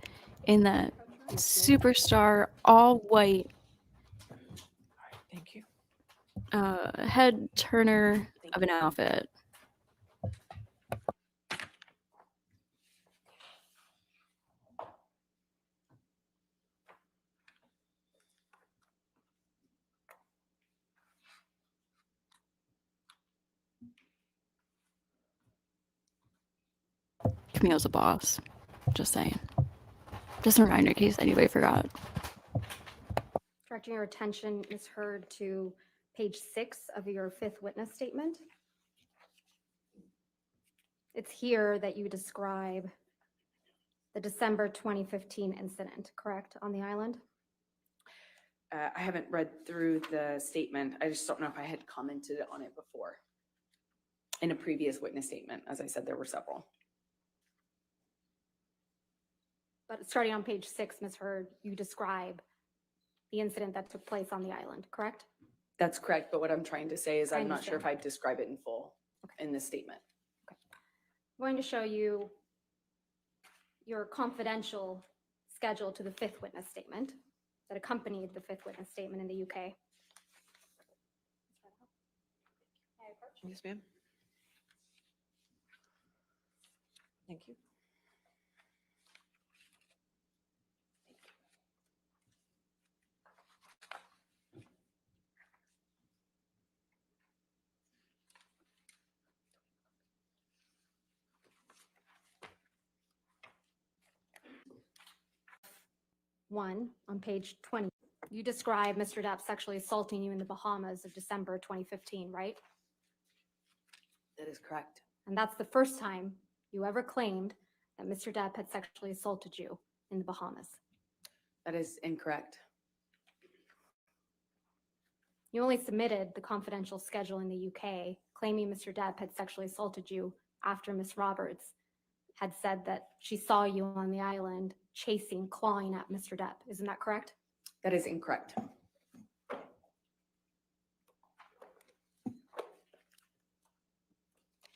in that superstar all white Thank you. head turner of an outfit. Camille's a boss. Just saying. Just a reminder in case anybody forgot. Directing your attention, Ms. Heard, to page 6 of your 5th witness statement. It's here that you describe the December 2015 incident, correct, on the island? I haven't read through the statement. I just don't know if I had commented on it before. In a previous witness statement, as I said, there were several. But starting on page 6, Ms. Heard, you describe the incident that took place on the island, correct? That's correct, but what I'm trying to say is I I'm not sure if understand. I'd describe it in full in this statement. I'm going to show you your confidential schedule to the 5th witness statement that accompanied the 5th witness statement in the UK. Yes, ma'am. Thank you. One, on page 20, you describe Mr. Depp sexually assaulting you in the Bahamas of December 2015, right? That is correct. And that's the first time you ever claimed that Mr. Depp had sexually assaulted you in the Bahamas. That is incorrect. You only submitted the confidential schedule in the UK claiming Mr. Depp had sexually assaulted you after Ms. Roberts had said that she saw you on the island chasing, clawing at Mr. Depp. Isn't that correct? That is incorrect. If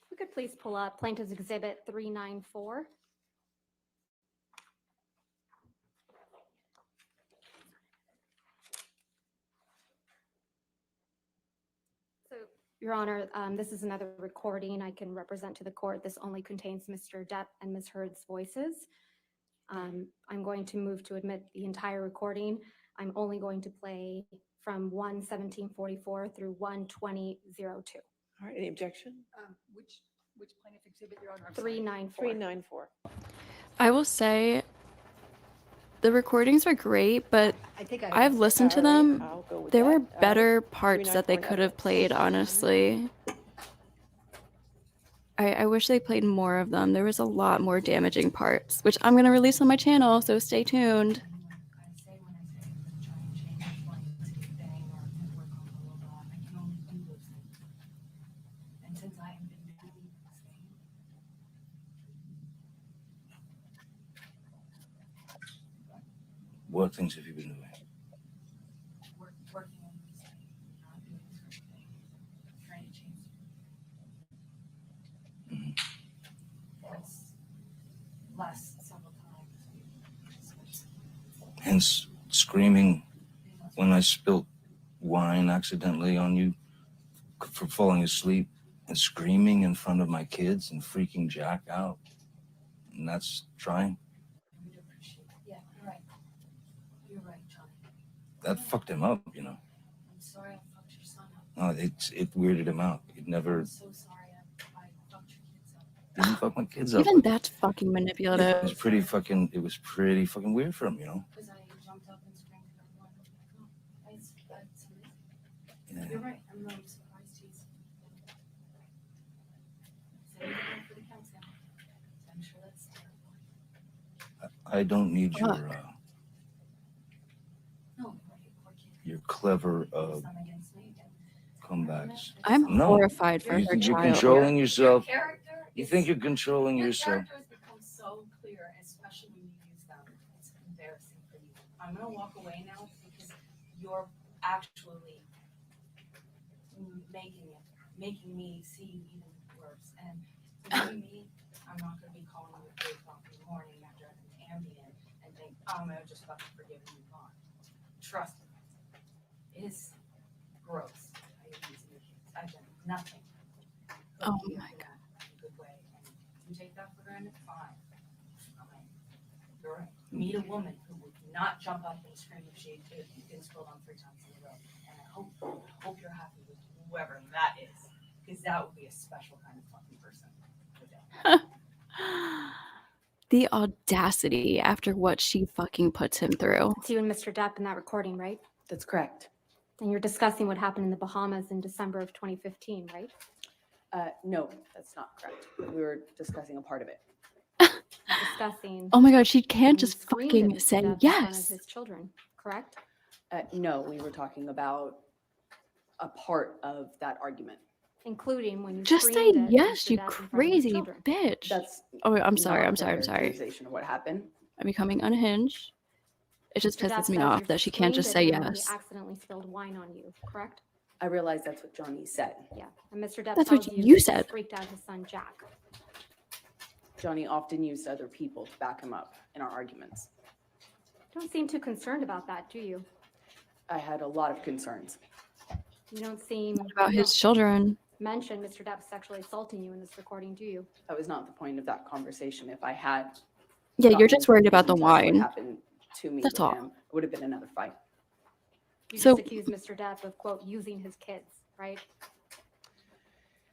we could please pull up Plaintiff's Exhibit 394. So, Your Honor, this is another recording I can represent to the court. This only contains Mr. Depp and Ms. Heard's voices. I'm going to move to admit the entire recording. I'm only going to play from 1:17:44 through 1:20:02. All right, any objection? Which plaintiff exhibit, Your Honor? 394. 394. I will say the recordings were great, but I think I've listened to All right, them. I'll go with There that. were All right. better parts that they 394. could have played, honestly. I wish they played more of them. There was a lot more damaging parts, which I'm going to release on my channel, so stay tuned. What things have you been doing? last several times. And screaming when I spilt wine accidentally on you for falling asleep, and screaming in front of my kids and freaking Jack out. And that's trying. Yeah, you're right. You're right, Johnny. That fucked him up, you know. I'm sorry I fucked your son up. No, it weirded him out. It never I'm so sorry I fucked your kids up. didn't fuck my kids up. Even that's fucking It manipulative. was pretty fucking weird for him, you know. Because I jumped up and screamed at everyone. No, that's amazing. Yeah. You're right. I'm really surprised he's. So you're going for the countdown. I'm sure that's terrible. I don't need Fuck. No, poor kid. your clever It's not against me again. comebacks. I'm No. horrified for You her think you're child. controlling yourself? You Your think you're controlling yourself? characters become so clear, especially when you use them. It's embarrassing for you. I'm gonna walk away now because you're actually making me see even worse. And for me, I'm not gonna be calling you at 3 o'clock in the morning after having Ambien and think, oh, I'm gonna just fucking forgive and move on. Trust me, it is gross. I hate using your kids. I've done nothing. but Oh be my in a good way. And you take that for granted, fine. Fine. You're right. Meet a woman who would not jump up and scream if she had been spilled on 3 times in a row. And I hope you're happy with whoever that is, because that would be a special kind of fucking person. The audacity after what she fucking puts him through. It's you and Mr. Depp in that recording, right? That's correct. And you're discussing what happened in the Bahamas in December of 2015, right? No, that's not correct. We were discussing a part of it. Discussing. Oh my god, she can't when you just screamed at fucking Mr. say Depp in front of yes. his children, correct? No, we were talking about a part of that argument. Including when you Just say screamed at yes, Mr. you Depp in front of his crazy children. bitch. That's Oh, I'm sorry, not I'm the sorry, I'm sorry. characterization of what happened. I'm becoming unhinged. It just Mr. Depp pisses me says off you that she can't just say screamed at him when yes. He accidentally spilled wine on you, correct? I realize that's what Johnny said. Yeah. And Mr. Depp That's tells what you you that said. freaked out his son Jack. Johnny often used other people to back him up in our arguments. Don't seem too concerned about that, do you? I had a lot of concerns. You don't seem About his children. mention Mr. Depp sexually assaulting you in this recording, do you? That was not the point of that conversation. If I had Yeah, you're gotten just worried about the into what wine. happened to me That's with all. him, it would have been another fight. You So- just accused Mr. Depp of, quote, using his kids, right?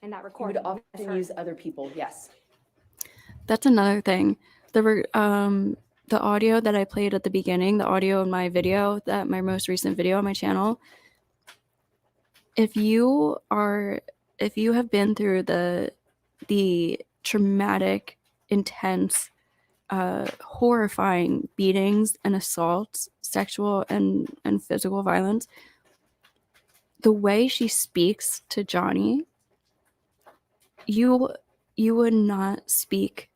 In that He would recording. often misheard. use other people, yes. That's another thing. The audio that I played at the beginning, the audio in my video, my most recent video on my channel. If you have been through the traumatic, intense, horrifying beatings and assaults, sexual and physical violence, the way she speaks to Johnny, you would not speak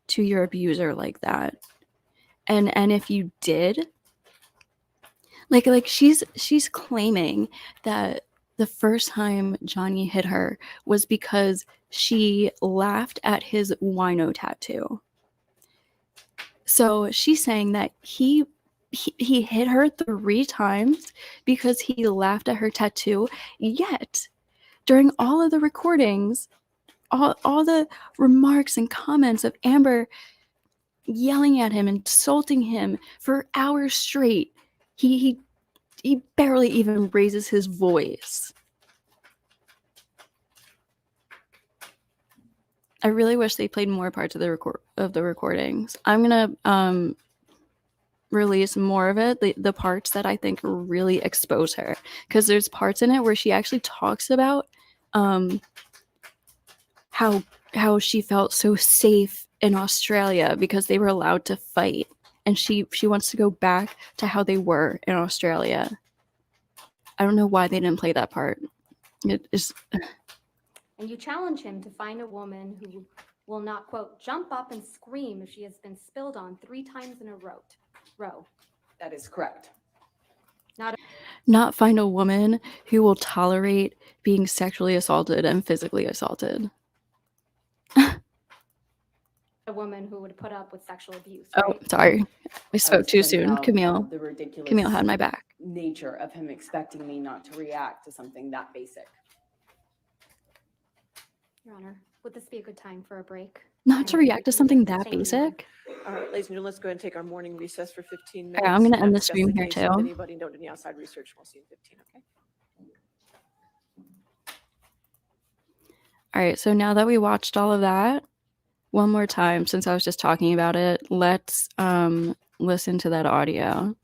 to your abuser like that. And if you did, like she's claiming that the first time Johnny hit her was because she laughed at his wino tattoo. So she's saying that he hit her 3 times because he laughed at her tattoo. Yet during all of the recordings, all the remarks and comments of Amber yelling at him, insulting him for hours straight, he barely even raises his voice. I really wish they played more parts of the recordings. I'm gonna release more of it, the parts that I think really expose her, because there's parts in it where she actually talks about how she felt so safe in Australia because they were allowed to fight, and she wants to go back to how they were in Australia. I don't know why they didn't play that part. It is. And you challenge him to find a woman who will not, quote, jump up and scream if she has been spilled on 3 times in a row. That is correct. Not find a woman who will tolerate being sexually assaulted and physically assaulted. a woman who would put up with sexual abuse. Oh, Right? sorry. I I spoke was too pointing soon. out, Camille. the ridiculous Camille had my back. nature of him expecting me not to react to something that basic. Your Honor, would this be a good time for a break? Not to react to something that Thank you. basic. All right, ladies and gentlemen, let's go ahead and take our morning recess for 15 minutes. Okay, I'm gonna and end the discuss stream here case with too. Anybody know any outside research? We'll see you in 15, okay? All right, so now that we watched all of that, one more time, since I was just talking about it, let's listen to that audio.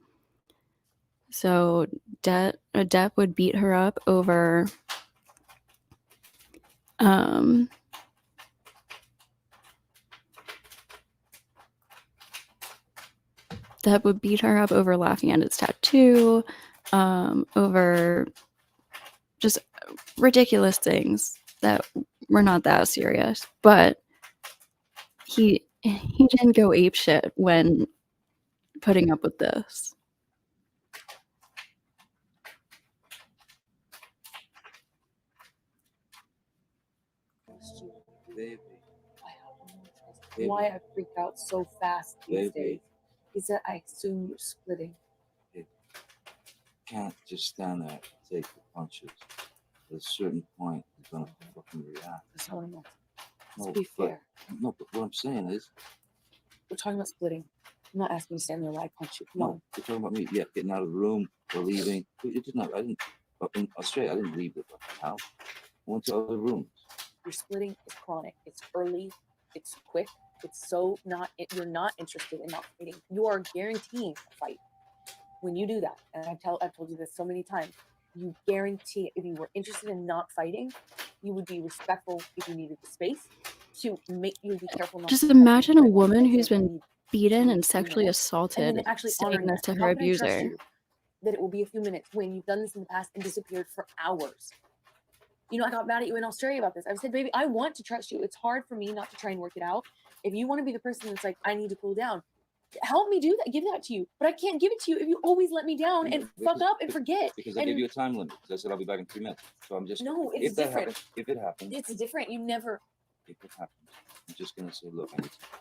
So Depp would beat her up over Depp would beat her up over laughing at his tattoo, over just ridiculous things that were not that serious. But he didn't go apeshit when putting up with this. Baby. Why I freak out so fast these Baby. days is that I assume you're splitting. Can't just stand there and take the punches. At a certain point, you're gonna fucking react. That's not what I'm asking. No, Let's be but- fair. No, but what I'm saying is, We're talking about splitting. I'm not asking you to stand there while I punch you. Come on. no, you're talking about me. Yeah, getting out of the room or leaving. It did not. I didn't. In Australia, I didn't leave the fucking house. I went to other rooms. Your splitting is chronic. It's early. It's quick. It's so not. You're not interested in not fighting. You are guaranteeing a fight when you do that. And I've told you this so many times. You guarantee if you were interested in not fighting, you would be respectful if you needed the space to make you be careful. Not Just to touch imagine a anyone woman because who's they been need beaten and you sexually know, assaulted and then actually saying honoring this that. to How her can I trust abuser. you that it will be a few minutes when you've done this in the past and disappeared for hours? You know, I got mad at you in Australia about this. I said, baby, I want to trust you. It's hard for me not to try and work it out. If you want to be the person that's like, I need to cool down, help me do that. Give that to you. But I can't give it to you if you always let me down and fuck up and forget. Because I And gave you a time limit. Because I said I'll be back in 3 minutes. So I'm just. no, it's If that different. happens, if it happens, It's different. You never. if it happens, I'm just gonna say, look, I need some time.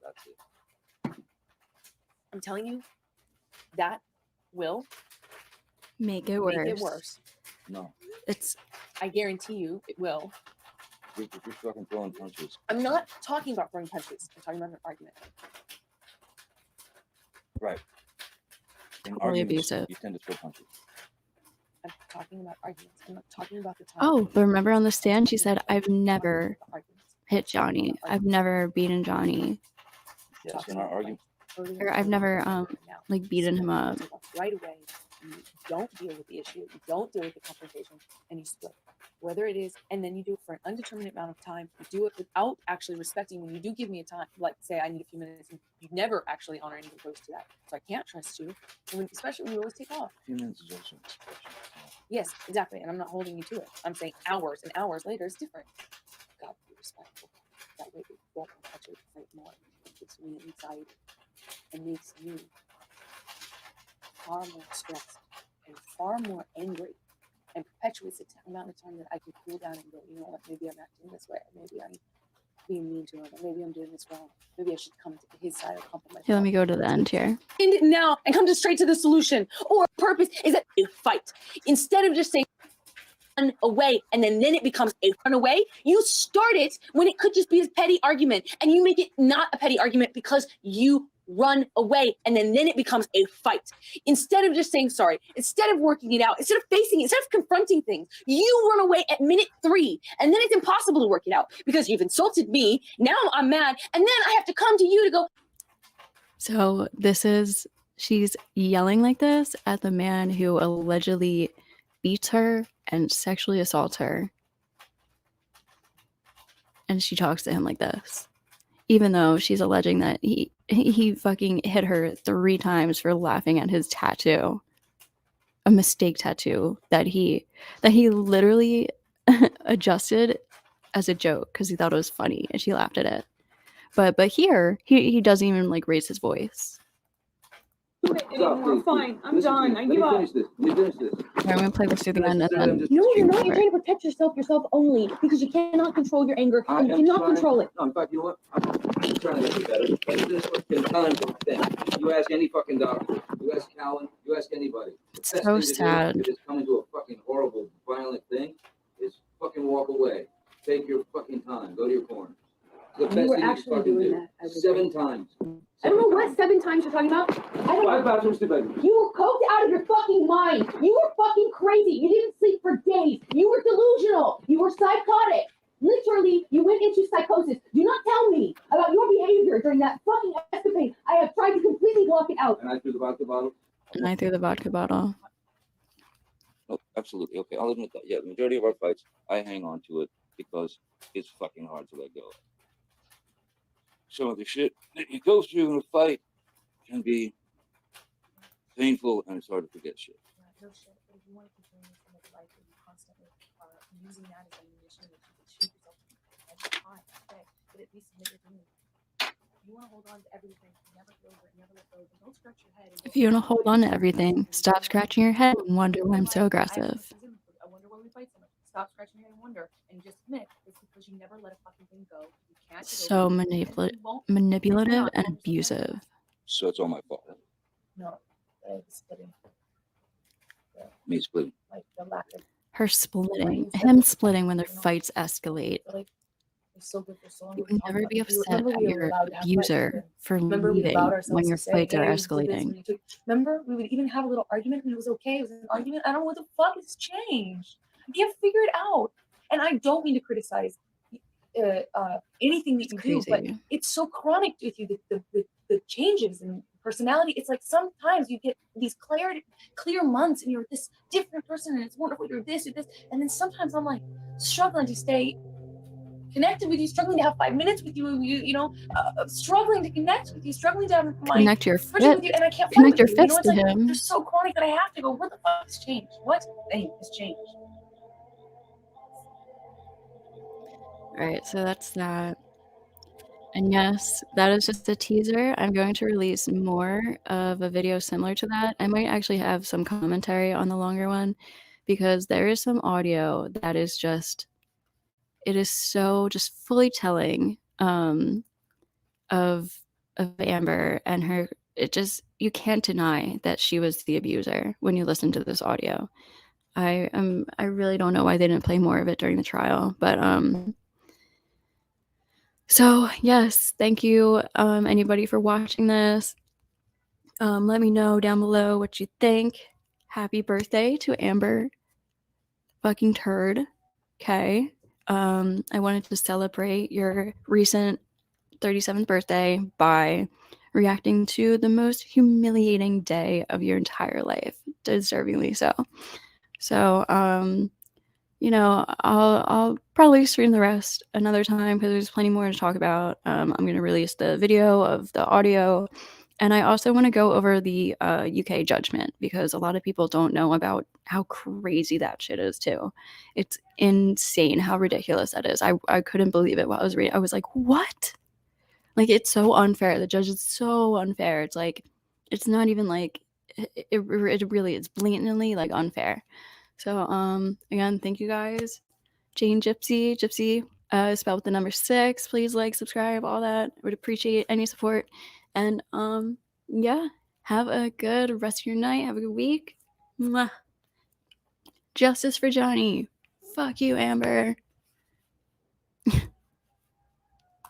That's it. I'm telling you, that will Make it worse. make it worse. No, It's I guarantee you, it will. you're fucking throwing punches. I'm not talking about throwing punches. I'm talking about an argument. Right. In Totally arguments, abusive. you tend to throw punches. I'm talking about arguments. I'm not talking about the time. oh, but remember on the stand she said, I've never Arguments. hit Johnny. I've never beaten Johnny. Yes, Talking in our about argument. earlier Or I've never now. like beaten him up. Take off right away. You don't deal with the issue. You don't deal with the confrontation, and you split. Whether it is, and then you do it for an undeterminate amount of time. You do it without actually respecting. When you do give me a time, like say I need a few minutes, and you never actually honor anything close to that. So I can't trust you, and when, especially when you always take off. A few minutes is also an expression. Yes, exactly. And I'm not holding you to it. I'm saying hours and hours later is different. God, be respectful. That way it won't perpetuate the fight more. It gives me anxiety and makes me far more stressed and far more angry and perpetuates the amount of time that I can cool down and go, you know what, maybe I'm acting this way. Maybe I'm being mean to him. Or maybe I'm doing this wrong. Maybe I should come to his side or compromise. Here, let me go to the end here. End it now and come straight to the solution. Or purpose is that a fight. Instead of just saying run away and then it becomes a run away, you start it when it could just be a petty argument and you make it not a petty argument because you run away and then it becomes a fight. Instead of just saying sorry, instead of working it out, instead of facing it, instead of confronting things, you run away at minute 3 and then it's impossible to work it out because you've insulted me. Now I'm mad and then I have to come to you to go. So she's yelling like this at the man who allegedly beats her and sexually assaults her. And she talks to him like this. Even though she's alleging that he fucking hit her 3 times for laughing at his tattoo. A mistake tattoo that he literally adjusted as a joke because he thought it was funny and she laughed at it. But here he doesn't even like raise his voice. do it anymore. Fine, I'm done. I give up. Let me finish this. I'm gonna play this to the end and then. No, you're not. You're trying to protect yourself only because you cannot control your anger and you cannot control it. No, in fact, you know what? I'm trying to make it better. But this fucking time thing. You ask any fucking doctor. You ask Callan. You ask anybody. It's Best so thing to do sad. if it's coming to a fucking horrible, violent thing is fucking walk away. Take your fucking time. Go to your corner. The best You were thing you actually fucking doing do. that. I was 7 times. I don't know what 7 times you're talking about. I don't 5 know. bathrooms to bedroom. You were coked out of your fucking mind. You were fucking crazy. You didn't sleep for days. You were delusional. You were psychotic. Literally, you went into psychosis. Do not tell me about your behavior during that fucking escapade. I have tried to completely block it out. And I threw the vodka bottle. And I threw the vodka bottle. Oh, absolutely. Okay, I'll admit that. Yeah, the majority of our fights, I hang on to it because it's fucking hard to let go of. Some of the shit that you go through in a fight can be painful and it's hard to forget shit. No shit, but if you want to continue to live life and you constantly are using that as ammunition that you can shoot yourself in the head, that's fine, okay, but at least admit you're doing it. You want to hold on to everything, never get over it, never let go, but don't scratch your head. If you want to hold on to everything, stop scratching your head and wonder why I'm so aggressive. I wonder why we fight so much. Stop scratching your head and wonder, and just admit it's because you never let a fucking thing go. You can't get So over it, and you manipulative won't. and abusive. So it's all my fault. No, splitting. Me splitting. Like the lack of Her splitting, him splitting when their fights escalate. like it's so good for so long. You can never be upset at your abuser for Remember, we leaving allowed ourselves when to your say, fights are "Hey, we did this escalating. when you took-" Remember, we would even have a little argument and it was okay. It was an argument. I don't know what the fuck has changed. I can't figure it out. And I don't mean to criticize anything that It's you do, but crazy. it's so chronic with you, the changes in personality. It's like sometimes you get these clear months and you're this different person and it's wonderful, you're this, and then sometimes I'm like struggling to stay connected with you, struggling to have 5 minutes with you, struggling to connect with you, struggling to have my Connect your friendship fit. with you, and I can't Connect fight your with you. fits It's to like him. they're so chronic that I have to go, what the fuck has changed? What thing has changed? Right, so that's that. And yes, that is just a teaser. I'm going to release more of a video similar to that. I might actually have some commentary on the longer one because there is some audio that is just, it is so just fully telling of Amber and her. It just, you can't deny that she was the abuser when you listen to this audio. I really don't know why they didn't play more of it during the trial, but so yes, thank you anybody for watching this. Let me know down below what you think. Happy birthday to Amber fucking Turd. Okay. I wanted to celebrate your recent 37th birthday by reacting to the most humiliating day of your entire life, deservingly so. So, I'll probably stream the rest another time because there's plenty more to talk about. I'm going to release the video of the audio. And I also want to go over the UK judgment because a lot of people don't know about how crazy that shit is too. It's insane how ridiculous that is. I couldn't believe it while I was reading. I was like, what? Like, it's so unfair. The judge is so unfair. It's like, it's not even like, it really is blatantly like unfair. So, again, thank you guys. Jane Gypsy, spelled with the number 6. Please like, subscribe, all that. I would appreciate any support. And, yeah, have a good rest of your night. Have a good week. Mwah. Justice for Johnny. Fuck you, Amber.